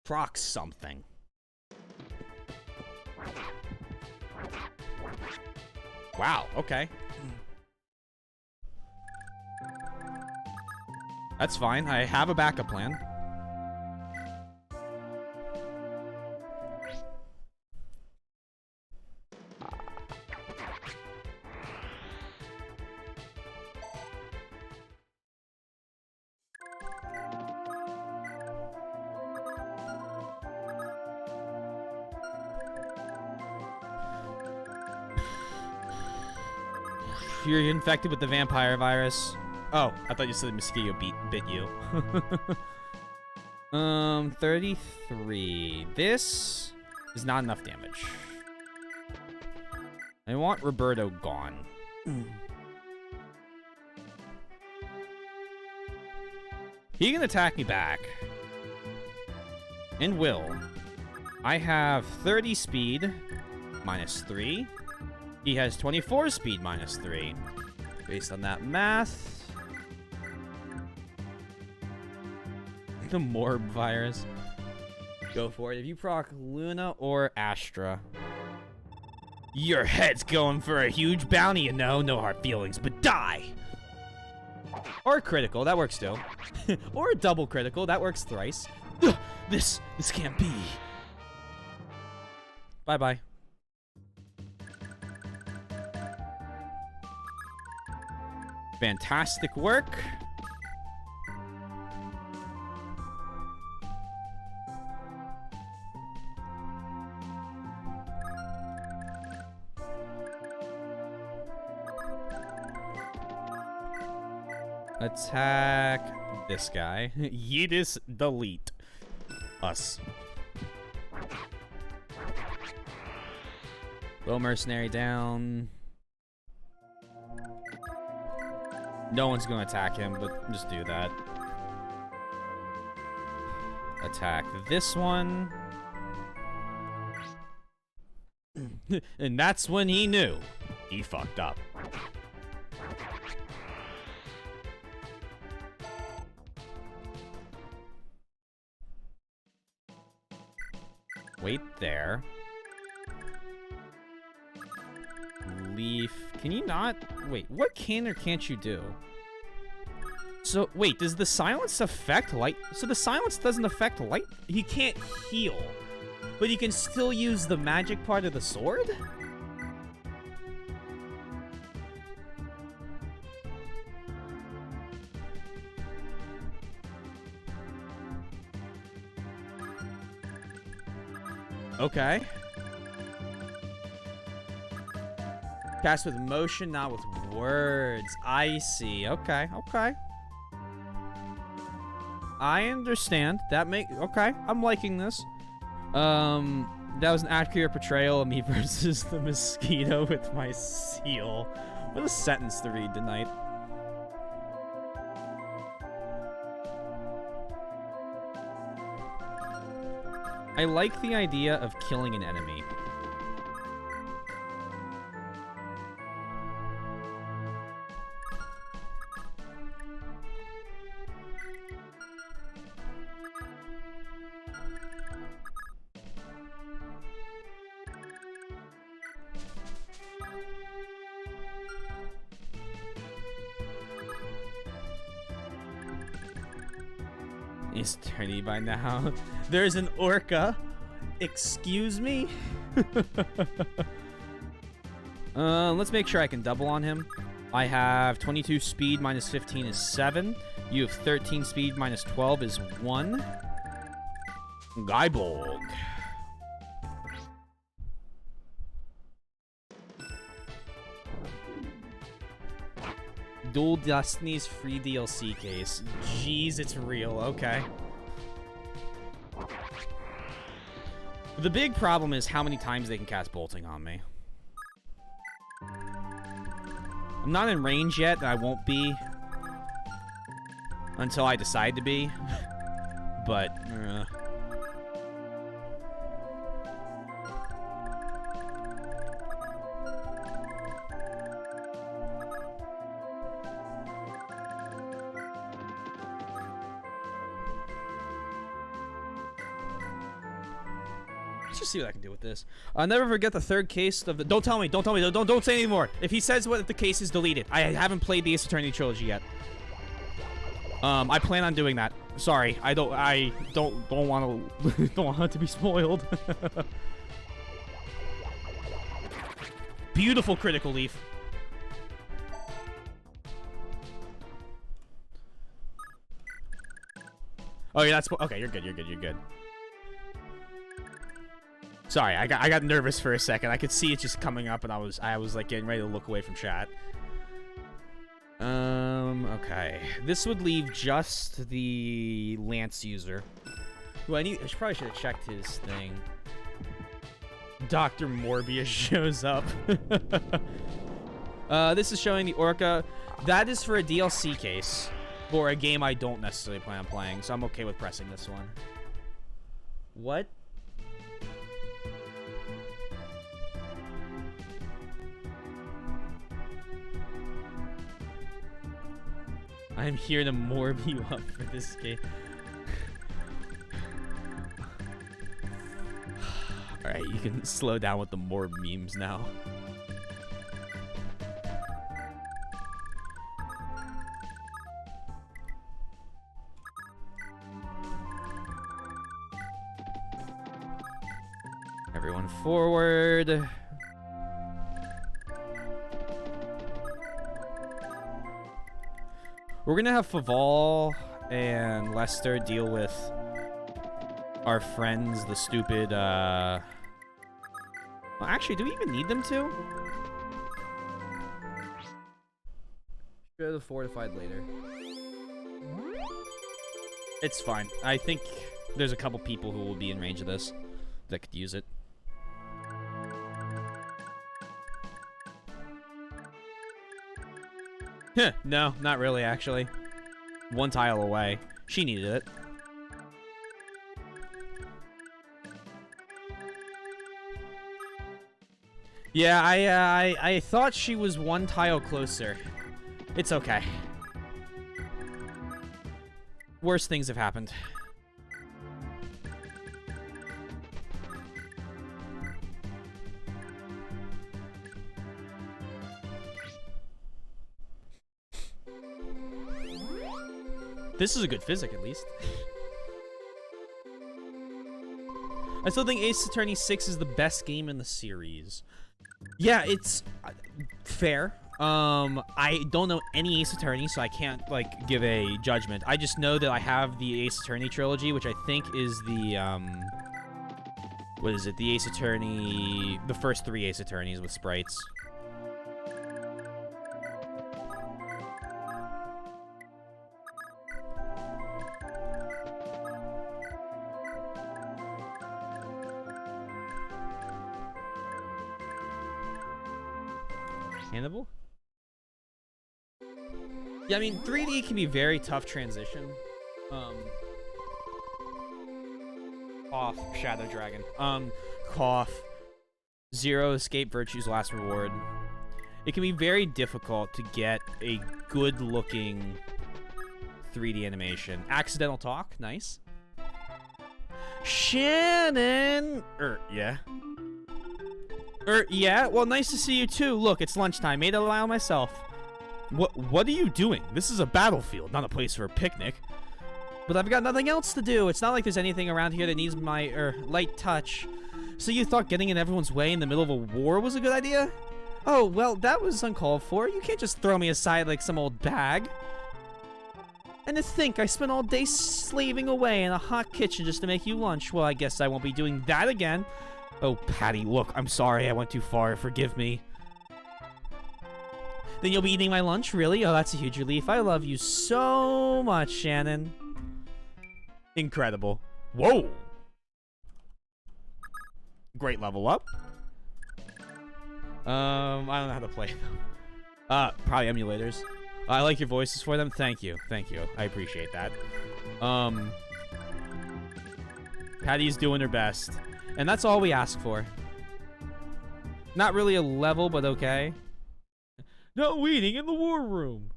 Proc something. Wow, okay. That's fine. I have a backup plan. You're infected with the vampire virus. Oh, I thought you said the mosquito bit you. 33. This is not enough damage. I want Roberto gone. He can attack me back. And will. I have 30 speed, -3. He has 24 speed, -3. Based on that math... The Morb virus. Go for it. If you proc Luna or Astra. Your head's going for a huge bounty, you know. No hard feelings, but die! Or a critical, that works too. Or a double critical, that works thrice. Ugh, this can't be. Bye-bye. Fantastic work. Attack this guy. Yeetus delete. Us. Low mercenary down. No one's gonna attack him, but just do that. Attack this one. And that's when he knew. He fucked up. Wait there. Leaf. Can you not? Wait, what can or can't you do? So, wait, does the silence affect light? So the silence doesn't affect light? He can't heal. But he can still use the magic part of the sword? Okay. Cast with motion, not with words. I see. Okay, okay. I understand. Okay, I'm liking this. That was an accurate portrayal of me versus the mosquito with my seal. What a sentence to read tonight. I like the idea of killing an enemy. Is 30 by now. There's an orca. Excuse me? Let's make sure I can double on him. I have 22 speed minus 15 is 7. You have 13 speed minus 12 is 1. Guyborg. Dual Destiny's free DLC case. Jeez, it's real. Okay. The big problem is how many times they can cast bolting on me. I'm not in range yet, and I won't be until I decide to be. But, let's just see what I can do with this. I'll never forget the third case of the... Don't tell me. Don't say anymore. If he says what the case is, delete it. I haven't played the Ace Attorney trilogy yet. I plan on doing that. Sorry, I don't want to don't want it to be spoiled. Beautiful critical leaf. Oh yeah, that's okay. You're good. Sorry, I got nervous for a second. I could see it just coming up, and I was like getting ready to look away from chat. Okay. This would leave just the Lance user. Who I probably should have checked his thing. Dr. Morbius shows up. This is showing the Orca. That is for a DLC case. For a game I don't necessarily plan on playing, so I'm okay with pressing this one. What? I'm here to morb you up for this game. Alright, you can slow down with the morb memes now. Everyone forward. We're gonna have Faval and Lester deal with our friends, the stupid, well, actually, do we even need them to? Go to the fortified later. It's fine. I think there's a couple people who will be in range of this that could use it. No, not really, actually. One tile away. She needed it. Yeah, I thought she was one tile closer. It's okay. Worse things have happened. This is a good physic, at least. I still think Ace Attorney 6 is the best game in the series. Yeah, it's fair. I don't know any Ace Attorney, so I can't, like, give a judgment. I just know that I have the Ace Attorney trilogy, which I think is the, what is it? The Ace Attorney... The first 3 Ace Attorneys with sprites. Hannibal? Yeah, I mean, 3D can be very tough transition. Cough, Shadow Dragon. Cough. 0 escape virtues last reward. It can be very difficult to get a good-looking 3D animation. Accidental talk, nice. Shannon! Yeah. Yeah? Well, nice to see you too. Look, it's lunchtime. Made a while myself. What are you doing? This is a battlefield, not a place for a picnic. But I've got nothing else to do. It's not like there's anything around here that needs my, light touch. So you thought getting in everyone's way in the middle of a war was a good idea? Oh, well, that was uncalled for. You can't just throw me aside like some old bag. And to think, I spent all day slaving away in a hot kitchen just to make you lunch. Well, I guess I won't be doing that again. Oh, Patty, look, I'm sorry I went too far. Forgive me. Then you'll be eating my lunch? Really? Oh, that's a huge relief. I love you so much, Shannon. Incredible. Whoa! Great level up. I don't know how to play them. Probably emulators. I like your voices for them. Thank you. Thank you. I appreciate that. Patty's doing her best. And that's all we ask for. Not really a level, but okay. No eating in the war room.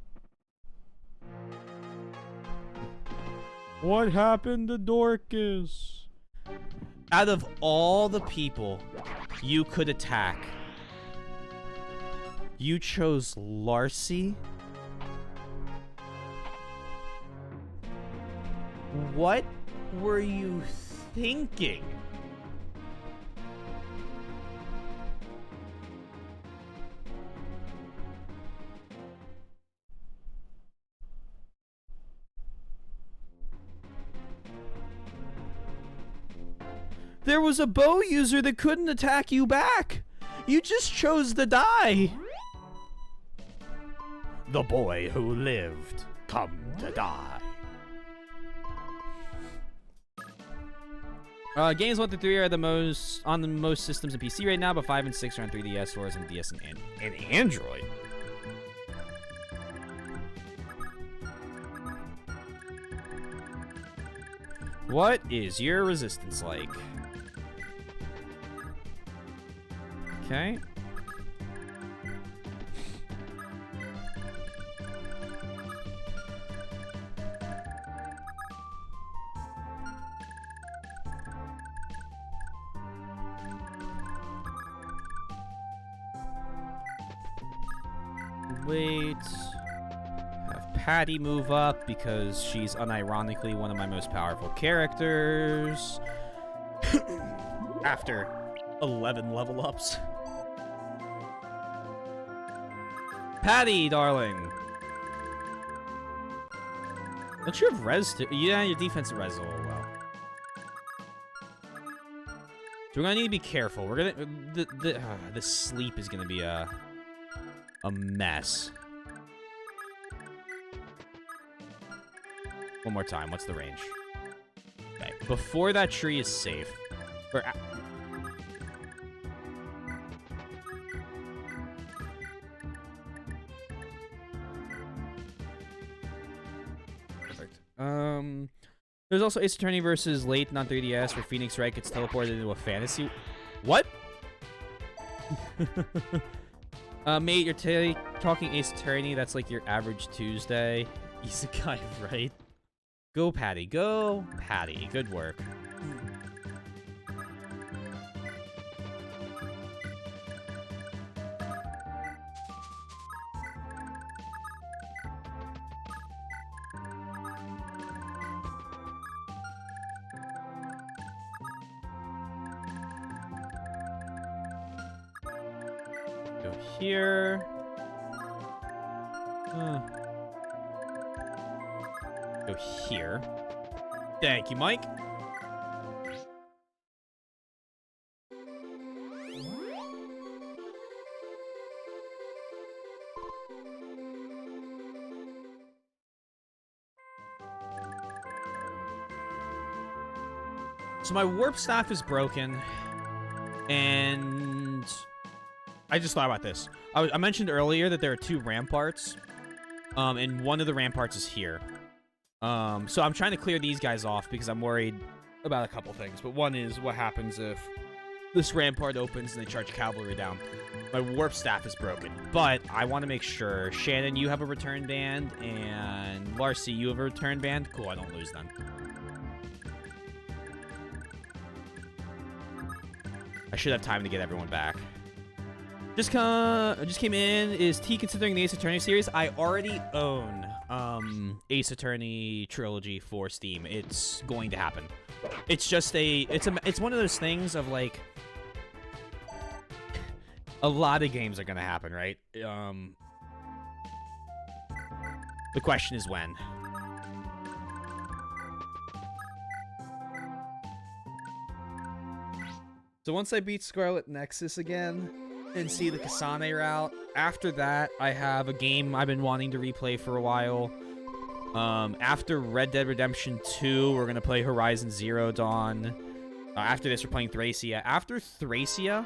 What happened to Dorcas? Out of all the people you could attack, you chose Larcy? What were you thinking? There was a bow user that couldn't attack you back. You just chose to die. The boy who lived, come to die. Games 1 through 3 are the most on the most systems and PC right now, but 5 and 6 are on 3DS, 4 and DS and Android. What is your resistance like? Okay. Wait. Have Patty move up because she's unironically one of my most powerful characters. After 11 level ups. Patty, darling. Don't you have res too? Yeah, your defensive res is a little low. So we're gonna need to be careful. We're gonna the sleep is gonna be a mess. One more time. What's the range? Okay. Before that tree is safe. Or perfect. There's also Ace Attorney versus Late on 3DS where Phoenix Wright gets teleported into a fantasy. What? Mate, you're talking Ace Attorney. That's like your average Tuesday. Isekai, right? Go, Patty. Go, Patty. Good work. Go here. Go here. Thank you, Mike. So my warp staff is broken, and I just thought about this. I mentioned earlier that there are 2 ramparts, and one of the ramparts is here. So I'm trying to clear these guys off because I'm worried about a couple things, but one is what happens if this rampart opens and they charge cavalry down. My warp staff is broken, but I want to make sure. Shannon, you have a return band, and Larcy, you have a return band. Cool, I don't lose then. I should have time to get everyone back. Just came in. Is T considering the Ace Attorney series? I already own Ace Attorney trilogy for Steam. It's going to happen. It's just it's one of those things of like a lot of games are gonna happen, right? The question is when. So once I beat Scarlet Nexus again and see the Kasane route, after that I have a game I've been wanting to replay for a while. After Red Dead Redemption 2, we're gonna play Horizon Zero Dawn. After this, we're playing Thracia. After Thracia,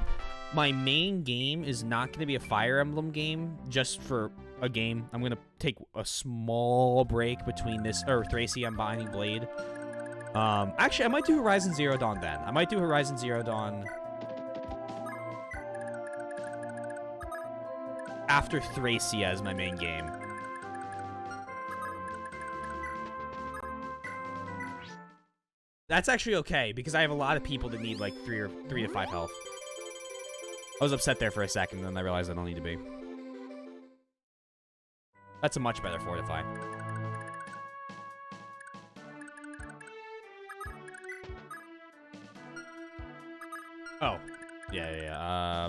my main game is not gonna be a Fire Emblem game, just for a game. I'm gonna take a small break between this, or Thracia and Binding Blade. Actually, I might do Horizon Zero Dawn then. I might do Horizon Zero Dawn after Thracia as my main game. That's actually okay, because I have a lot of people that need like 3 to 5 health. I was upset there for a second, and then I realized I don't need to be. That's a much better fortify. Oh. Yeah.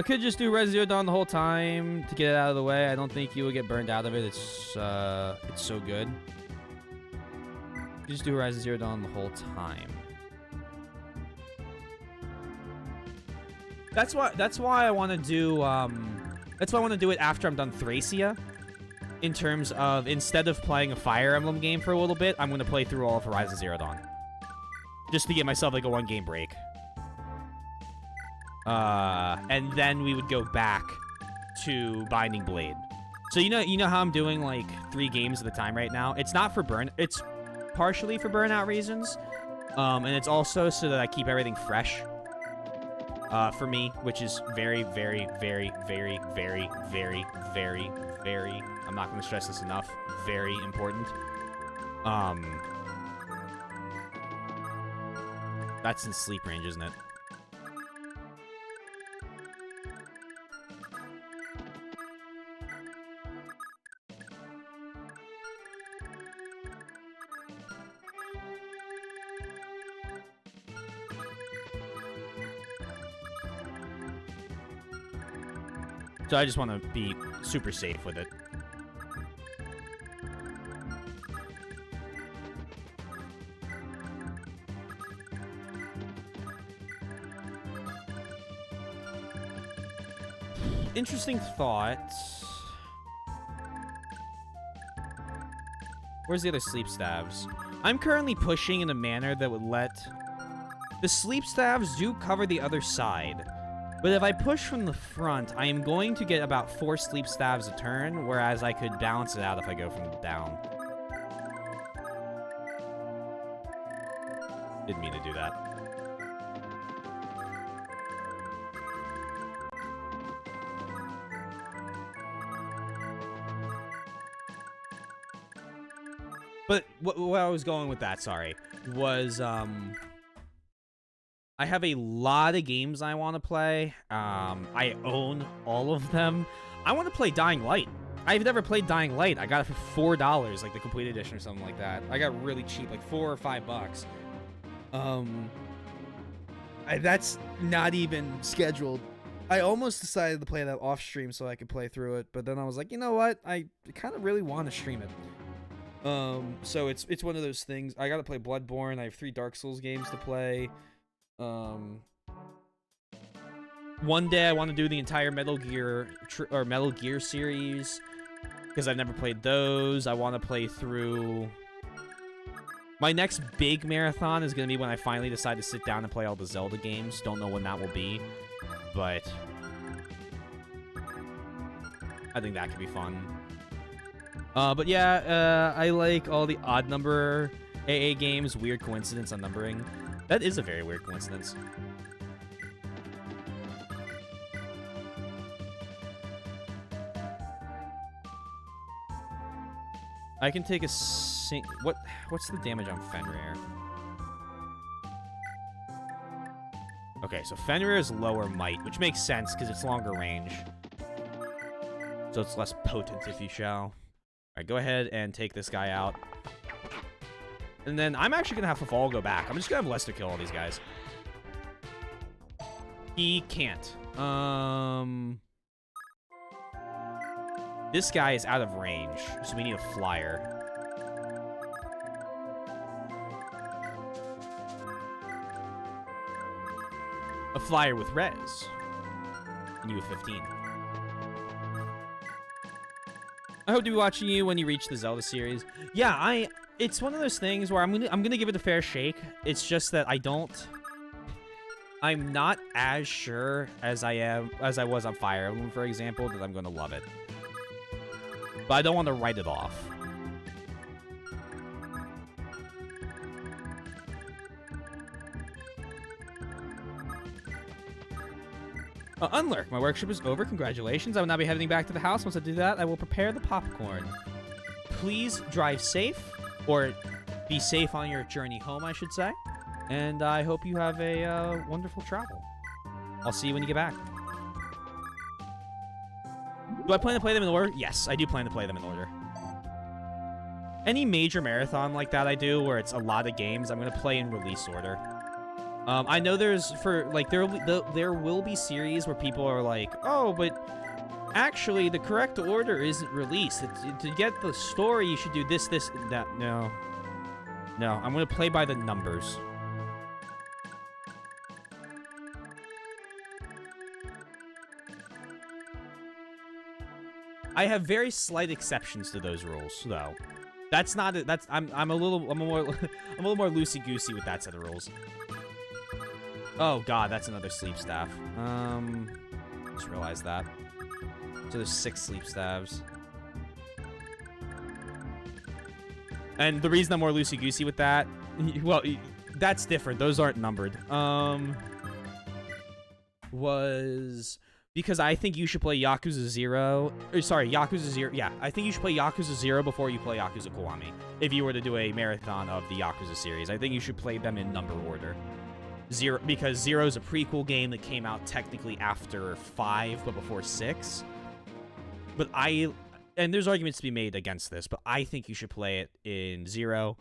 Could just do Res Zero Dawn the whole time to get it out of the way. I don't think you will get burned out of it. It's so good. Just do Horizon Zero Dawn the whole time. That's why I want to do that's why I want to do it after I'm done Thracia. In terms of, instead of playing a Fire Emblem game for a little bit, I'm going to play through all of Horizon Zero Dawn. Just to get myself like a 1-game break. And then we would go back to Binding Blade. So you know how I'm doing like 3 games at a time right now? It's not for it's partially for burnout reasons. And it's also so that I keep everything fresh. For me, which is very, very, very, very, very, very, very, very, I'm not going to stress this enough, very important. That's in sleep range, isn't it? So I just want to be super safe with it. Interesting thought. Where's the other sleep staves? I'm currently pushing in a manner that would let... The sleep staves do cover the other side. But if I push from the front, I am going to get about 4 sleep staves a turn, whereas I could balance it out if I go from down. Didn't mean to do that. But what I was going with that, sorry, was, I have a lot of games I want to play. I own all of them. I want to play Dying Light. I've never played Dying Light. I got it for $4, like the complete edition or something like that. I got really cheap, like $4 or $5. That's not even scheduled. I almost decided to play that off stream so I could play through it, but then I was like, you know what? I kind of really want to stream it. So it's one of those things. I got to play Bloodborne. I have 3 Dark Souls games to play. One day I want to do the entire Metal Gear series because I've never played those. I want to play through. My next big marathon is going to be when I finally decide to sit down and play all the Zelda games. Don't know when that will be, but I think that could be fun. But yeah, I like all the odd number AA games. Weird coincidence on numbering. That is a very weird coincidence. I can take a what's the damage on Fenrir? Okay, so Fenrir is lower might, which makes sense because it's longer range. So it's less potent, if you shall. Alright, go ahead and take this guy out. And then I'm actually gonna have Fafal go back. I'm just gonna have Lester kill all these guys. He can't. This guy is out of range, so we need a flyer. A flyer with res. And you with 15. I hope to be watching you when you reach the Zelda series. Yeah, it's one of those things where I'm gonna give it a fair shake. It's just that I'm not as sure as I was on Fire Emblem, for example, that I'm gonna love it. But I don't want to write it off. Unlurk, my workshop is over. Congratulations. I will now be heading back to the house. Once I do that, I will prepare the popcorn. Please drive safe, or be safe on your journey home, I should say. And I hope you have a wonderful travel. I'll see you when you get back. Do I plan to play them in order? Yes, I do plan to play them in order. Any major marathon like that I do, where it's a lot of games, I'm going to play in release order. I know there will be series where people are like, oh, but actually the correct order isn't released. To get the story, you should do this, that. No. No, I'm going to play by the numbers. I have very slight exceptions to those rules, though. That's not it. I'm a little more loosey-goosey with that set of rules. Oh god, that's another sleep staff. Just realized that. So there's 6 sleep staves. And the reason I'm more loosey-goosey with that, well, that's different. Those aren't numbered. Was because I think you should play Yakuza 0. Sorry, Yakuza 0. Yeah, I think you should play Yakuza 0 before you play Yakuza Kiwami. If you were to do a marathon of the Yakuza series, I think you should play them in number order. 0, because 0 is a prequel game that came out technically after 5, but before 6. But and there's arguments to be made against this, but I think you should play it in 0,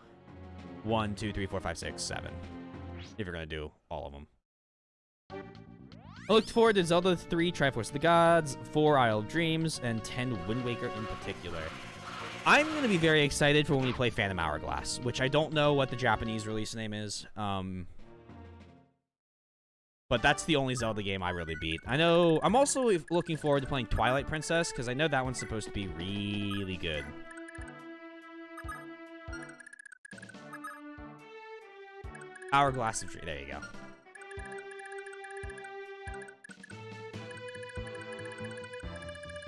1, 2, 3, 4, 5, 6, 7. If you're going to do all of them. I looked forward to Zelda 3, Triforce of the Gods, 4, Isle of Dreams, and 10, Wind Waker in particular. I'm going to be very excited for when we play Phantom Hourglass, which I don't know what the Japanese release name is. But that's the only Zelda game I really beat. I know, I'm also looking forward to playing Twilight Princess, because I know that one's supposed to be really good. Hourglass of Dream, there you go.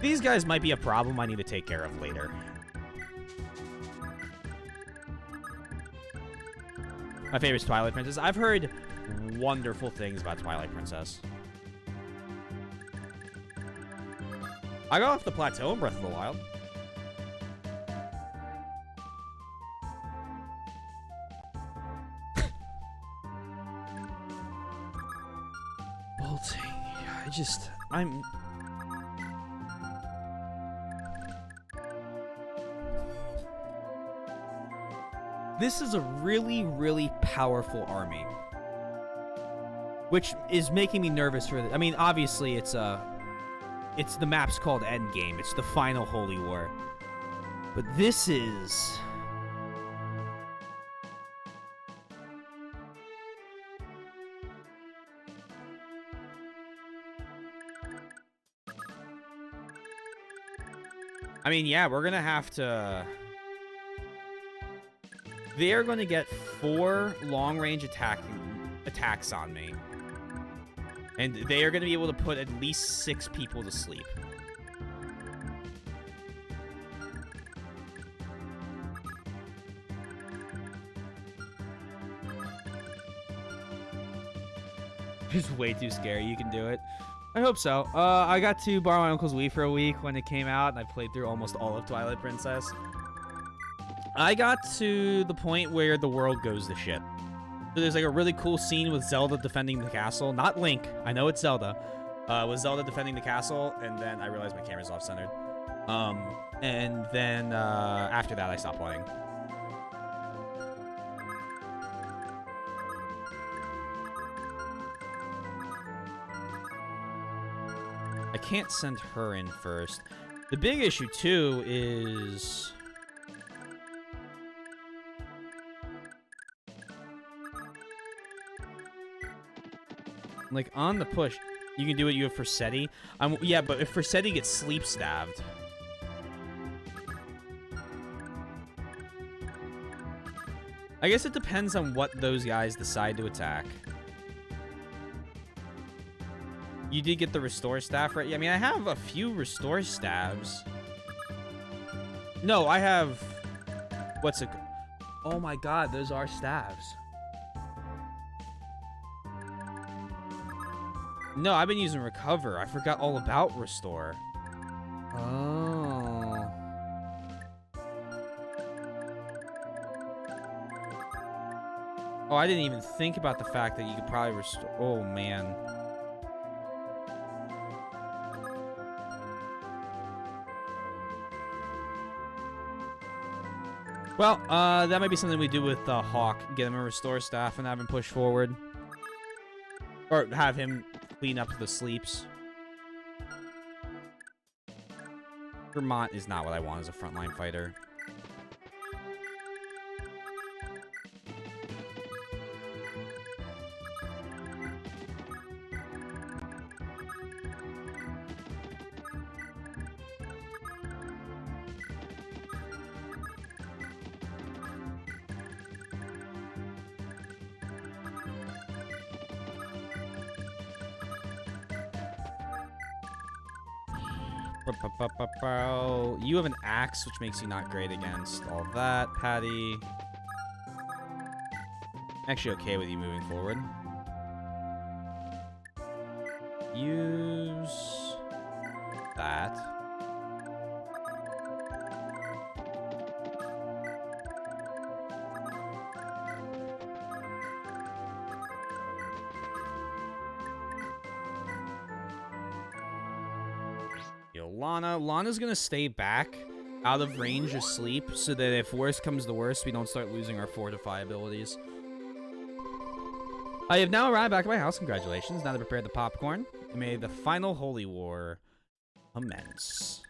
These guys might be a problem I need to take care of later. My favorite is Twilight Princess. I've heard wonderful things about Twilight Princess. I got off the plateau in Breath of the Wild. Bolting. I'm... This is a really, really powerful army. Which is making me nervous for the... I mean, obviously, it's the map's called Endgame. It's the final Holy War. But this is... I mean, yeah, we're gonna have to... They're gonna get 4 long-range attacks on me. And they are going to be able to put at least 6 people to sleep. It's way too scary. You can do it. I hope so. I got to borrow my uncle's Wii for a week when it came out, and I played through almost all of Twilight Princess. I got to the point where the world goes to shit. So there's like a really cool scene with Zelda defending the castle. Not Link. I know it's Zelda. With Zelda defending the castle, and then I realized my camera's off-centered. And then after that, I stopped playing. I can't send her in first. The big issue, too, is... like, on the push, you can do what you have for Seti. Yeah, but if Forseti gets sleep-stabbed... I guess it depends on what those guys decide to attack. You did get the restore staff, right? Yeah, I mean, I have a few restore staves. No, I have... what's it... oh my god, those are staves. No, I've been using recover. I forgot all about restore. Oh. Oh, I didn't even think about the fact that you could probably restore... oh, man. Well, that might be something we do with Hawk. Get him a restore staff and have him push forward. Or have him clean up the sleeps. Vermont is not what I want as a frontline fighter. You have an axe, which makes you not great against all that, Patty. I'm actually okay with you moving forward. Use that. Lana's gonna stay back out of range of sleep so that if worse comes to worse, we don't start losing our fortify abilities. I have now arrived back at my house. Congratulations. Now to prepare the popcorn. May the final holy war commence.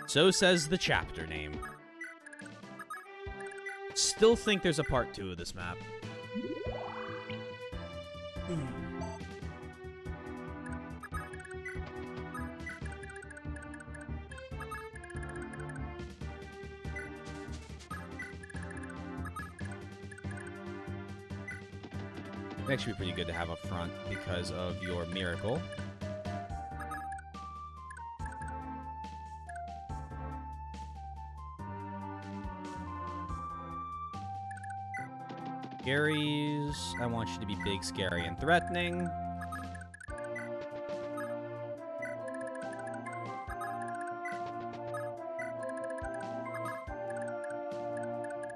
So says the chapter name. Still think there's a part 2 of this map. It'd actually be pretty good to have up front because of your miracle. Gary's. I want you to be big, scary, and threatening.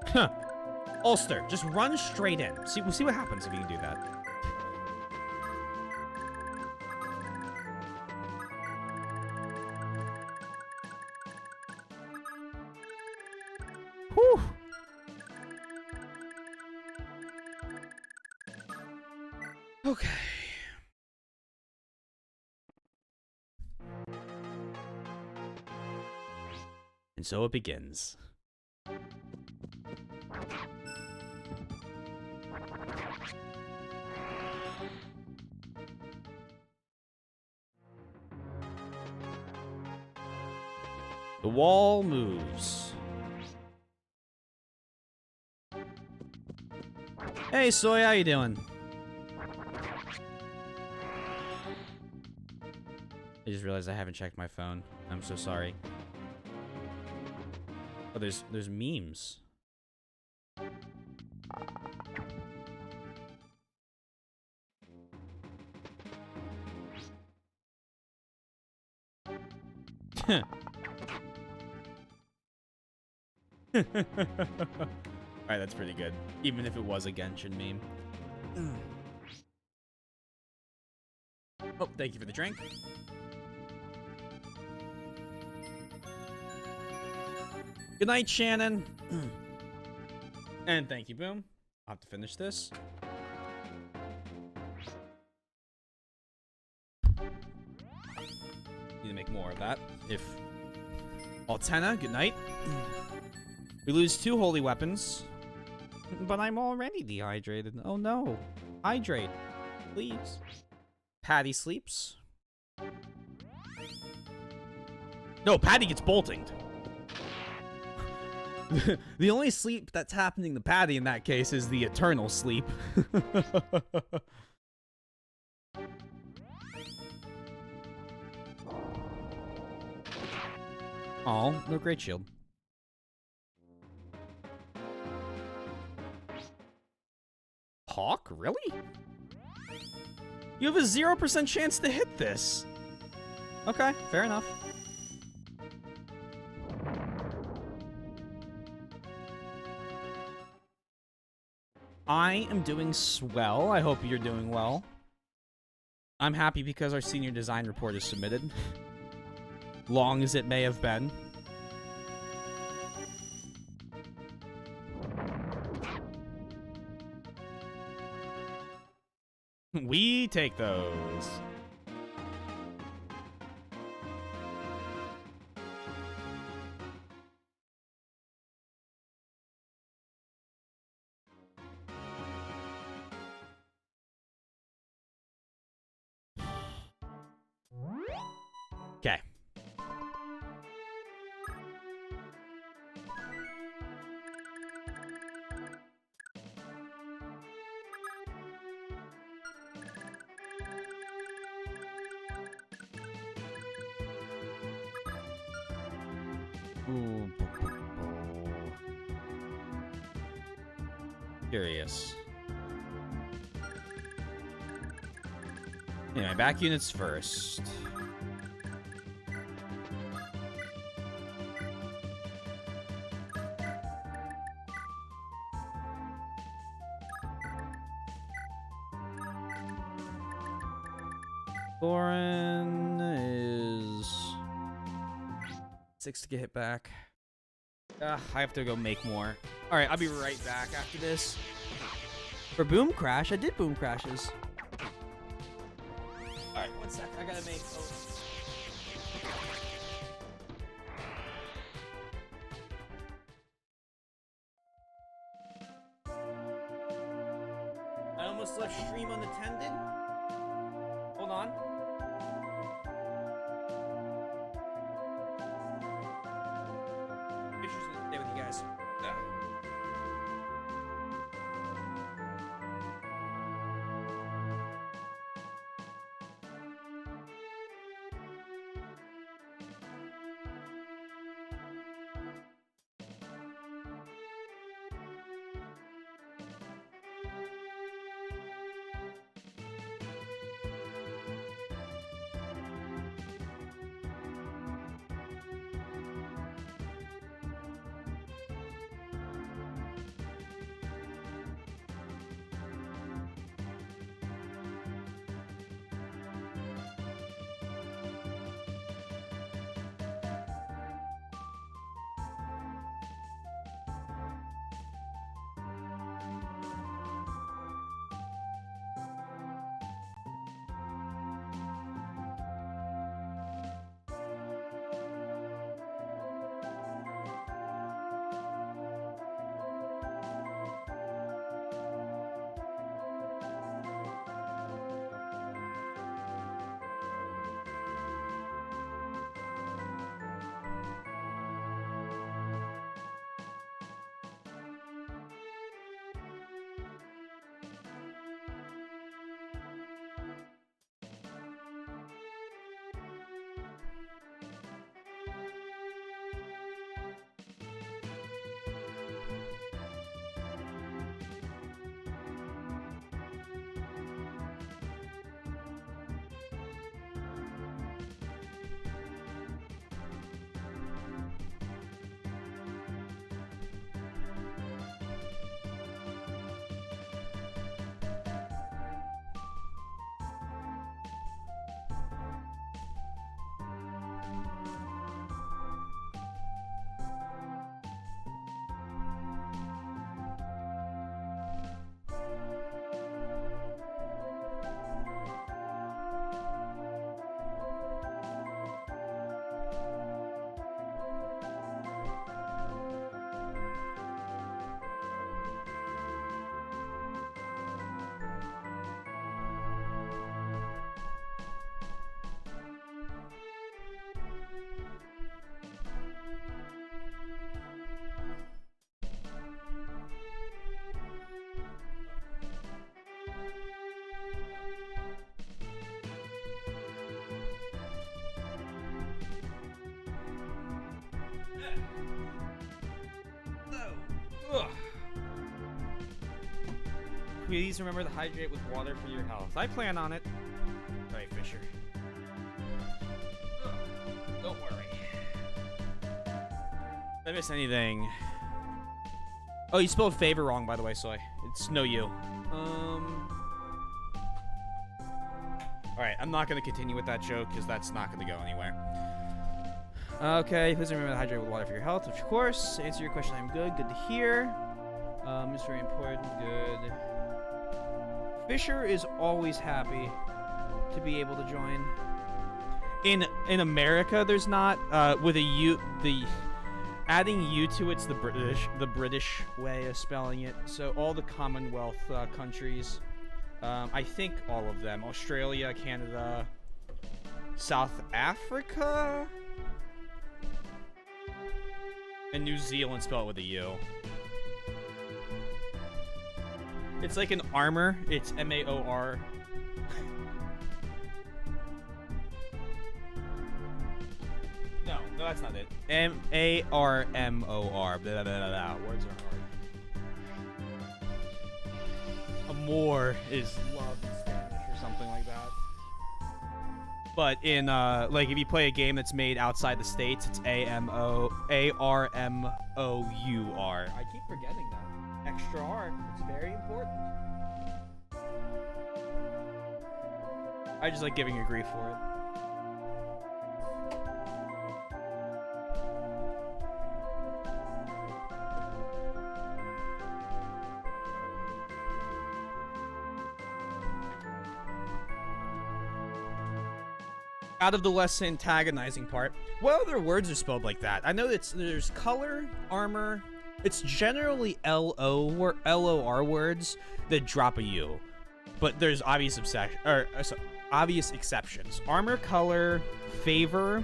Huh. Ulster, just run straight in. We'll see what happens if you can do that. Whew. Okay. And so it begins. The wall moves. Hey, Soy, how you doing? I just realized I haven't checked my phone. I'm so sorry. Oh, there's memes. Alright, that's pretty good. Even if it was a Genshin meme. Oh, thank you for the drink. Good night, Shannon. And thank you, Boom. I'll have to finish this. Need to make more of that. If Altena, good night. We lose 2 holy weapons. But I'm already dehydrated. Oh no. Hydrate. Please. Patty sleeps. No, Patty gets boltinged. The only sleep that's happening to Patty in that case is the eternal sleep. Oh, no great shield. Hawk? Really? You have a 0% chance to hit this. Okay, fair enough. I am doing swell. I hope you're doing well. I'm happy because our senior design report is submitted. Long as it may have been. We take those. Okay. Ooh. Curious. Anyway, back units first. Lauren is 6 to get hit back. I have to go make more. All right, I'll be right back after this. For Boom Crash, I did Boom Crashes. All right, 1 sec. I gotta make. I almost left stream unattended. Hold on. Pictures gonna stay with you guys. Please remember to hydrate with water for your health. I plan on it. Alright, Fisher. Don't worry. Did I miss anything? Oh, you spelled favor wrong, by the way, Soy. It's no you. Alright, I'm not going to continue with that joke because that's not going to go anywhere. Okay, please remember to hydrate with water for your health, of course. To answer your question, I'm good. Good to hear. It's very important. Good. Fisher is always happy to be able to join. In America, there's not with a U. The adding U to it's the British way of spelling it. So all the Commonwealth countries, I think all of them: Australia, Canada, South Africa, and New Zealand spell it with a U. It's like an armor. It's M-A-O-R. No, that's not it. M-A-R-M-O-R. Blah, blah, blah, blah. Words are hard. Amor is love in Spanish or something like that. But in, like, if you play a game that's made outside the States, it's A-M-O-A-R-M-O-U-R. I keep forgetting that. Extra R. It's very important. I just like giving you grief for it. Out of the less antagonizing part, what other words are spelled like that? I know there's color, armor. It's generally L-O-R words that drop a U, but there's obvious exceptions. Armor, color, favor.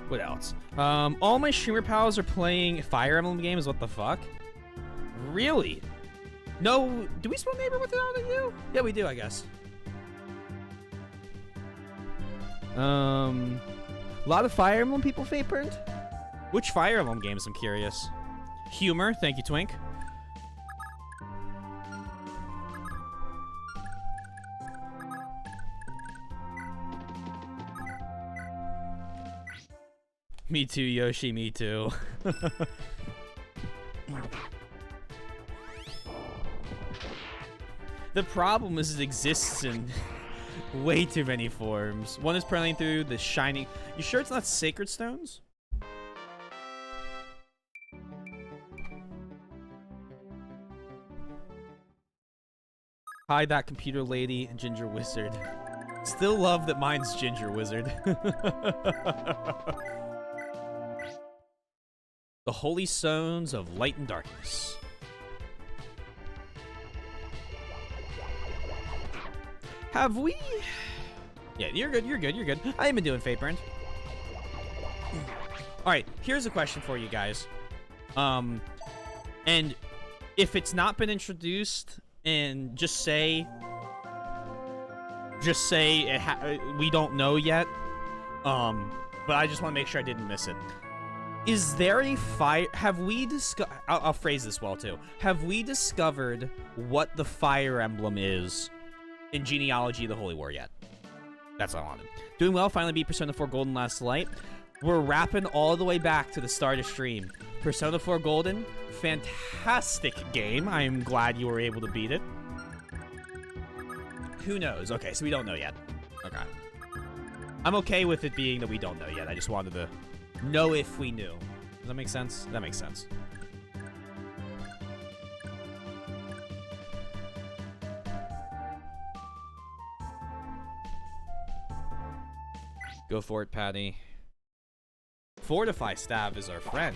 What else? All my streamer pals are playing Fire Emblem games. What the fuck? Really? No. Do we spell neighbor without a U? Yeah, we do, I guess. A lot of Fire Emblem people fate burned. Which Fire Emblem games? I'm curious. Humor, thank you, Twink. Me too, Yoshi, me too. The problem is it exists in way too many forms. One is playing through the shining. You sure it's not Sacred Stones? Hi, that computer lady and Ginger Wizard. Still love that mine's Ginger Wizard. The Holy Stones of Light and Darkness. Have we? Yeah, you're good, you're good, you're good. I haven't been doing Fate Burned. Alright, here's a question for you guys. And if it's not been introduced, and just say we don't know yet. But I just want to make sure I didn't miss it. Is there a fire? Have we discovered? I'll phrase this well too. Have we discovered what the Fire Emblem is in Genealogy of the Holy War yet? That's what I wanted. Doing well. Finally beat Persona 4 Golden last night. We're wrapping all the way back to the start of stream. Persona 4 Golden, fantastic game. I'm glad you were able to beat it. Who knows? Okay, so we don't know yet. Okay. I'm okay with it being that we don't know yet. I just wanted to know if we knew. Does that make sense? That makes sense. Go for it, Patty. Fortify Stav is our friend.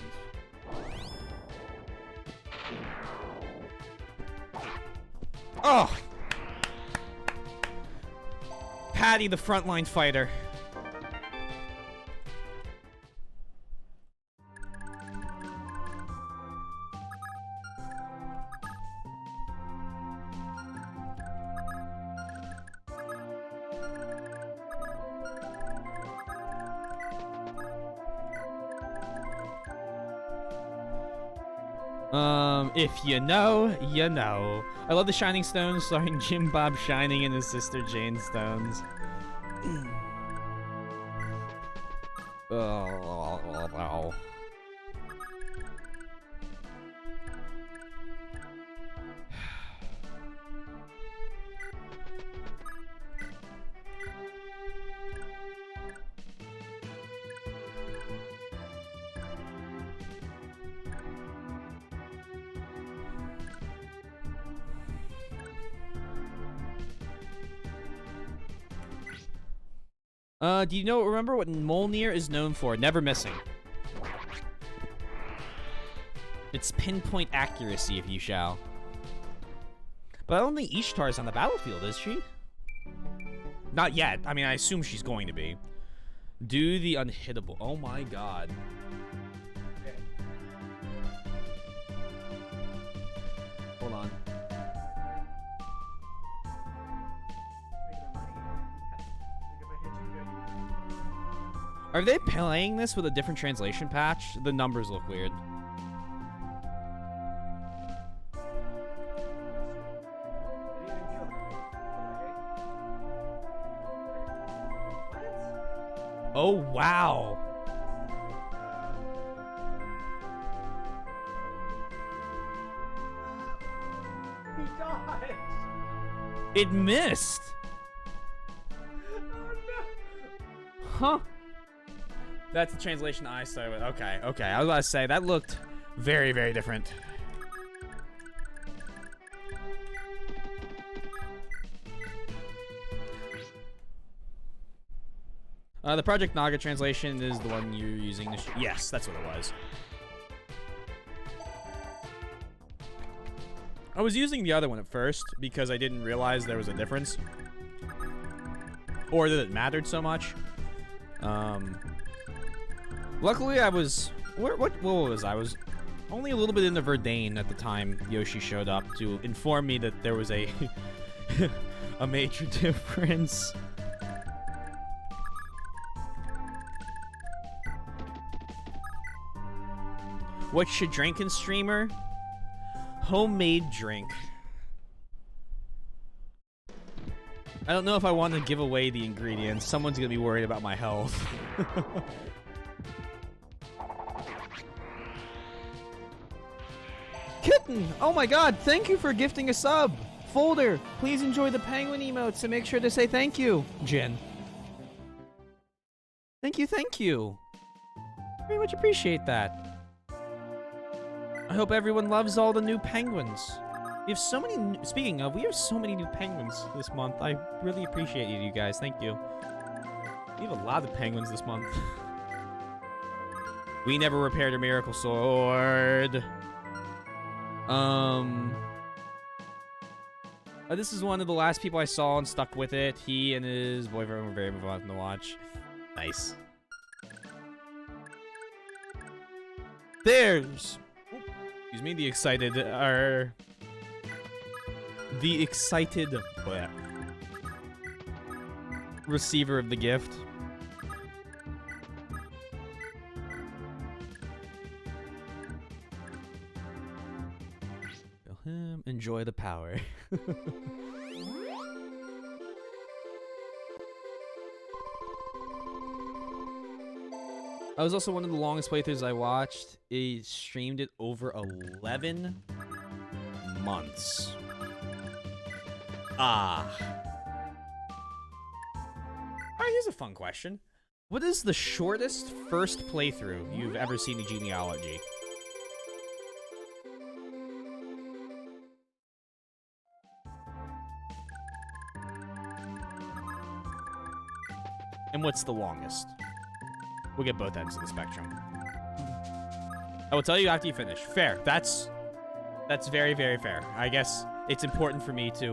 Oh! Patty, the frontline fighter. If you know, you know. I love the Shining Stones starring Jim Bob Shining and his sister Jane Stones. Oh. Do you remember what Mjolnir is known for? Never missing. It's pinpoint accuracy, if you shall. But I don't think Ishtar is on the battlefield, is she? Not yet. I mean, I assume she's going to be. Do the unhittable. Oh my god. Hold on. Are they playing this with a different translation patch? The numbers look weird. Oh, wow. He died. It missed. Oh no. Huh. That's the translation I started with. Okay, okay. I was about to say, that looked very, very different. The Project Naga translation is the one you're using. Yes, that's what it was. I was using the other one at first because I didn't realize there was a difference. Or that it mattered so much. Luckily, I was... What was I? I was only a little bit into Verdane at the time Yoshi showed up to inform me that there was a... a major difference. What should drink in streamer? Homemade drink. I don't know if I want to give away the ingredients. Someone's gonna be worried about my health. Kitten! Oh my god, thank you for gifting a sub! Folder, please enjoy the penguin emotes and make sure to say thank you, Jin. Thank you, thank you. Very much appreciate that. I hope everyone loves all the new penguins. We have so many... Speaking of, we have so many new penguins this month. I really appreciate you guys. Thank you. We have a lot of penguins this month. We never repaired a miracle sword. This is one of the last people I saw and stuck with it. He and his boyfriend were very fun to watch. Nice. There's... Excuse me, the excited bleh, receiver of the gift. Feel him, enjoy the power. That was also one of the longest playthroughs I watched. He streamed it over 11 months. Alright, here's a fun question. What is the shortest first playthrough you've ever seen in Genealogy? And what's the longest? We'll get both ends of the spectrum. I will tell you after you finish. Fair. That's very, very fair. I guess it's important for me to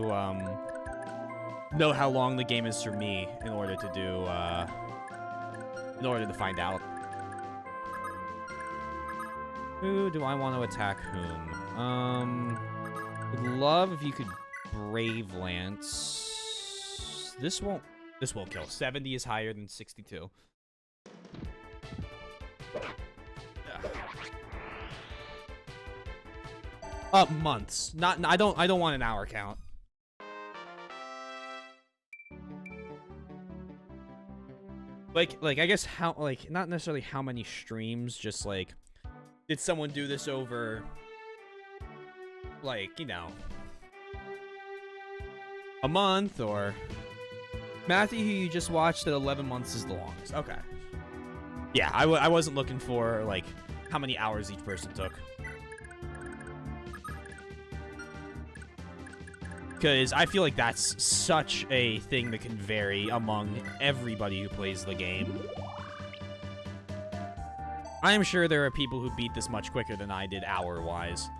know how long the game is for me in order to do in order to find out. Who do I want to attack whom? Would love if you could Brave Lance. This won't kill. 70 is higher than 62. Months. Not. I don't want an hour count. Like I guess how, like, not necessarily how many streams, just like, did someone do this over, like, you know, a month, or Matthew, who you just watched, at 11 months is the longest. Okay. Yeah, I wasn't looking for, like, how many hours each person took. Because I feel like that's such a thing that can vary among everybody who plays the game. I am sure there are people who beat this much quicker than I did hour-wise.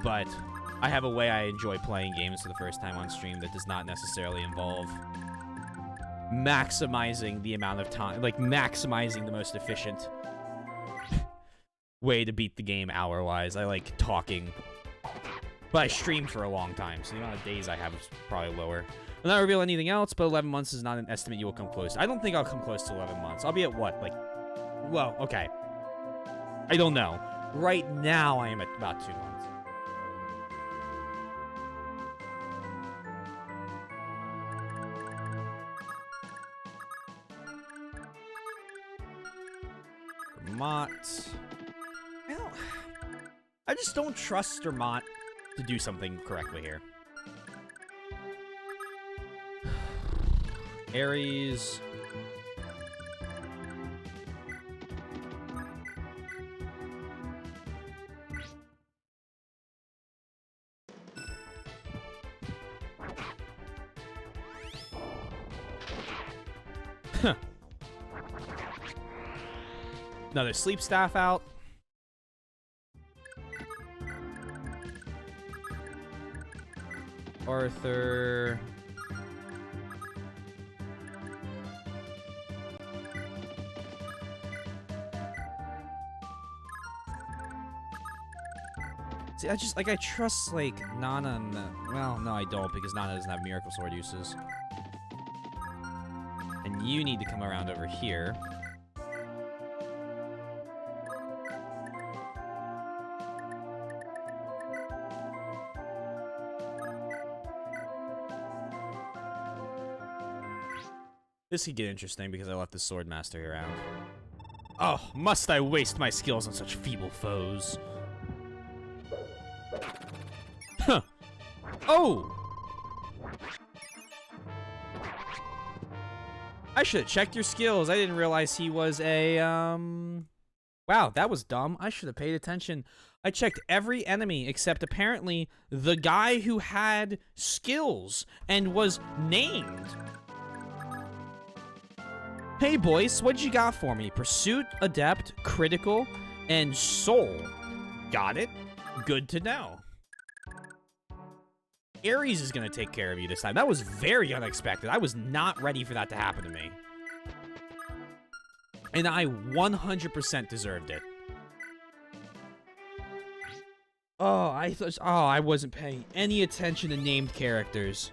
But I have a way I enjoy playing games for the first time on stream that does not necessarily involve maximizing the amount of time, like maximizing the most efficient way to beat the game hour-wise. I like talking. But I streamed for a long time, so the amount of days I have is probably lower. I'll not reveal anything else, but 11 months is not an estimate you will come close to. I don't think I'll come close to 11 months. I'll be at what? Like, well, okay. I don't know. Right now, I am at about 2 months. Mott. I just don't trust Dermot to do something correctly here. Ares. Huh. Another sleep staff out. Arthur. See, I just, like, I trust, like, Nana and, well, no, I don't, because Nana doesn't have Miracle Sword uses. And you need to come around over here. This could get interesting because I left the Sword Master around. Oh, must I waste my skills on such feeble foes? Huh. Oh! I should have checked your skills. I didn't realize he was a, Wow, that was dumb. I should have paid attention. I checked every enemy except apparently the guy who had skills and was named. Hey boys, what you got for me? Pursuit, Adept, Critical, and Soul. Got it? Good to know. Ares is gonna take care of you this time. That was very unexpected. I was not ready for that to happen to me. And I 100% deserved it. Oh, I wasn't paying any attention to named characters.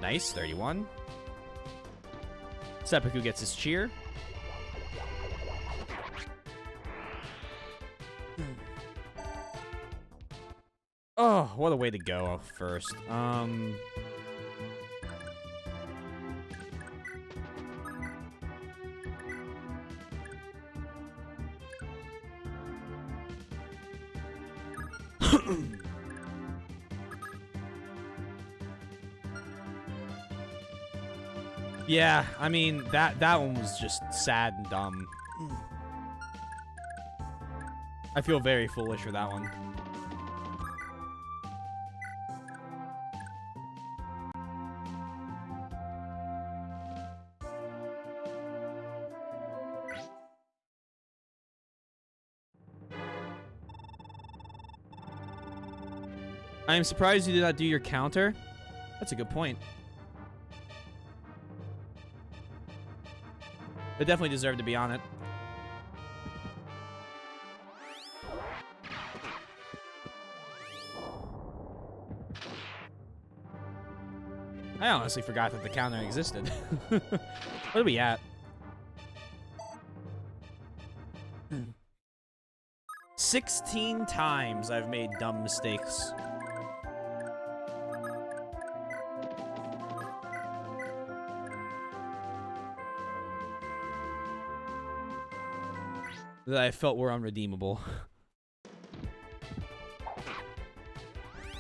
Nice, 31. Seppuku gets his cheer. Oh, what a way to go first. Yeah, I mean, that one was just sad and dumb. I feel very foolish for that one. I am surprised you did not do your counter. That's a good point. They definitely deserve to be on it. I honestly forgot that the counter existed. What are we at? 16 times I've made dumb mistakes. That I felt were unredeemable.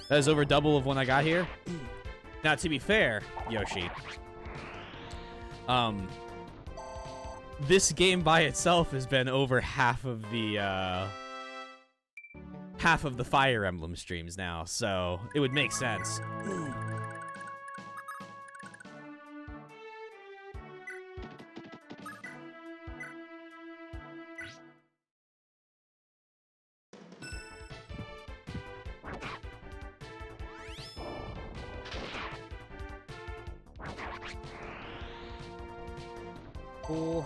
That is over double of when I got here. Now, to be fair, Yoshi, this game by itself has been over half of the Fire Emblem streams now, so it would make sense. Cool.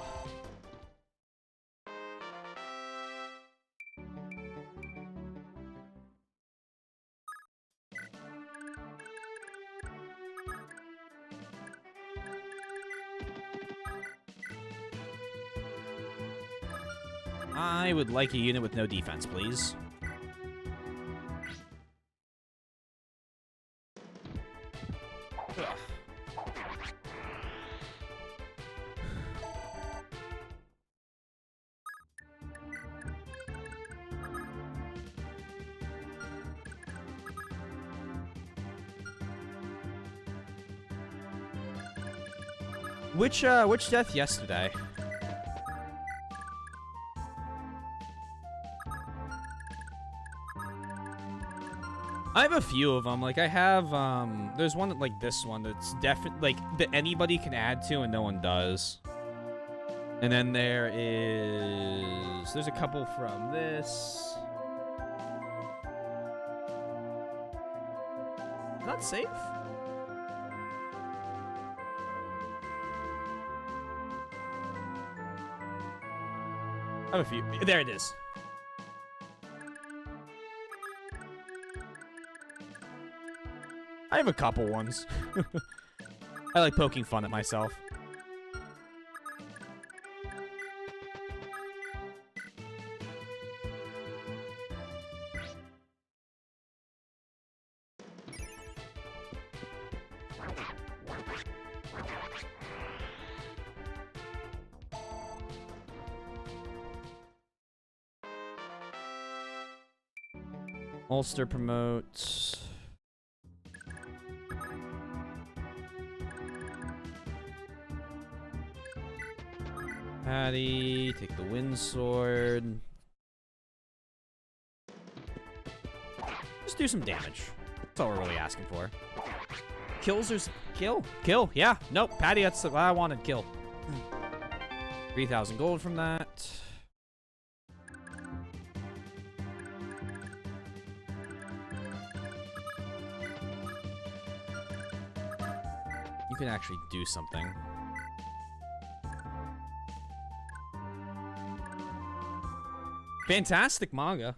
I would like a unit with no defense, please. Ugh. Which death yesterday? I have a few of them. Like I have, there's one like this one that's definitely like that anybody can add to and no one does. And then there's a couple from this. Is that safe? I have a few. There it is. I have a couple ones. I like poking fun at myself. Ulster promotes. Patty, take the wind sword. Just do some damage. That's all we're really asking for. Kills or kill? Yeah. Nope. Patty, that's what I wanted. Kill. 3,000 gold from that. You can actually do something. Fantastic manga.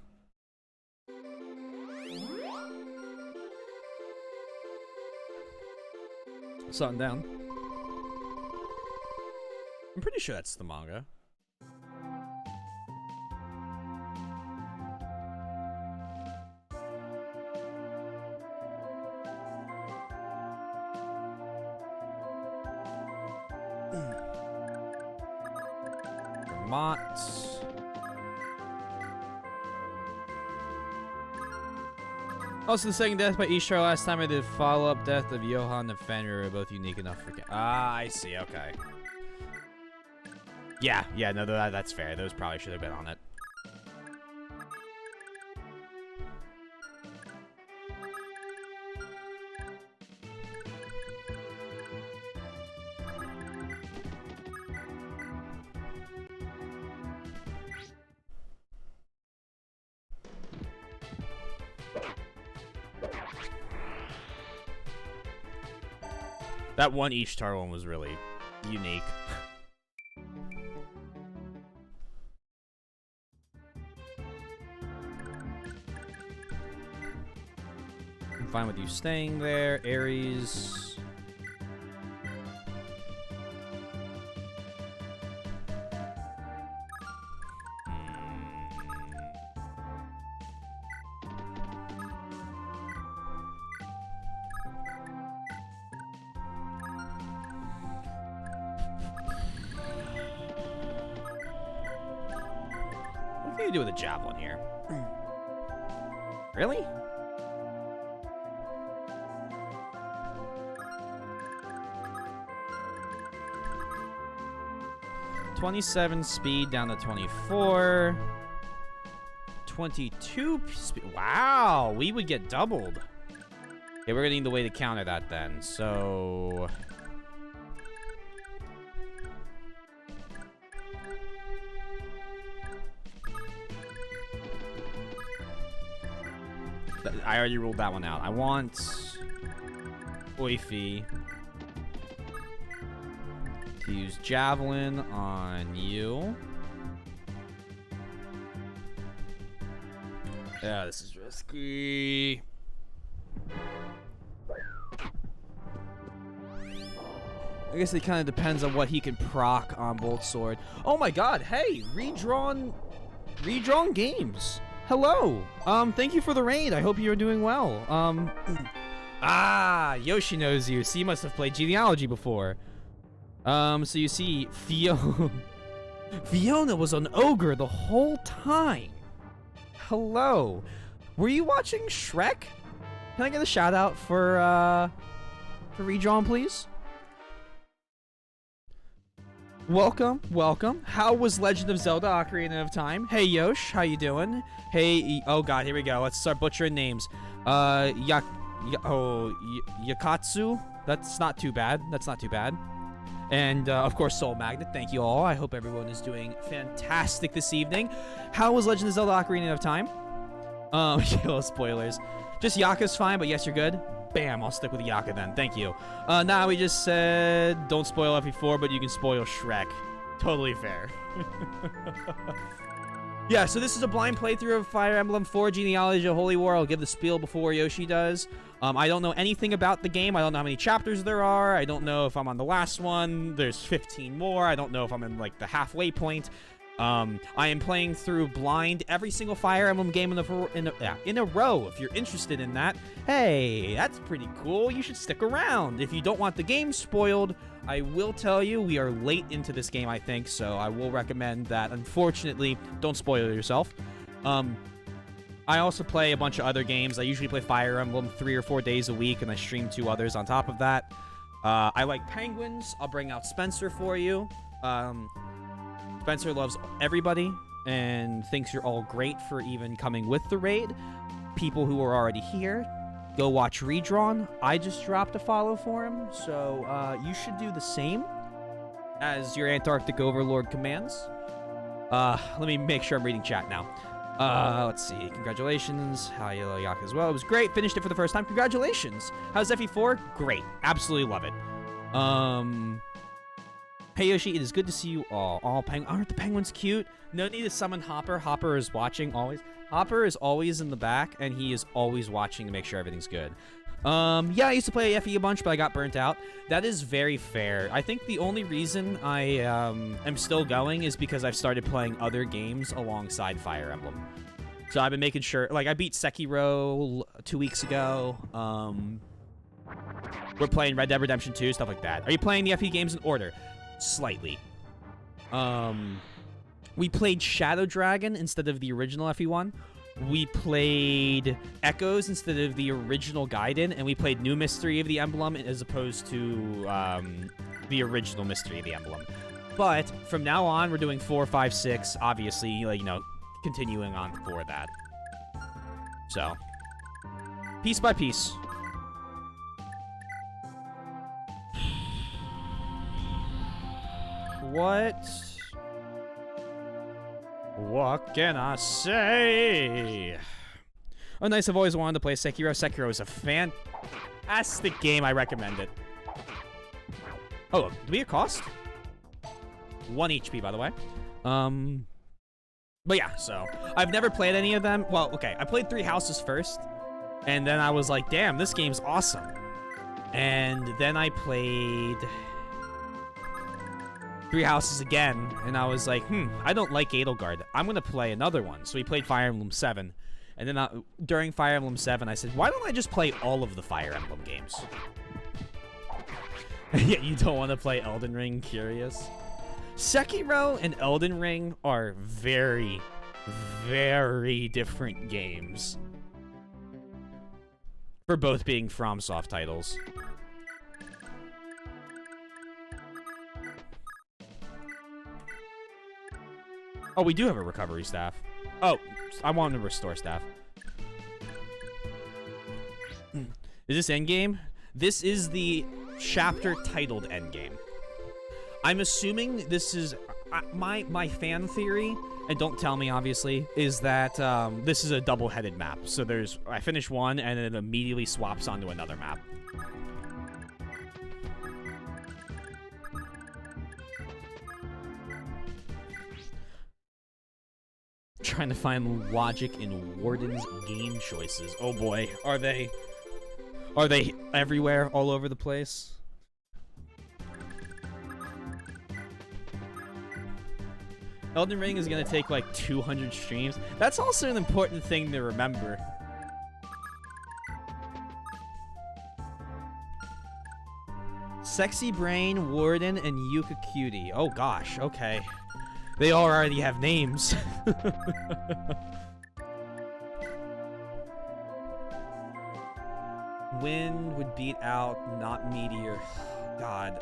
Something down. I'm pretty sure that's the manga. Vermont. Also, the second death by Ishtar last time I did follow-up death of Johann and Fenrir are both unique enough for... Ah, I see, okay. Yeah, no, that's fair. Those probably should have been on it. That one Ishtar one was really unique. I'm fine with you staying there, Ares. What do you do with a javelin here? Really? $27 speed down to 24. 22 speed. Wow, we would get doubled. Okay, we're gonna need the way to counter that then. So I already ruled that one out. I want Oifi to use Javelin on you. Yeah, this is risky. I guess it kind of depends on what he can proc on Bolt Sword. Oh my god, hey, redrawn games. Hello. Thank you for the raid. I hope you're doing well. Yoshi knows you, so you must have played Genealogy before. So you see, Fiona was an ogre the whole time. Hello. Were you watching Shrek? Can I get a shout out for redrawn, please? Welcome, welcome. How was Legend of Zelda Ocarina of Time? Hey Yosh, how you doing? Hey, oh god, here we go. Let's start butchering names. Yakatsu. That's not too bad. That's not too bad. And of course, Soul Magnet. Thank you all. I hope everyone is doing fantastic this evening. How was Legend of Zelda Ocarina of Time? Spoilers. Just Yaka's fine, but yes, you're good. Bam, I'll stick with Yaka then. Thank you. Now we just said don't spoil FE4, but you can spoil Shrek. Totally fair. Yeah, so this is a blind playthrough of Fire Emblem 4 Genealogy of Holy War. I'll give the spiel before Yoshi does. I don't know anything about the game. I don't know how many chapters there are. I don't know if I'm on the last one. There's 15 more. I don't know if I'm in like the halfway point. I am playing through blind every single Fire Emblem game in a row. If you're interested in that, hey, that's pretty cool. You should stick around. If you don't want the game spoiled, I will tell you we are late into this game, I think, so I will recommend that. Unfortunately, don't spoil yourself. I also play a bunch of other games. I usually play Fire Emblem 3 or 4 days a week, and I stream 2 others on top of that. I like penguins. I'll bring out Spencer for you. Spencer loves everybody and thinks you're all great for even coming with the raid. People who are already here, go watch Redrawn. I just dropped a follow for him, so you should do the same as your Antarctic Overlord commands. Let me make sure I'm reading chat now. Let's see. Congratulations. Hi, Yak as well. It was great. Finished it for the first time. Congratulations. How's FE4? Great. Absolutely love it. Hey Yoshi, it is good to see you all. Aren't the penguins cute? No need to summon Hopper. Hopper is watching always. Hopper is always in the back, and he is always watching to make sure everything's good. Yeah, I used to play FE a bunch, but I got burnt out. That is very fair. I think the only reason I am still going is because I've started playing other games alongside Fire Emblem. So I've been making sure, like I beat Sekiro 2 weeks ago. We're playing Red Dead Redemption 2, stuff like that. Are you playing the FE games in order? Slightly. We played Shadow Dragon instead of the original FE1. We played Echoes instead of the original Gaiden, and we played New Mystery of the Emblem as opposed to the original Mystery of the Emblem. But from now on, we're doing 4, 5, 6, obviously, like, you know, continuing on for that. So, piece by piece. What can I say? Oh, nice. I've always wanted to play Sekiro. Sekiro is a fantastic game. I recommend it. Oh, do we get cost? 1 HP, by the way. But yeah, so I've never played any of them. Well, okay, I played 3 Houses first, and then I was like, damn, this game's awesome. And then I played 3 Houses again, and I was like, I don't like Edelgard. I'm going to play another one. So we played Fire Emblem 7. And then during Fire Emblem 7, I said, why don't I just play all of the Fire Emblem games? Yeah, you don't want to play Elden Ring? Curious. Sekiro and Elden Ring are very, very different games. For both being FromSoft titles. Oh, we do have a recovery staff. Oh, I want to restore staff. Is this endgame? This is the chapter titled endgame. I'm assuming this is my fan theory, and don't tell me obviously, is that this is a double-headed map. So I finish one and it immediately swaps onto another map. Trying to find logic in Warden's game choices. Oh boy, are they everywhere, all over the place? Elden Ring is gonna take like 200 streams. That's also an important thing to remember. Sexy Brain, Warden, and Yuka Cutie. Oh gosh, okay. They all already have names. Wind would beat out, not Meteor. God.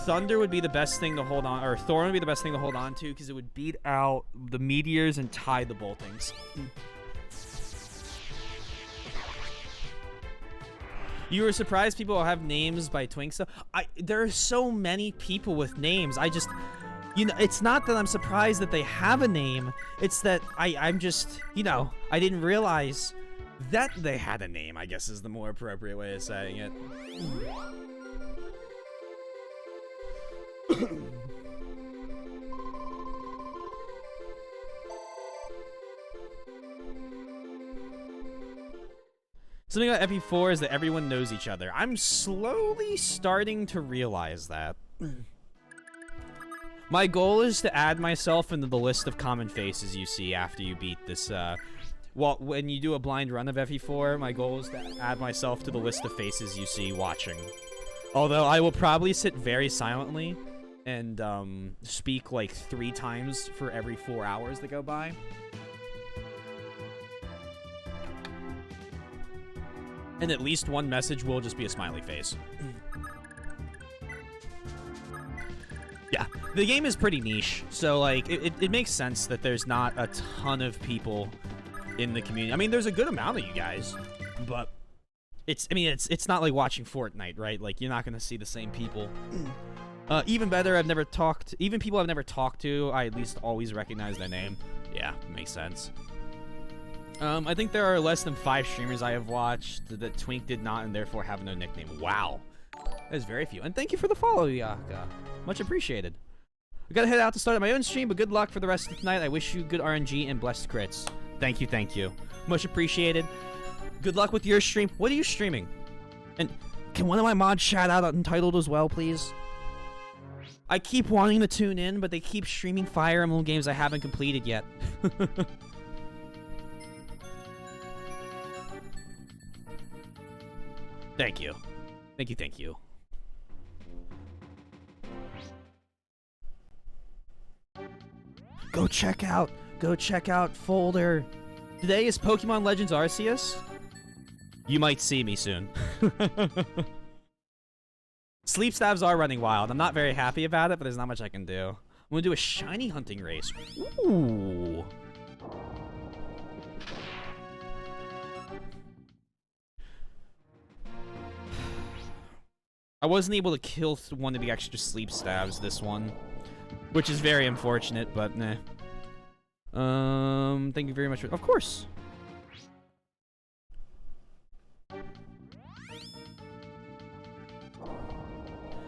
Thunder would be the best thing to hold on, or Thorn would be the best thing to hold on to, because it would beat out the Meteors and tie the Boltings. You were surprised people have names by Twinksa? There are so many people with names. It's not that I'm surprised that they have a name. It's that I'm just, I didn't realize that they had a name, I guess is the more appropriate way of saying it. Something about FE4 is that everyone knows each other. I'm slowly starting to realize that. My goal is to add myself into the list of common faces you see after you beat this, well, when you do a blind run of FE4, my goal is to add myself to the list of faces you see watching. Although I will probably sit very silently and speak like 3 times for every 4 hours that go by. And at least one message will just be a smiley face. Yeah, the game is pretty niche, so like it makes sense that there's not a ton of people in the community. I mean, there's a good amount of you guys, but it's not like watching Fortnite, right? Like you're not gonna see the same people. Even better, even people I've never talked to, I at least always recognize their name. Yeah, makes sense. I think there are less than 5 streamers I have watched that Twink did not and therefore have no nickname. Wow. There's very few. And thank you for the follow, Yaka. Much appreciated. I gotta head out to start my own stream, but good luck for the rest of tonight. I wish you good RNG and blessed crits. Thank you, thank you. Much appreciated. Good luck with your stream. What are you streaming? And can one of my mods shout out Untitled as well, please? I keep wanting to tune in, but they keep streaming Fire Emblem games I haven't completed yet. Thank you. Thank you, thank you. Go check out Folder. Today is Pokemon Legends Arceus. You might see me soon. Sleep stabs are running wild. I'm not very happy about it, but there's not much I can do. I'm gonna do a shiny hunting race. Ooh. I wasn't able to kill one of the extra sleep stabs this one, which is very unfortunate, but nah. Thank you very much for— of course.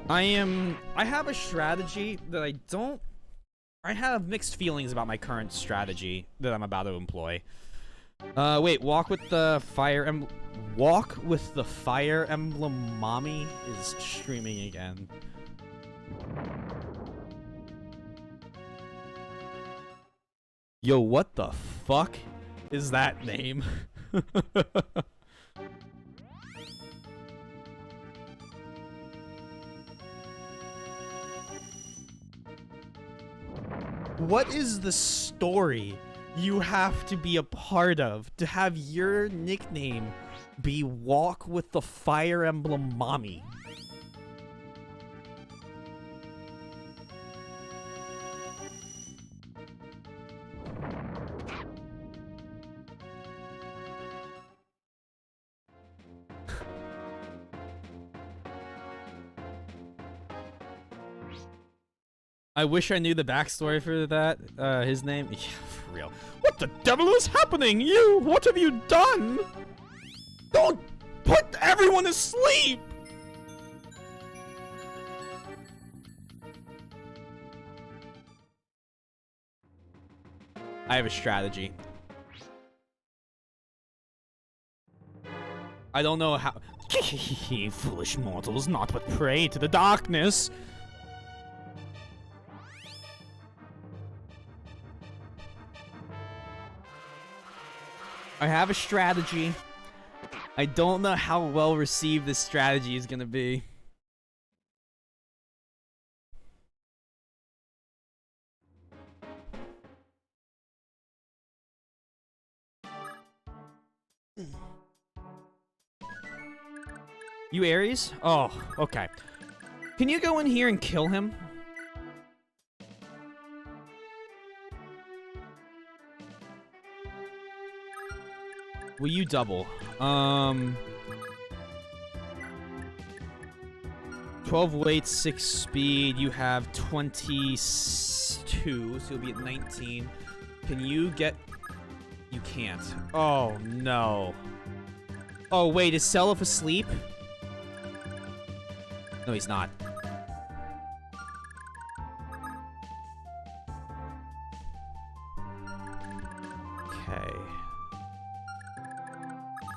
I have a strategy that I have mixed feelings about my current strategy that I'm about to employ. Wait, Walk with the Fire Emblem Mommy is streaming again. Yo, what the fuck is that name? What is the story you have to be a part of to have your nickname be Walk with the Fire Emblem Mommy? I wish I knew the backstory for that. His name? Yeah, for real. What the devil is happening? You, what have you done? Don't put everyone to sleep! I have a strategy. I don't know how. Foolish mortals, not but prey to the darkness. I have a strategy. I don't know how well received this strategy is gonna be. You Aries? Oh, okay. Can you go in here and kill him? Will you double? 12 weight, 6 speed. You have 22, so you'll be at 19. Can you get... You can't. Oh, no. Oh, wait, is Seliph asleep? No, he's not. Okay.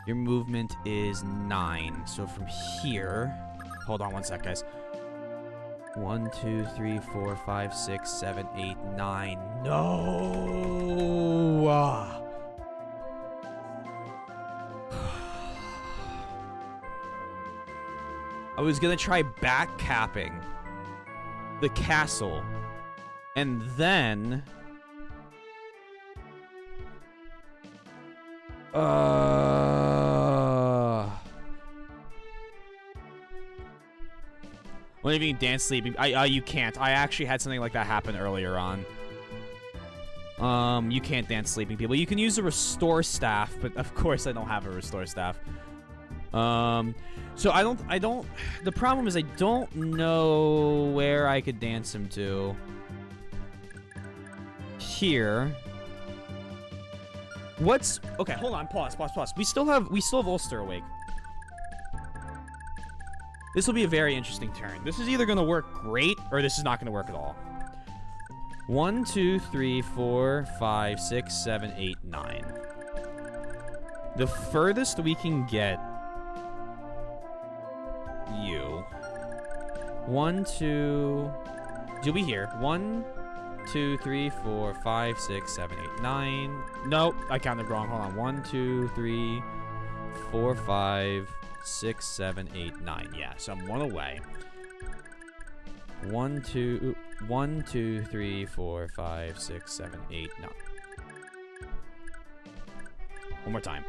Your movement is 9. So from here... Hold on one sec, guys. 1, 2, 3, 4, 5, 6, 7, 8, 9. No! I was gonna try backcapping the castle. And then... Well, if you can dance sleeping, you can't. I actually had something like that happen earlier on. You can't dance sleeping people. You can use a restore staff, but of course I don't have a restore staff. So I don't. The problem is I don't know where I could dance him to. Here. What's okay? Hold on. Pause. We still have Ulster awake. This will be a very interesting turn. This is either going to work great, or this is not going to work at all. 1, 2, 3, 4, 5, 6, 7, 8, 9. The furthest we can get you. 1, 2... You'll be here. 1, 2, 3, 4, 5, 6, 7, 8, 9. Nope, I counted wrong. Hold on. 1, 2, 3, 4, 5... 6, 7, 8, 9. Yeah, so I'm 1 away. 1, 2, 3, 4, 5, 6, 7, 8, 9. One more time.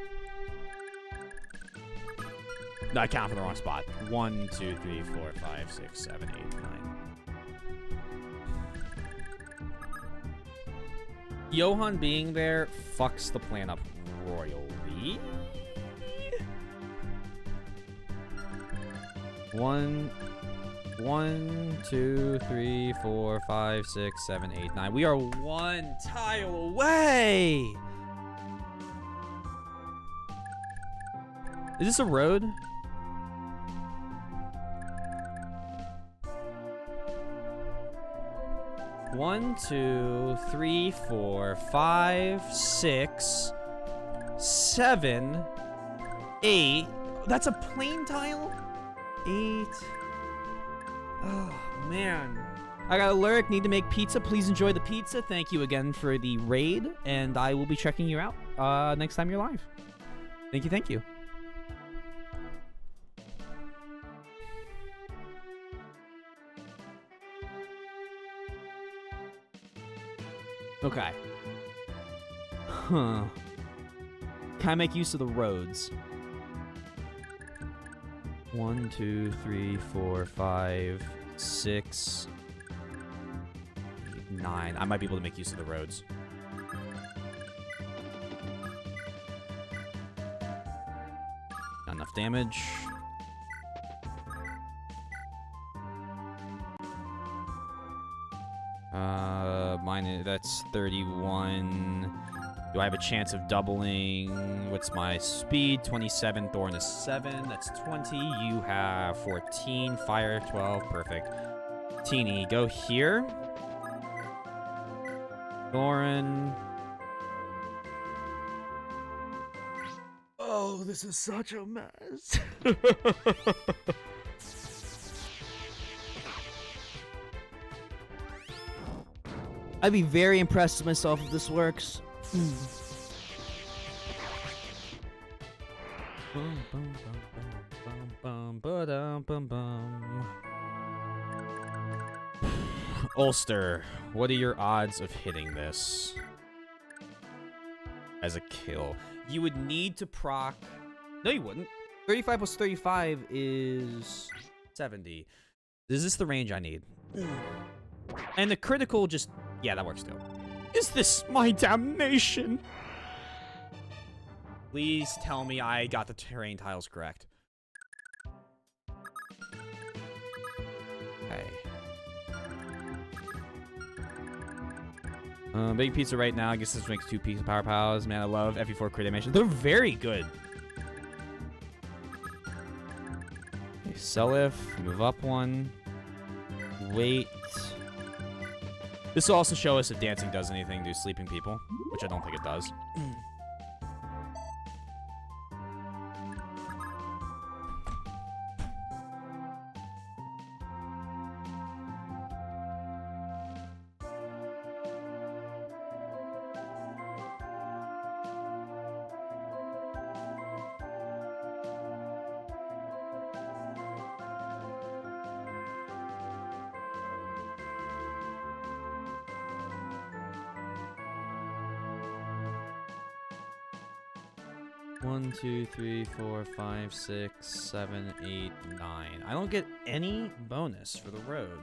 No, I counted from the wrong spot. 1, 2, 3, 4, 5, 6, 7, 8, 9. Johan being there fucks the plan up royally. 1, 2, 3, 4, 5, 6, 7, 8, 9. We are 1 tile away. Is this a road? One, 2, 3, 4, 5, 6, 7, 8. That's a plain tile? 8. Oh, man. I got a lyric. Need to make pizza. Please enjoy the pizza. Thank you again for the raid. And I will be checking you out next time you're live. Thank you. Thank you. Okay. Huh. Can I make use of the roads? 1, 2, 3, 4, 5, 6, 8, 9. I might be able to make use of the roads. Not enough damage. That's 31. Do I have a chance of doubling? What's my speed? 27. Thorn is 7. That's 20. You have 14. Fire 12. Perfect. Teeny, go here. Thorin. Oh, this is such a mess. I'd be very impressed with myself if this works. Ulster, what are your odds of hitting this as a kill? You would need to proc... No, you wouldn't. 35 plus 35 is 70. Is this the range I need? And the critical just... Yeah, that works too. Is this my damnation? Please tell me I got the terrain tiles correct. Okay. Big pizza right now. I guess this makes 2 pizza power powers. Man, I love FE4 crit animation. They're very good. Okay, sell if. Move up 1. Wait. This will also show us if dancing does anything to sleeping people, which I don't think it does. 1, 2, 3, 4, 5, 6, 7, 8, 9. I don't get any bonus for the road.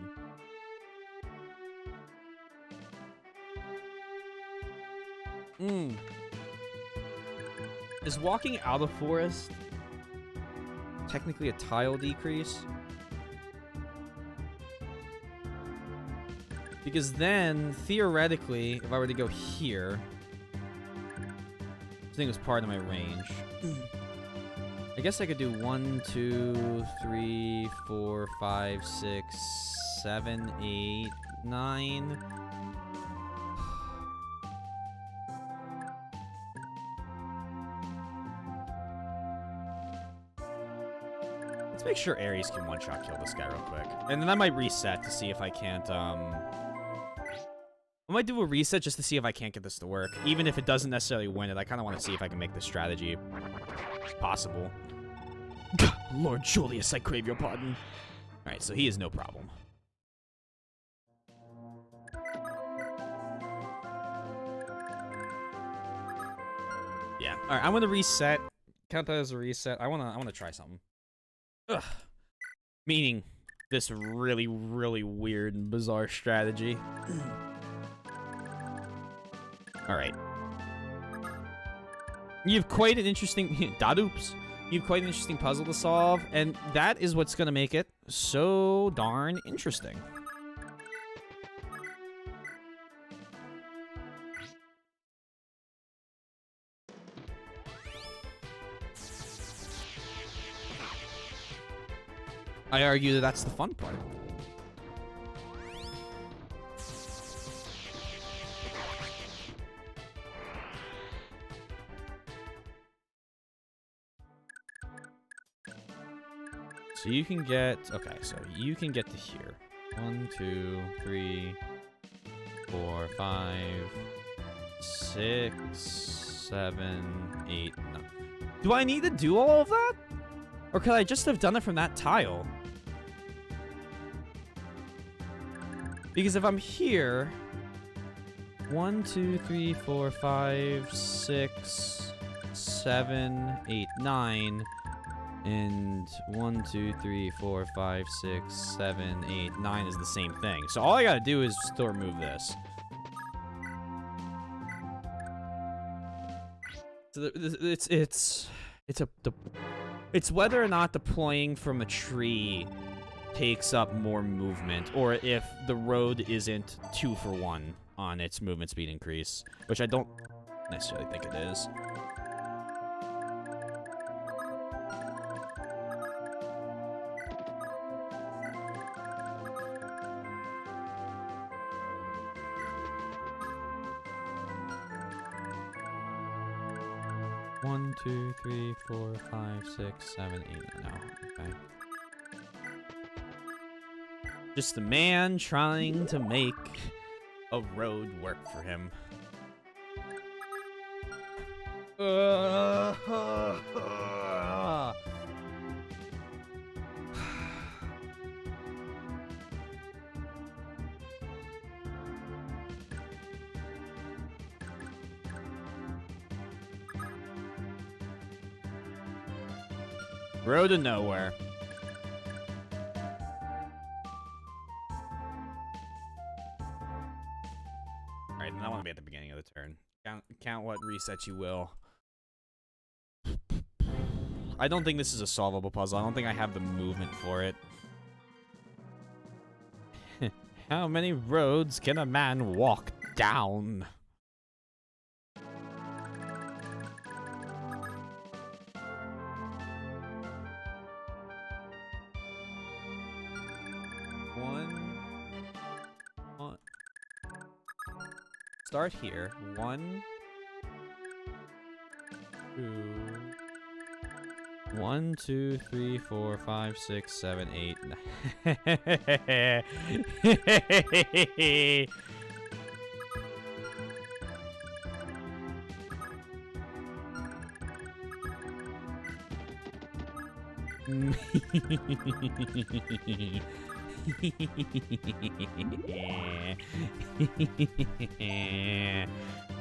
Is walking out of forest technically a tile decrease? Because then, theoretically, if I were to go here... I think it was part of my range. I guess I could do 1, 2, 3, 4, 5, 6, 7, 8, 9. Let's make sure Ares can one-shot kill this guy real quick. And then I might reset to see if I can't, I might do a reset just to see if I can't get this to work. Even if it doesn't necessarily win it, I kind of want to see if I can make this strategy possible. Lord Julius, I crave your pardon. Alright, so he is no problem. Yeah. Alright, I'm gonna reset. Count that as a reset. I wanna try something. Ugh. Meaning this really, really weird and bizarre strategy. Alright. You have quite an interesting... Dadoops. You have quite an interesting puzzle to solve, and that is what's going to make it so darn interesting. I argue that that's the fun part. So you can get... Okay, so you can get to here. 1, 2, 3, 4, 5, 6, 7, 8, 9. Do I need to do all of that? Or could I just have done it from that tile? Because if I'm here... 1, 2, 3, 4, 5, 6, 7, 8, 9. And 1, 2, 3, 4, 5, 6, 7, 8, 9 is the same thing. So all I gotta do is still remove this. So it's whether or not deploying from a tree takes up more movement, or if the road isn't 2 for 1 on its movement speed increase, which I don't necessarily think it is. One, 2, 3, 4, 5, 6, 7, 8. No, okay. Just a man trying to make a road work for him. Road to nowhere. Alright, and I want to be at the beginning of the turn. Count what resets you will. I don't think this is a solvable puzzle. I don't think I have the movement for it. How many roads can a man walk down? Start here. 1, 2. 1, 2, 3, 4, 5, 6, 7, 8.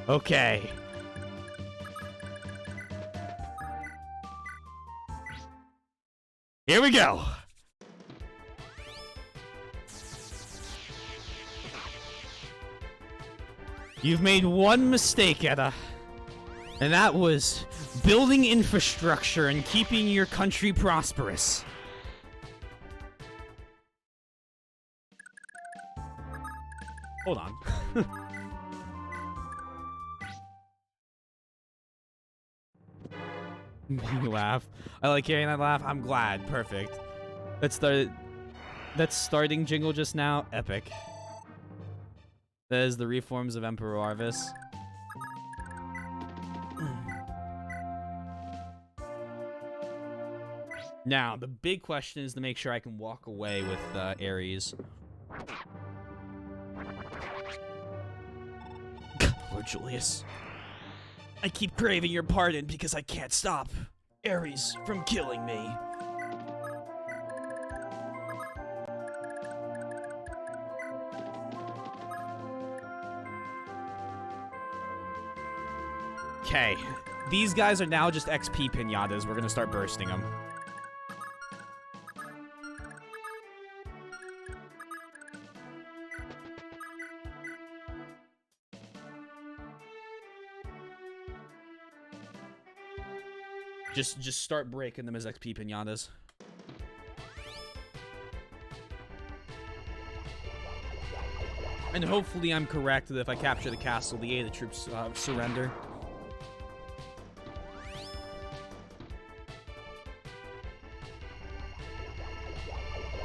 Okay. Here we go. You've made one mistake, Etta. And that was building infrastructure and keeping your country prosperous. Hold on. You laugh. I like hearing that laugh. I'm glad. Perfect. That's starting jingle just now. Epic. That is the reforms of Emperor Arvis. Now, the big question is to make sure I can walk away with Ares. Lord Julius, I keep craving your pardon because I can't stop Ares from killing me. Okay, these guys are now just XP pinatas. We're gonna start bursting them. Just start breaking them as XP pinatas. And hopefully I'm correct that if I capture the castle, the Ada troops surrender.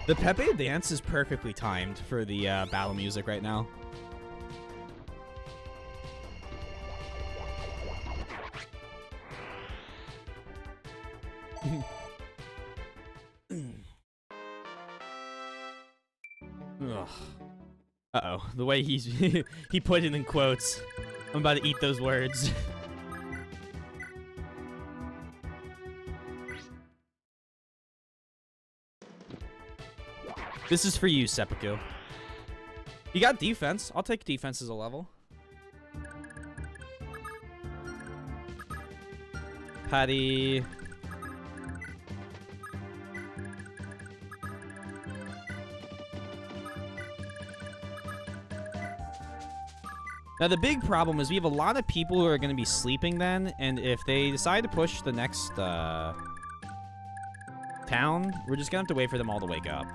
The Pepe dance is perfectly timed for the battle music right now. Uh-oh. The way he's he put it in quotes. I'm about to eat those words. This is for you, Seppuku. You got defense. I'll take defense as a level. Patty. Now, the big problem is we have a lot of people who are going to be sleeping then, and if they decide to push the next town, we're just going to have to wait for them all to wake up.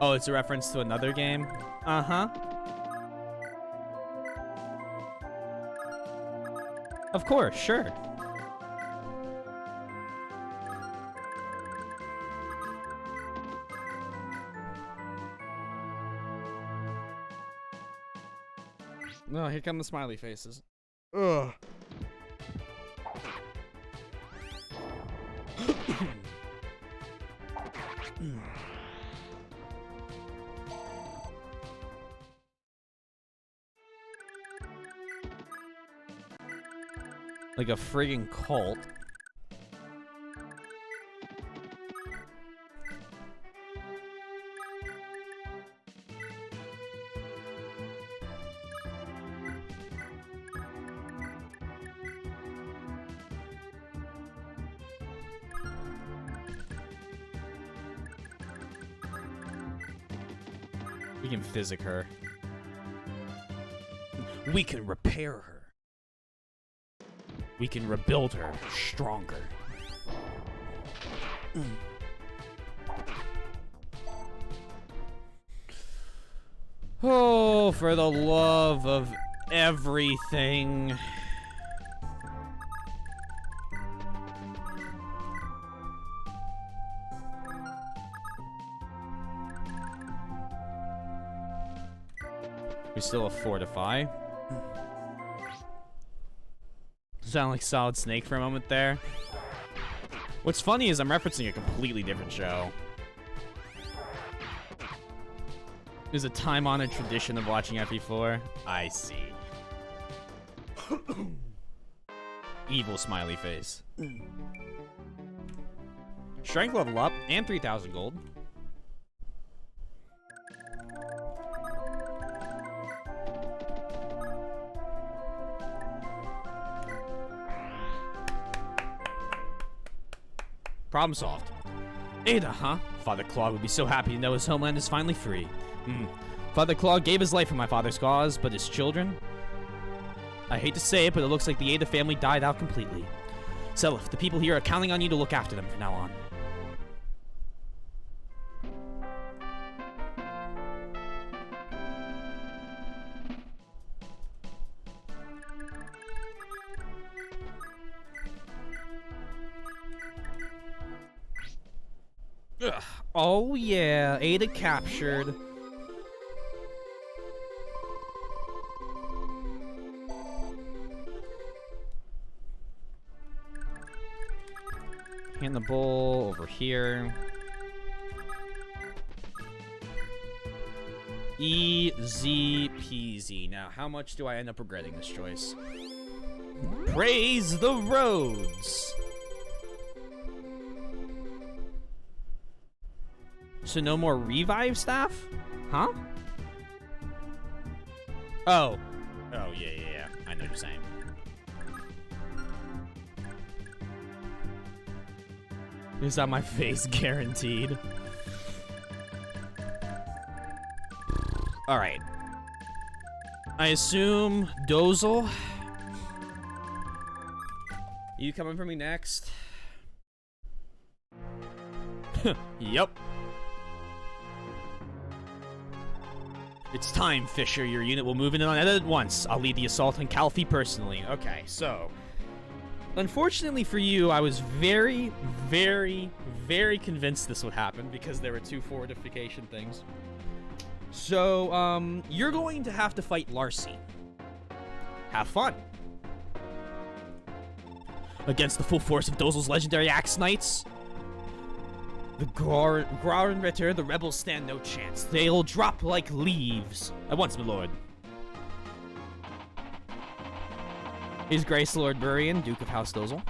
Oh, it's a reference to another game? Uh-huh. Of course, sure. No, here come the smiley faces. Ugh. Like a friggin' cult. We can physic her. We can repair her. We can rebuild her stronger. Oh, for the love of everything. We still have fortify. Sound like Solid Snake for a moment there. What's funny is I'm referencing a completely different show. There's a time-honored tradition of watching FE4. I see. Evil smiley face. Strength level up and 3,000 gold. Problem solved. Ada, huh? Father Claude would be so happy to know his homeland is finally free. Father Claude gave his life for my father's cause, but his children? I hate to say it, but it looks like the Ada family died out completely. Seliph, the people here are counting on you to look after them from now on. Ugh. Oh yeah, Ada captured. Hand the bowl over here. Easy peasy. Now, how much do I end up regretting this choice? Praise the roads! So no more revive staff? Huh? Oh. Oh, yeah. I know what you're saying. Is on my face, guaranteed. Alright. I assume Dozel. You coming for me next? Yep. It's time, Fisher. Your unit will move in on it at once. I'll lead the assault on Calfee personally. Okay, so... Unfortunately for you, I was very, very, very convinced this would happen because there were two fortification things. So, you're going to have to fight Larcy. Have fun. Against the full force of Dozel's legendary Axe Knights, the Grauenritter, the rebels stand no chance. They'll drop like leaves. At once, my lord. His Grace Lord Burian, Duke of House Dozel.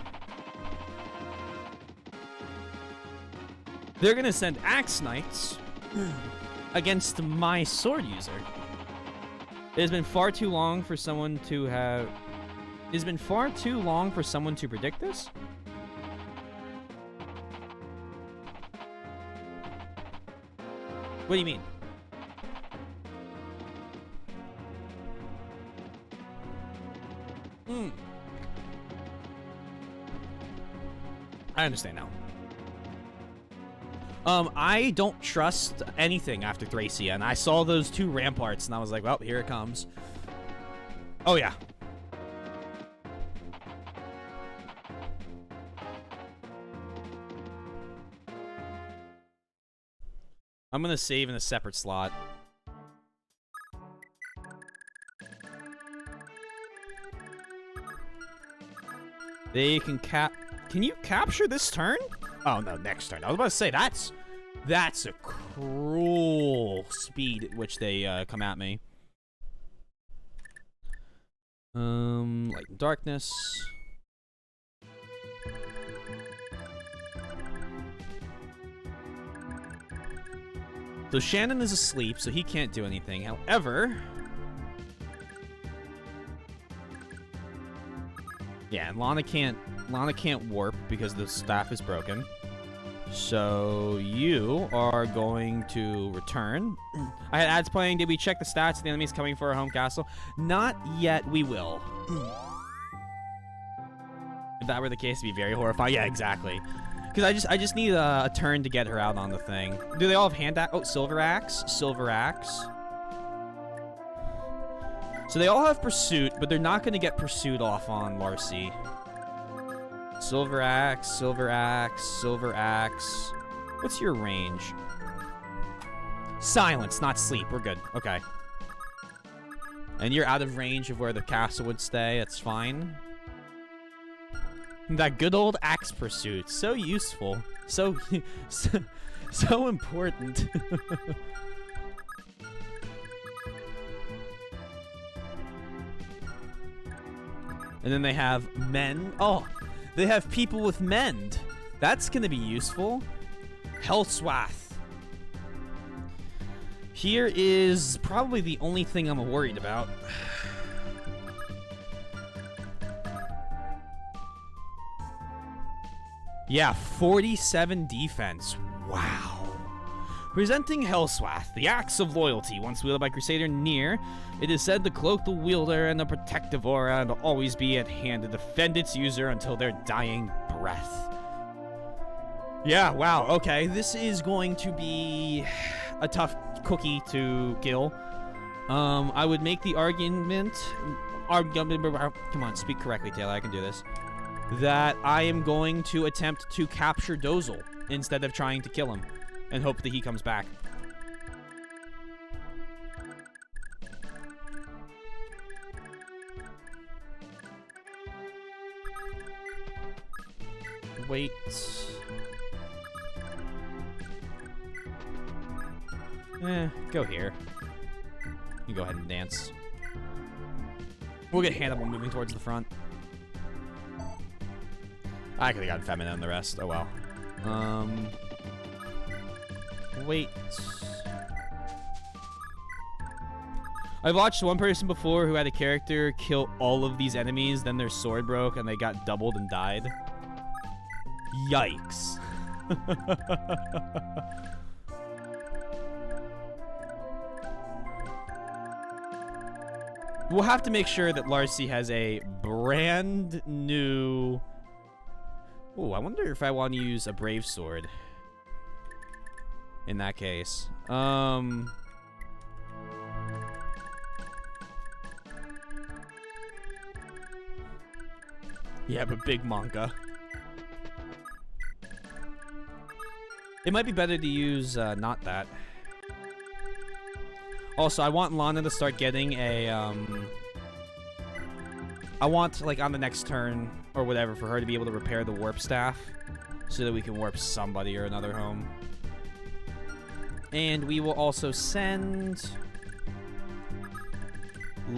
They're gonna send Axe Knights against my sword user. It has been far too long for someone to have It has been far too long for someone to predict this. What do you mean? I understand now. I don't trust anything after Thracia, and I saw those 2 ramparts, and I was like, well, here it comes. Oh, yeah. I'm gonna save in a separate slot. They can Can you capture this turn? Oh no, next turn. I was about to say that's a cruel speed at which they come at me. Light and darkness. So Shannon is asleep, so he can't do anything. However, yeah, and Lana can't warp because the staff is broken. So you are going to return. I had ads playing. Did we check the stats of the enemies coming for our home castle? Not yet. We will. If that were the case, it'd be very horrifying. Yeah, exactly. Because I just need a turn to get her out on the thing. Do they all have hand axe? Oh, silver axe. Silver axe. So they all have pursuit, but they're not going to get pursuit off on Larcy. Silver axe, silver axe, silver axe. What's your range? Silence, not sleep. We're good. Okay. And you're out of range of where the castle would stay. That's fine. That good old axe pursuit. So useful. So important. And then they have men. Oh, they have people with mend. That's going to be useful. Hellswath. Here is probably the only thing I'm worried about. Yeah, 47 defense. Wow. Presenting Hellswath, the Axe of Loyalty, once wielded by Crusader Nier. It is said to cloak the wielder and the protective aura and to always be at hand to defend its user until their dying breath. Yeah, wow, okay. This is going to be a tough cookie to kill. I would make the argument... Come on, speak correctly, Taylor. I can do this. That I am going to attempt to capture Dozel instead of trying to kill him and hope that he comes back. Wait. Go here. You go ahead and dance. We'll get Hannibal moving towards the front. I could have gotten Feminine and the rest. Oh well. Wait. I've watched one person before who had a character kill all of these enemies, then their sword broke and they got doubled and died. Yikes. We'll have to make sure that Larcy has a brand new... Ooh, I wonder if I want to use a Brave Sword. In that case. Yeah, but big manga. It might be better to use, not that. Also, I want Lana to start getting a, I want, like, on the next turn, or whatever, for her to be able to repair the warp staff, so that we can warp somebody or another home. And we will also send...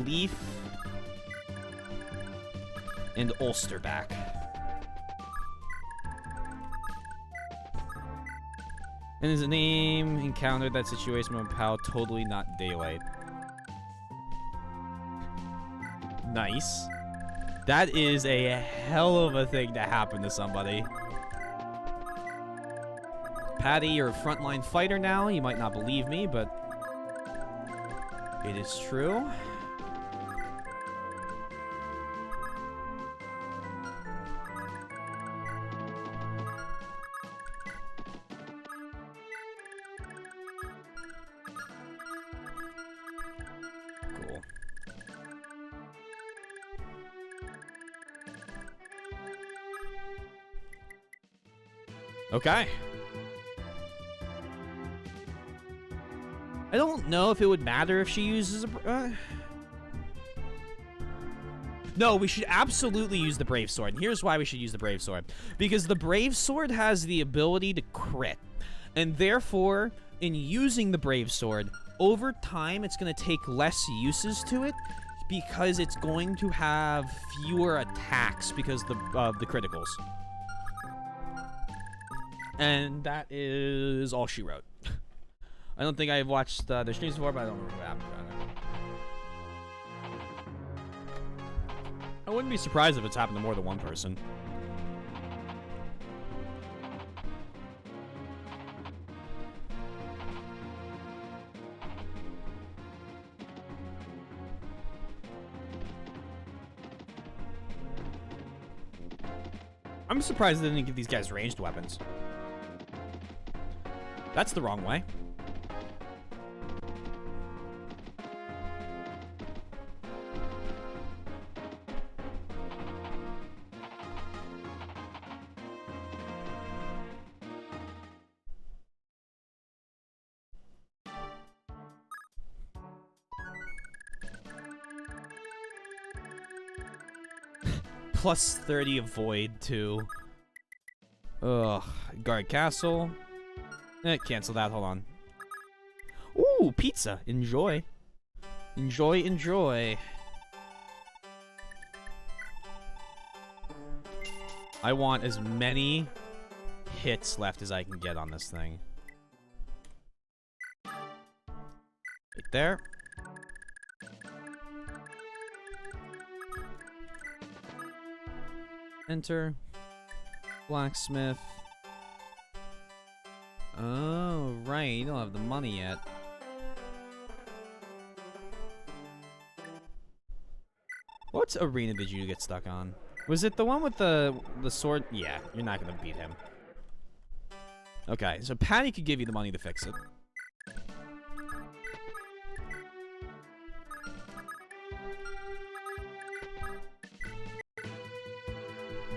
Leaf... and Ulster back. And his name encountered that situation with Pal, totally not daylight. Nice. That is a hell of a thing to happen to somebody. Patty, you're a frontline fighter now. You might not believe me, but it is true. Cool. Okay. I don't know if it would matter if she uses a... No, we should absolutely use the Brave Sword. And here's why we should use the Brave Sword. Because the Brave Sword has the ability to crit. And therefore, in using the Brave Sword, over time, it's going to take less uses to it. Because it's going to have fewer attacks because of the criticals. And that is all she wrote. I don't think I've watched the streams before, but I don't remember what happened. I wouldn't be surprised if it's happened to more than one person. I'm surprised they didn't give these guys ranged weapons. That's the wrong way. Plus 30 avoid too. Ugh. Guard castle. Cancel that. Hold on. Ooh, pizza. Enjoy. Enjoy, enjoy. I want as many hits left as I can get on this thing. Right there. Enter. Blacksmith. Oh, right. You don't have the money yet. What arena did you get stuck on? Was it the one with the sword? Yeah, you're not gonna beat him. Okay, so Patty could give you the money to fix it.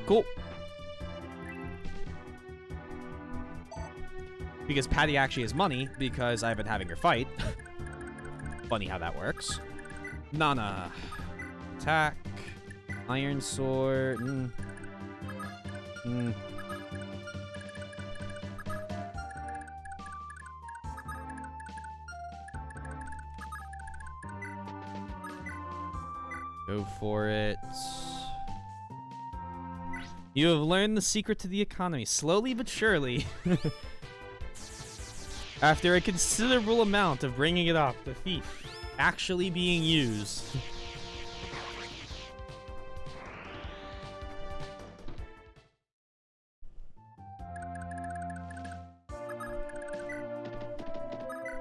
Cool. Because Patty actually has money, because I've been having her fight. Funny how that works. Nana. Attack. Iron sword. Go for it. You have learned the secret to the economy, slowly but surely. After a considerable amount of bringing it up, the thief actually being used.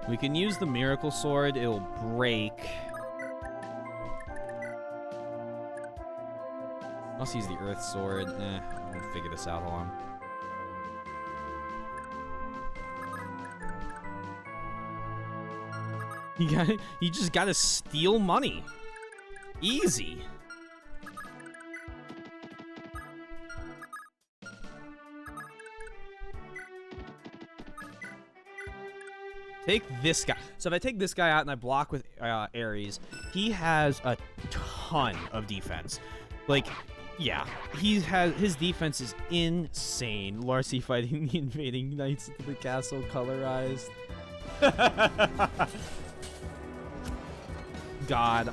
We can use the miracle sword, it'll break. Let's use the earth sword. I'll figure this out. Hold on. You just gotta steal money. Easy. Take this guy. So if I take this guy out and I block with Ares, he has a ton of defense. Like, yeah, his defense is insane. Larcy fighting the invading knights into the castle, colorized. God,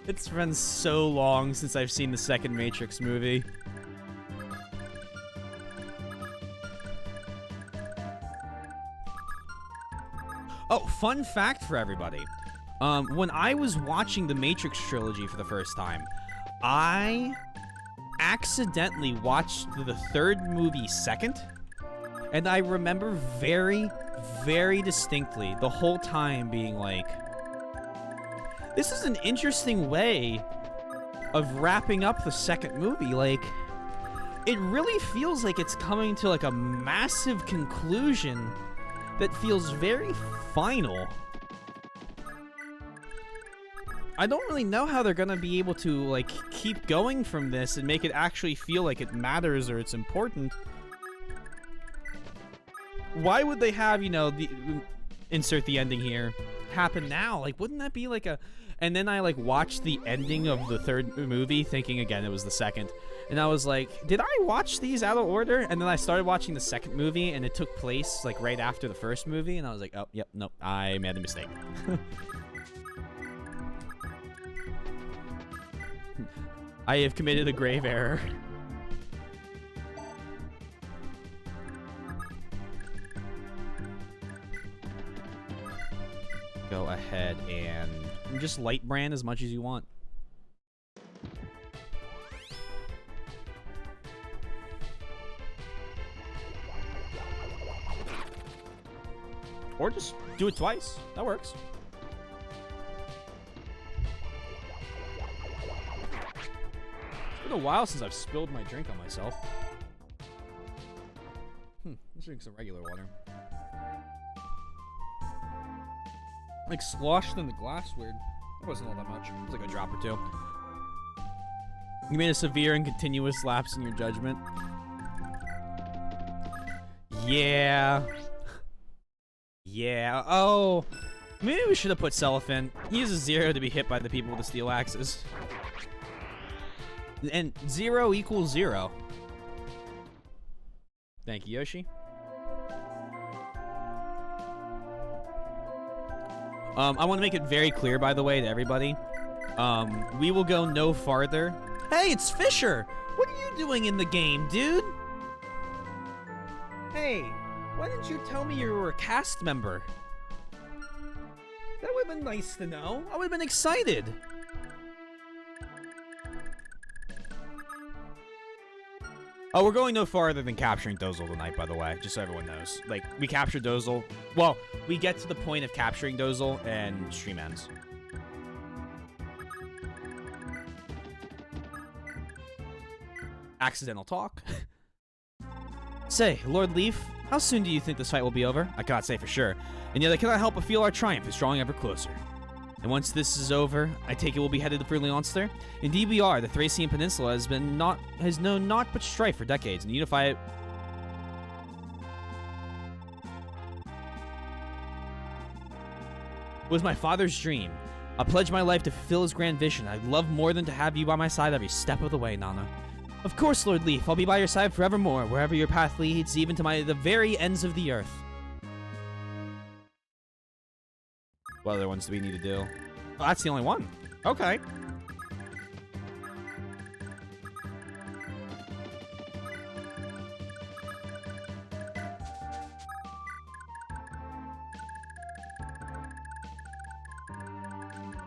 it's been so long since I've seen the second Matrix movie. Oh, fun fact for everybody. When I was watching the Matrix trilogy for the first time, I accidentally watched the third movie second, and I remember very, very distinctly the whole time being like, this is an interesting way of wrapping up the second movie. Like, it really feels like it's coming to like a massive conclusion that feels very final. I don't really know how they're gonna be able to like keep going from this and make it actually feel like it matters or it's important. Why would they have, you know, the insert the ending here happen now? Like, wouldn't that be like a... And then I like watched the ending of the third movie thinking again it was the second, and I was like, did I watch these out of order? And then I started watching the second movie and it took place like right after the first movie, and I was like, oh yep, nope, I made a mistake. I have committed a grave error. Go ahead and just light brand as much as you want. Or just do it twice. That works. It's been a while since I've spilled my drink on myself. Let's drink some regular water. Like sloshed in the glass, weird. It wasn't all that much. It was like a drop or two. You made a severe and continuous lapse in your judgment. Yeah. Yeah. Oh. Maybe we should have put Cellophane. He uses 0 to be hit by the people with the steel axes. And 0 equals 0. Thank you, Yoshi. I want to make it very clear, by the way, to everybody. We will go no farther. Hey, it's Fisher! What are you doing in the game, dude? Hey, why didn't you tell me you were a cast member? That would have been nice to know. I would have been excited. Oh, we're going no farther than capturing Dozel tonight, by the way, just so everyone knows. Like, we captured Dozel. Well, we get to the point of capturing Dozel, and stream ends. Accidental talk. Say, Lord Leaf, how soon do you think this fight will be over? I cannot say for sure, and yet I cannot help but feel our triumph is drawing ever closer. And once this is over, I take it we'll be headed for Leonster. Indeed we are. The Thracian Peninsula has known naught but strife for decades, and unify it was my father's dream. I pledge my life to fulfill his grand vision. I'd love more than to have you by my side every step of the way, Nana. Of course, Lord Leaf, I'll be by your side forevermore, wherever your path leads, even to the very ends of the earth. What other ones do we need to do? Oh, that's the only one. Okay.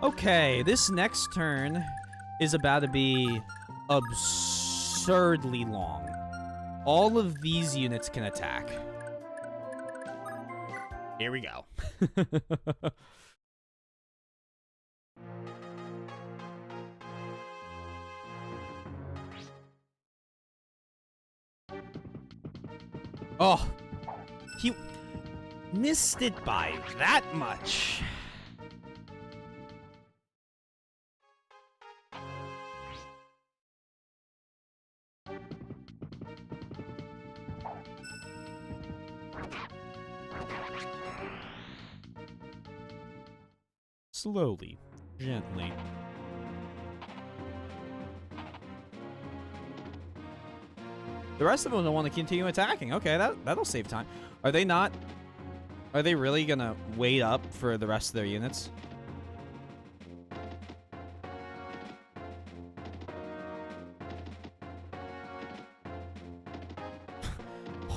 Okay, this next turn is about to be absurdly long. All of these units can attack. Here we go. Oh, he missed it by that much. Slowly, gently. The rest of them don't want to continue attacking. Okay, that'll save time. Are they not? Are they really gonna wait up for the rest of their units?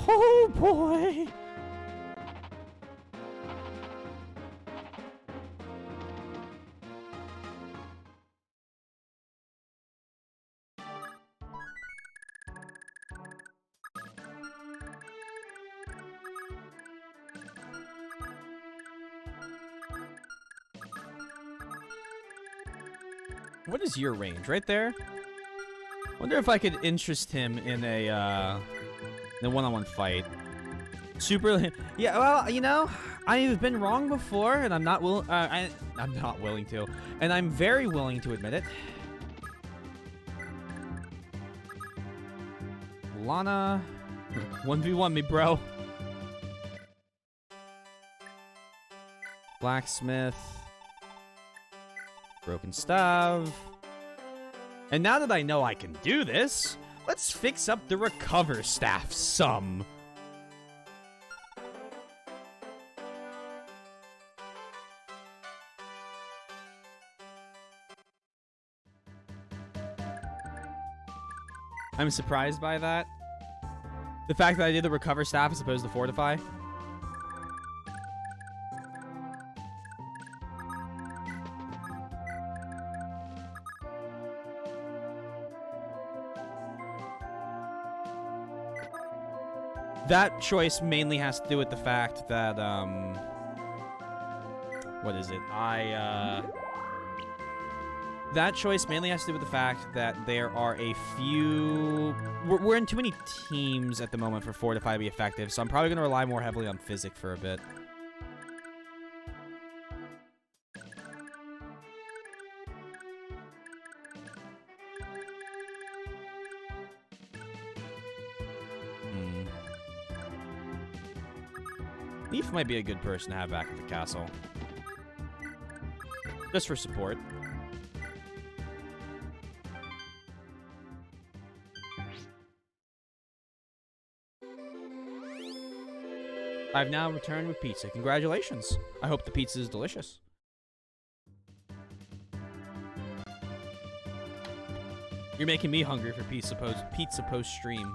Oh boy! What is your range? Right there? Wonder if I could interest him in a one-on-one fight. Super. Yeah, well, you know, I've been wrong before, and I'm not willing to, and I'm very willing to admit it. Lana, 1v1 me, bro. Blacksmith, broken staff. And now that I know I can do this, let's fix up the recover staff some. I'm surprised by that. The fact that I did the recover staff as opposed to fortify. That choice mainly has to do with the fact that, what is it? That choice mainly has to do with the fact that there are a few... We're in too many teams at the moment for Fortify to be effective, so I'm probably going to rely more heavily on Physic for a bit. Leaf might be a good person to have back at the castle. Just for support. I've now returned with pizza. Congratulations. I hope the pizza is delicious. You're making me hungry for pizza post stream.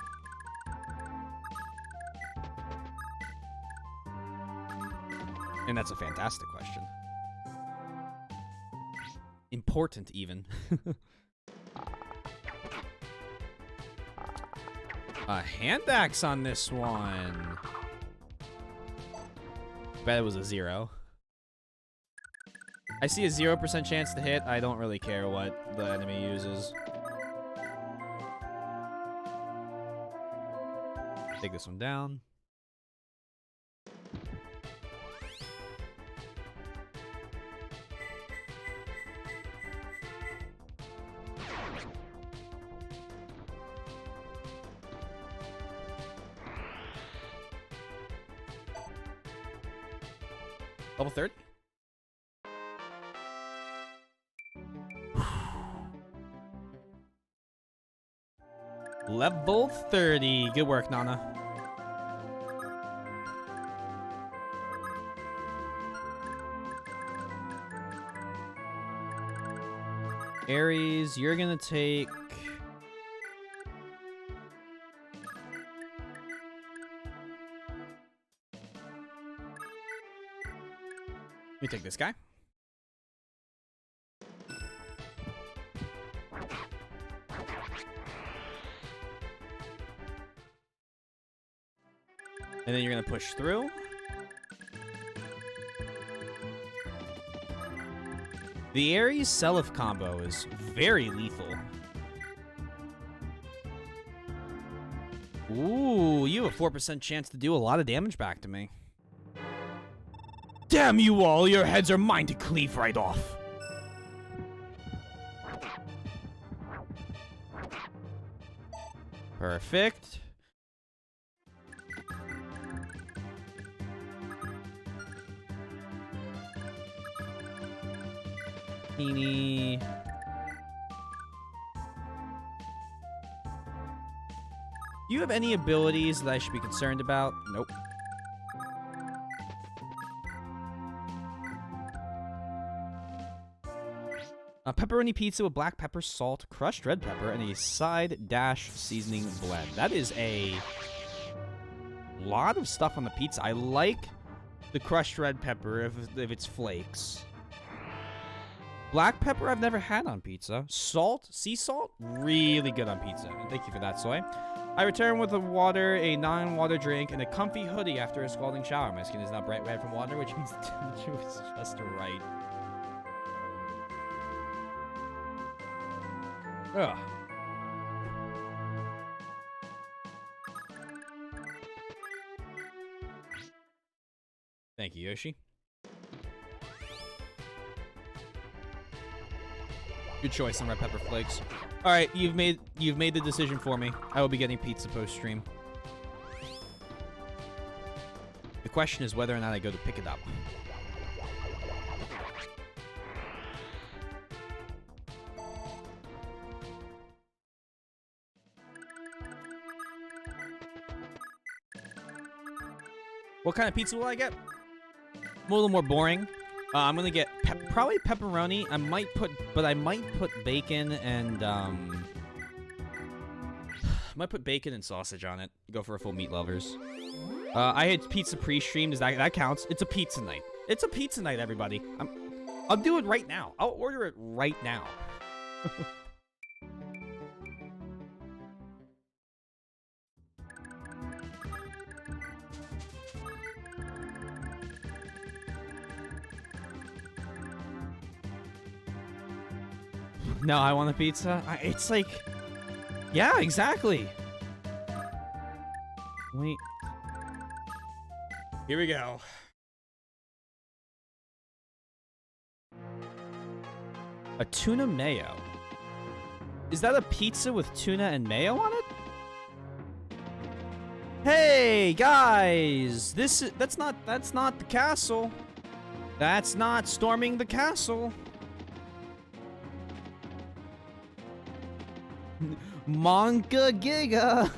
And that's a fantastic question. Important, even. A hand axe on this one. Bet it was a 0. I see a 0% chance to hit. I don't really care what the enemy uses. Take this one down. Level 30? Level 30. Good work, Nana. Ares, you're gonna take... You take this guy. And then you're going to push through. The Ares Seliph combo is very lethal. Ooh, you have a 4% chance to do a lot of damage back to me. Damn you all, your heads are mine to cleave right off. Perfect. Teeny. Do you have any abilities that I should be concerned about? Nope. A pepperoni pizza with black pepper, salt, crushed red pepper, and a side dash seasoning blend. That is a lot of stuff on the pizza. I like the crushed red pepper if it's flakes. Black pepper I've never had on pizza. Salt, sea salt, really good on pizza. And thank you for that, Soy. I return with a water, a non-water drink, and a comfy hoodie after a scalding shower. My skin is not bright red from water, which means the temperature was just right. Ugh. Thank you, Yoshi. Good choice on red pepper flakes. All right, you've made the decision for me. I will be getting pizza post stream. The question is whether or not I go to pick it up. What kind of pizza will I get? A little more boring. I'm gonna get probably pepperoni. I might put bacon and might put bacon and sausage on it. Go for a full meat lovers. I had pizza pre-stream. Does that counts? It's a pizza night. It's a pizza night, everybody. I'll do it right now. I'll order it right now. No, I want a pizza. It's like, yeah, exactly. Wait. Here we go. A tuna mayo. Is that a pizza with tuna and mayo on it? Hey guys, that's not the castle. That's not storming the castle. Monka Giga.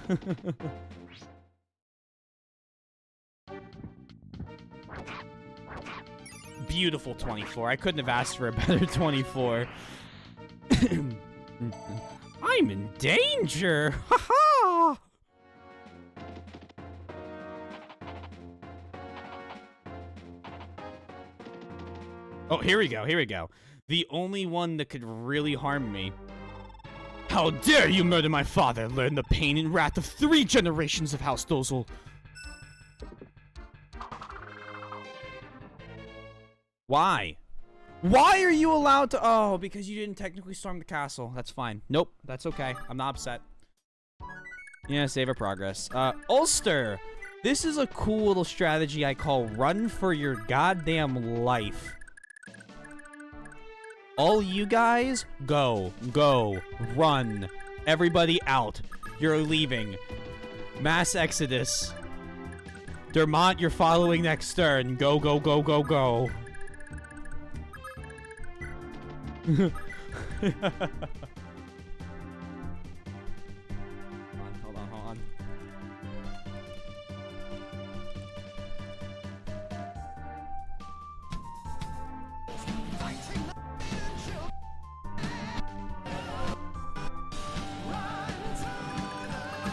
Beautiful 24. I couldn't have asked for a better 24. I'm in danger. Ha Oh, here we go. Here we go. The only one that could really harm me. How dare you murder my father! Learn the pain and wrath of 3 generations of House Dozel. Why? Why are you allowed to? Oh, because you didn't technically storm the castle. That's fine. Nope, that's okay. I'm not upset. Yeah, save our progress. Ulster! This is a cool little strategy I call run for your goddamn life. All you guys, go, run. Everybody out. You're leaving. Mass exodus. Dermont, you're following next turn. Go. Hold on.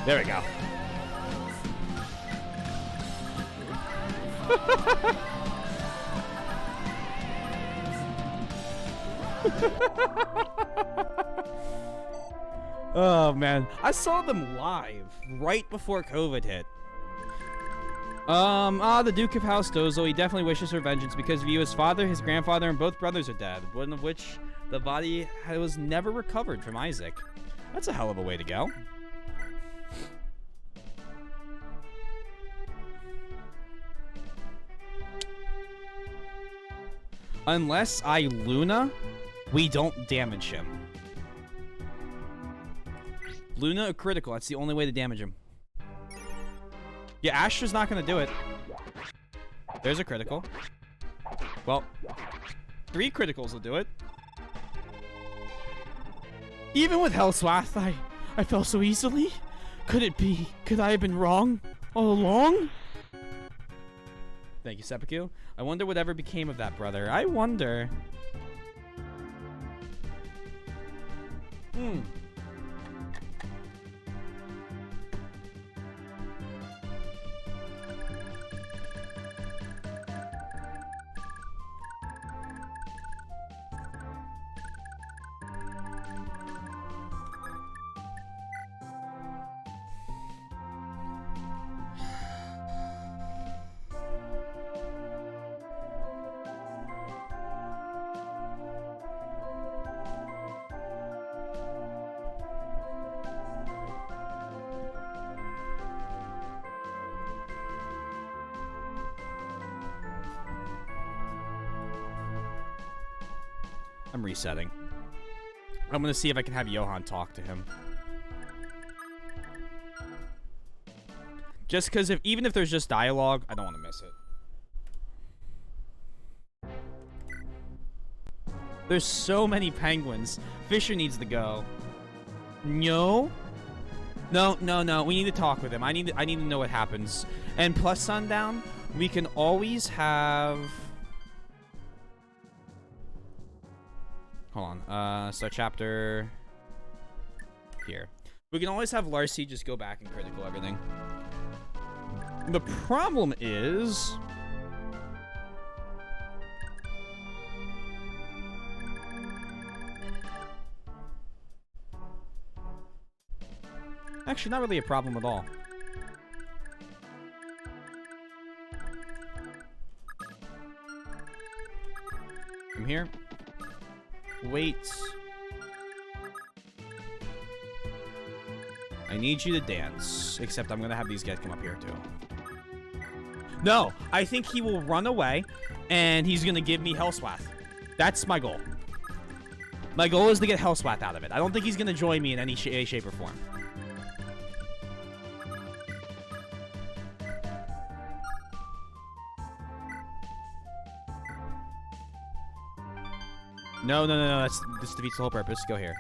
There we go. Oh man, I saw them live right before COVID hit. The Duke of House Dozel, he definitely wishes for vengeance because of you. His father, his grandfather, and both brothers are dead, one of which the body was never recovered from Isaac. That's a hell of a way to go. Unless I Luna, we don't damage him. Luna a critical, that's the only way to damage him. Yeah, Astra's not gonna do it. There's a critical. Well, 3 criticals will do it. Even with Hellswath, I fell so easily. Could it be? Could I have been wrong all along? Thank you, Seppuku. I wonder whatever became of that brother. I wonder. I'm resetting. I'm gonna see if I can have Johan talk to him. Just because even if there's just dialogue, I don't want to miss it. There's so many penguins. Fisher needs to go. No. No. We need to talk with him. I need to know what happens. And plus Sundown, we can always have. Hold on. Start chapter here. We can always have Larcy just go back and critical everything. The problem is. Actually, not really a problem at all. Come here. Wait. I need you to dance. Except I'm gonna have these guys come up here too. No! I think he will run away, and he's gonna give me Hellswath. That's my goal. My goal is to get Hellswath out of it. I don't think he's gonna join me in any shape or form. No. This defeats the whole purpose. Go here.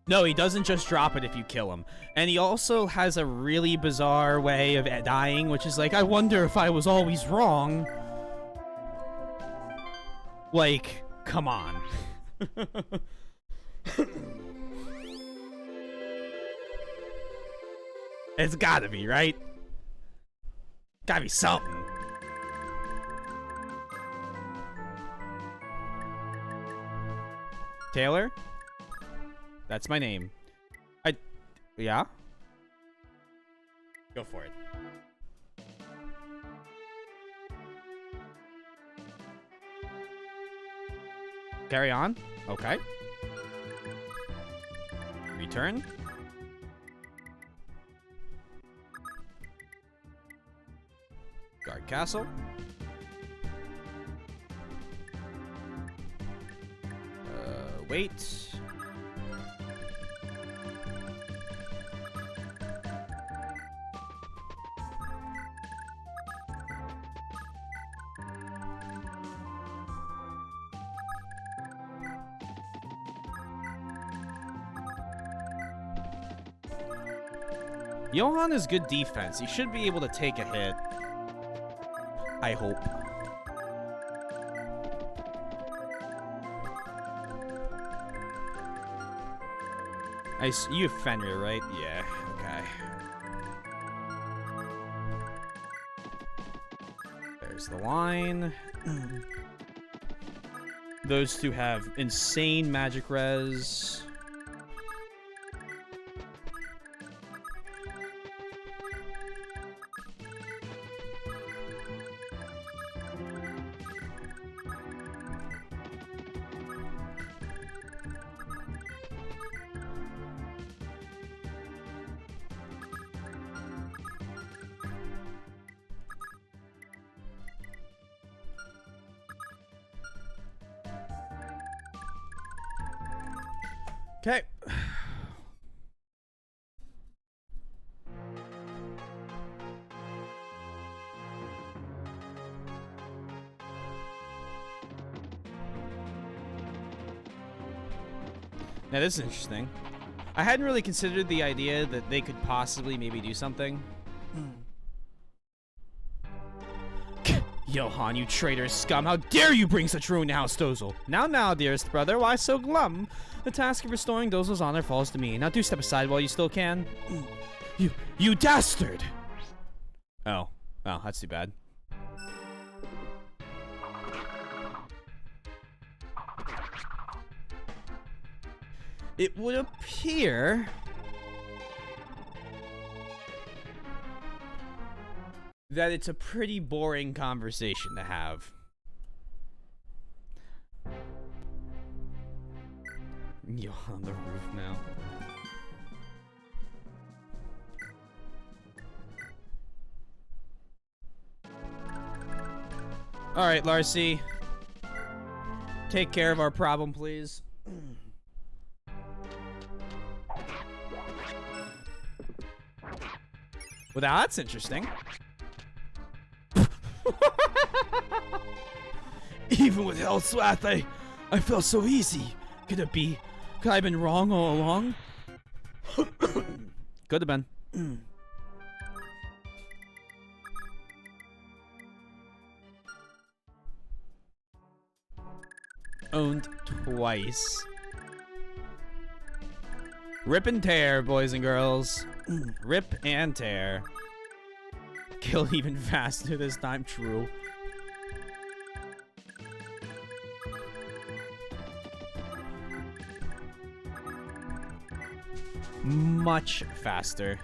No, he doesn't just drop it if you kill him. And he also has a really bizarre way of dying, which is like, I wonder if I was always wrong. Like, come on. It's gotta be, right? Gotta be something. Taylor? That's my name. Yeah? Go for it. Carry on? Okay. Return. Guard castle. Wait. Johan is good defense. He should be able to take a hit. I hope. You have Fenrir, right? Yeah, okay. There's the line. Those two have insane magic res. Okay. Now this is interesting. I hadn't really considered the idea that they could possibly maybe do something. Johan, you traitor scum, how dare you bring such ruin to House Dozel? Now, dearest brother, why so glum? The task of restoring Dozel's honor falls to me. Now do step aside while you still can. You dastard! Oh, that's too bad. It would appear that it's a pretty boring conversation to have. You're on the roof now. Alright, Larcy. Take care of our problem, please. Well, now that's interesting. Even with Hell's Wrath, I felt so easy. Could it be? Could I have been wrong all along? Could have been. Owned twice. Rip and tear, boys and girls. Rip and tear. Kill even faster this time, true. Much faster.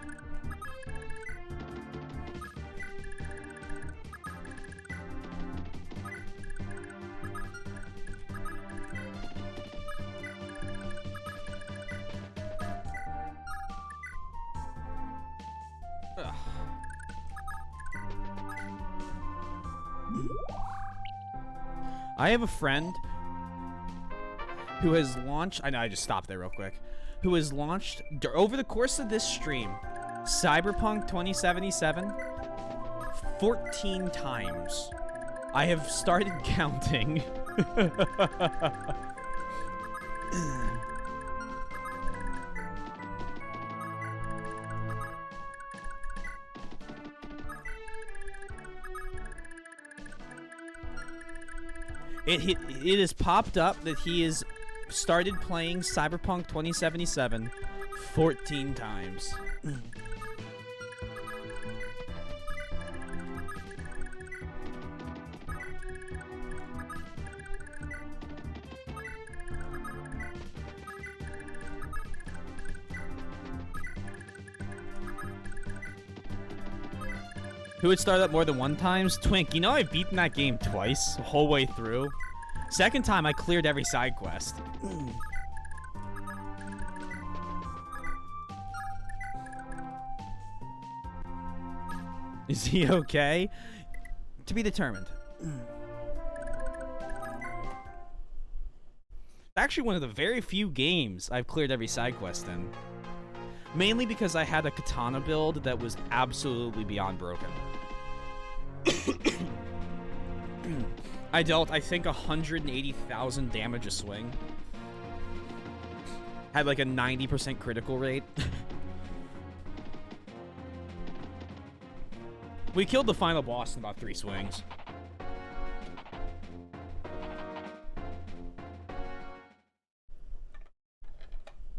Ugh. I have a friend who has launched. I know, I just stopped there real quick. Who has launched over the course of this stream Cyberpunk 2077 14 times. I have started counting. It has popped up that he has started playing Cyberpunk 2077 14 times. Who would start up more than one times? Twink, you know I've beaten that game twice, the whole way through. Second time, I cleared every side quest. Is he okay? To be determined. Actually, one of the very few games I've cleared every side quest in. Mainly because I had a katana build that was absolutely beyond broken. I dealt, I think, 180,000 damage a swing. Had like a 90% critical rate. We killed the final boss in about 3 swings.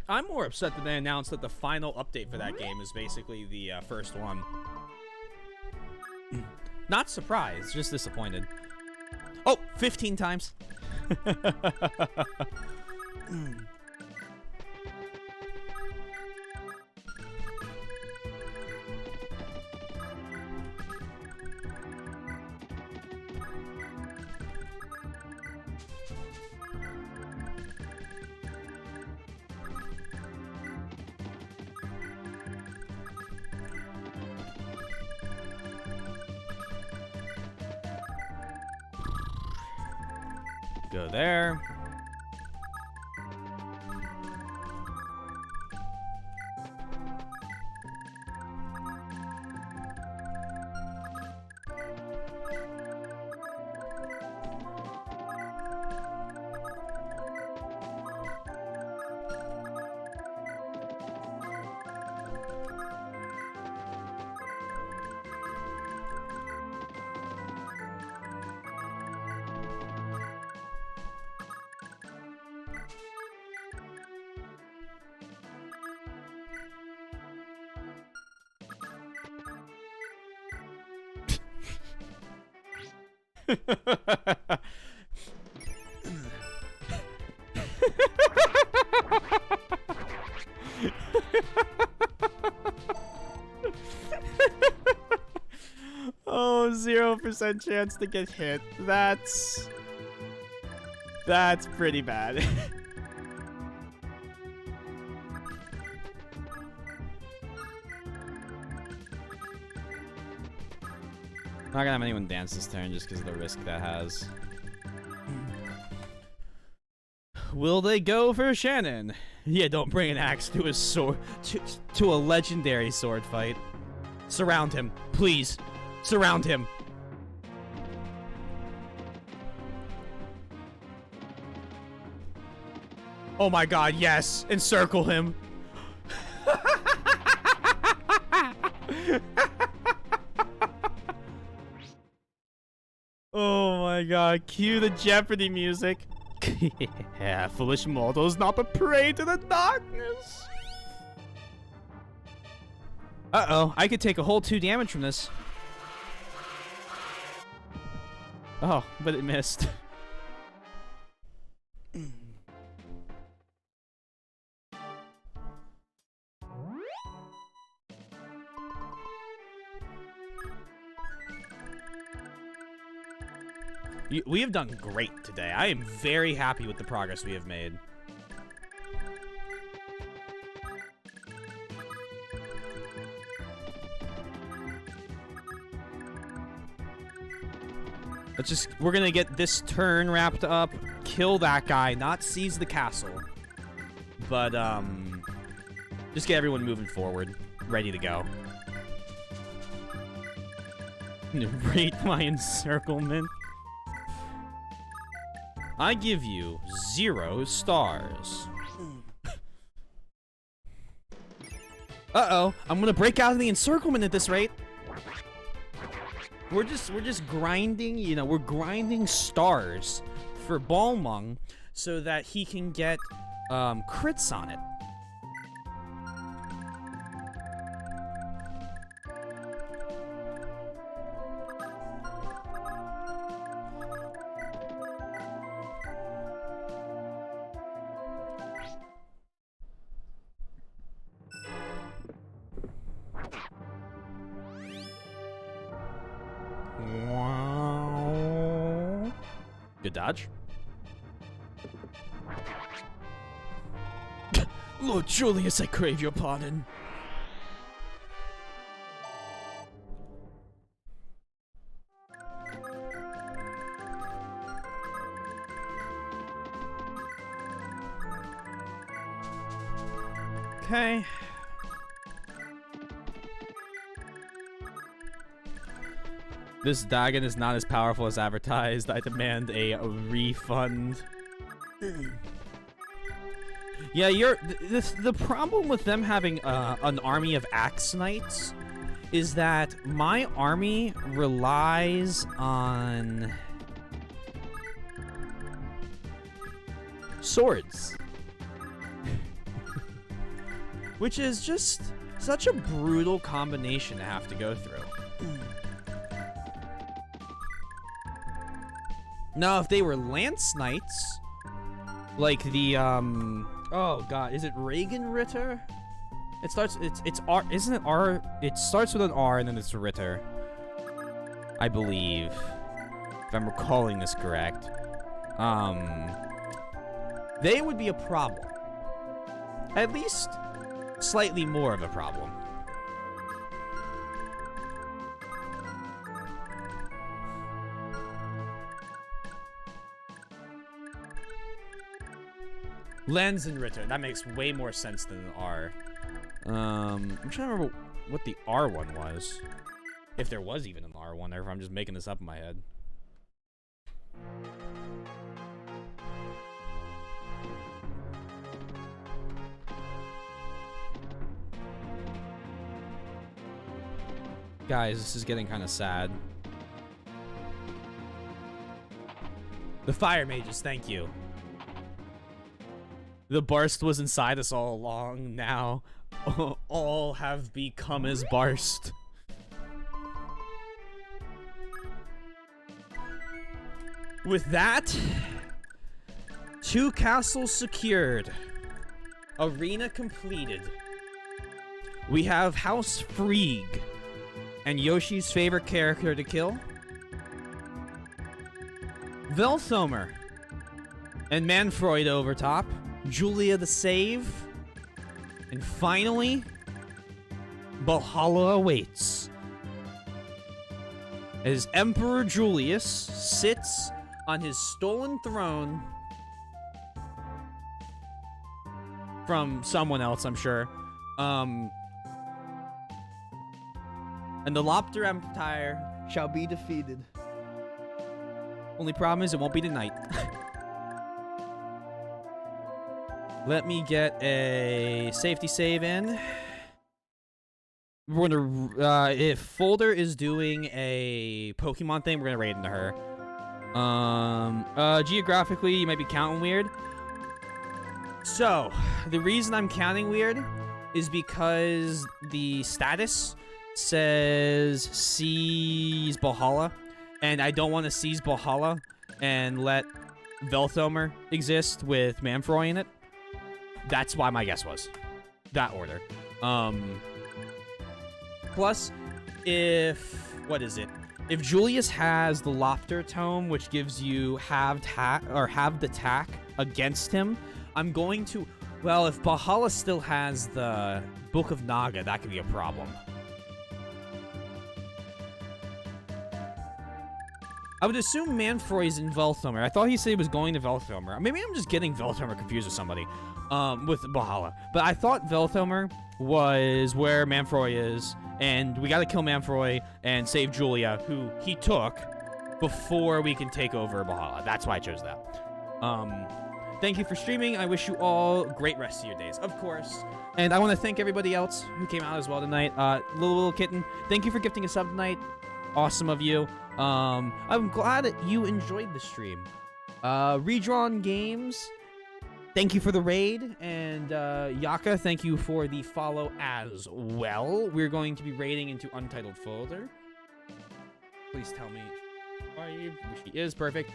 I'm more upset that they announced that the final update for that game is basically the first one. Not surprised, just disappointed. Oh, 15 times. Go there. Oh, 0% chance to get hit. That's pretty bad. Not gonna have anyone dance this turn just because of the risk that has. Will they go for Shannon? Yeah, don't bring an axe to a sword to a legendary sword fight. Surround him, please. Surround him. Oh my god, yes. Encircle him. Oh my god, cue the Jeopardy music. Yeah, foolish mortals not a prey to the darkness. Uh-oh, I could take a whole 2 damage from this. Oh, but it missed. We have done great today. I am very happy with the progress we have made. We're gonna get this turn wrapped up, kill that guy, not seize the castle, but, just get everyone moving forward, ready to go. Rate my encirclement. I give you 0 stars. Uh-oh, I'm gonna break out of the encirclement at this rate. We're just grinding, you know, we're grinding stars for Balmung so that he can get crits on it. Good dodge. Lord Julius, I crave your pardon. Okay. This Dagon is not as powerful as advertised. I demand a refund. Yeah, the problem with them having an army of axe knights is that my army relies on swords. Which is just such a brutal combination to have to go through. Now, if they were Lance Knights, like the, oh god, is it Reagan Ritter? It starts, it's R, isn't it R? It starts with an R and then it's Ritter. I believe. If I'm recalling this correct. They would be a problem. At least slightly more of a problem. Lens and Ritter. That makes way more sense than an R. I'm trying to remember what the R one was. If there was even an R one, or if I'm just making this up in my head. Guys, this is getting kind of sad. The fire mages, thank you. The Barst was inside us all along. Now, all have become as Barst. With that, 2 castles secured. Arena completed. We have House Frigg and Yoshi's favorite character to kill, Velthomer and Manfroid over top. Julia the save. And finally, Valhalla awaits. as Emperor Julius sits on his stolen throne from someone else, I'm sure. And the Lopter Empire shall be defeated. Only problem is it won't be tonight. Let me get a safety save in. We're gonna, if Folder is doing a Pokemon thing, we're gonna raid into her. Geographically, you might be counting weird. So, the reason I'm counting weird is because the status says seize Valhalla, and I don't want to seize Valhalla and let Velthomer exist with Manfroy in it. That's why my guess was that order. Plus, what is it? If Julius has the Lopter Tome, which gives you halved the tack against him, I'm going to... Well, if Valhalla still has the Book of Naga, that could be a problem. I would assume Manfroy's in Velthomer. I thought he said he was going to Velthomer. Maybe I'm just getting Velthomer confused with somebody. With Valhalla. But I thought Velthomer was where Manfroy is, and we gotta kill Manfroy and save Julia, who he took, before we can take over Valhalla. That's why I chose that. Thank you for streaming. I wish you all great rest of your days, of course. And I want to thank everybody else who came out as well tonight. Little Kitten, thank you for gifting a sub tonight. Awesome of you. I'm glad that you enjoyed the stream. Redrawn Games, thank you for the raid. And Yaka, thank you for the follow as well. We're going to be raiding into Untitled Folder. Please tell me. Are you? She is perfect.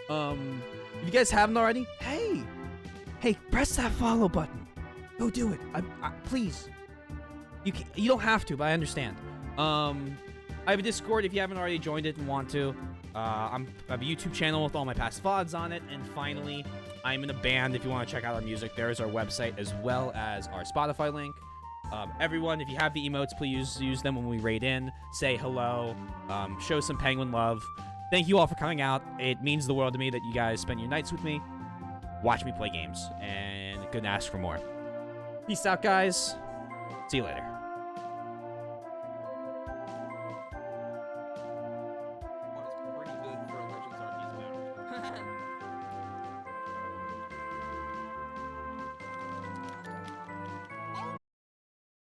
If you guys haven't already, hey, press that follow button. Go do it. Please. You don't have to, but I understand. I have a Discord if you haven't already joined it and want to. I have a YouTube channel with all my past VODs on it. And finally, I'm in a band if you want to check out our music. There is our website as well as our Spotify link. Everyone, if you have the emotes, please use them when we raid in. Say hello. Show some penguin love. Thank you all for coming out. It means the world to me that you guys spend your nights with me. Watch me play games. And couldn't ask for more. Peace out, guys. See you later.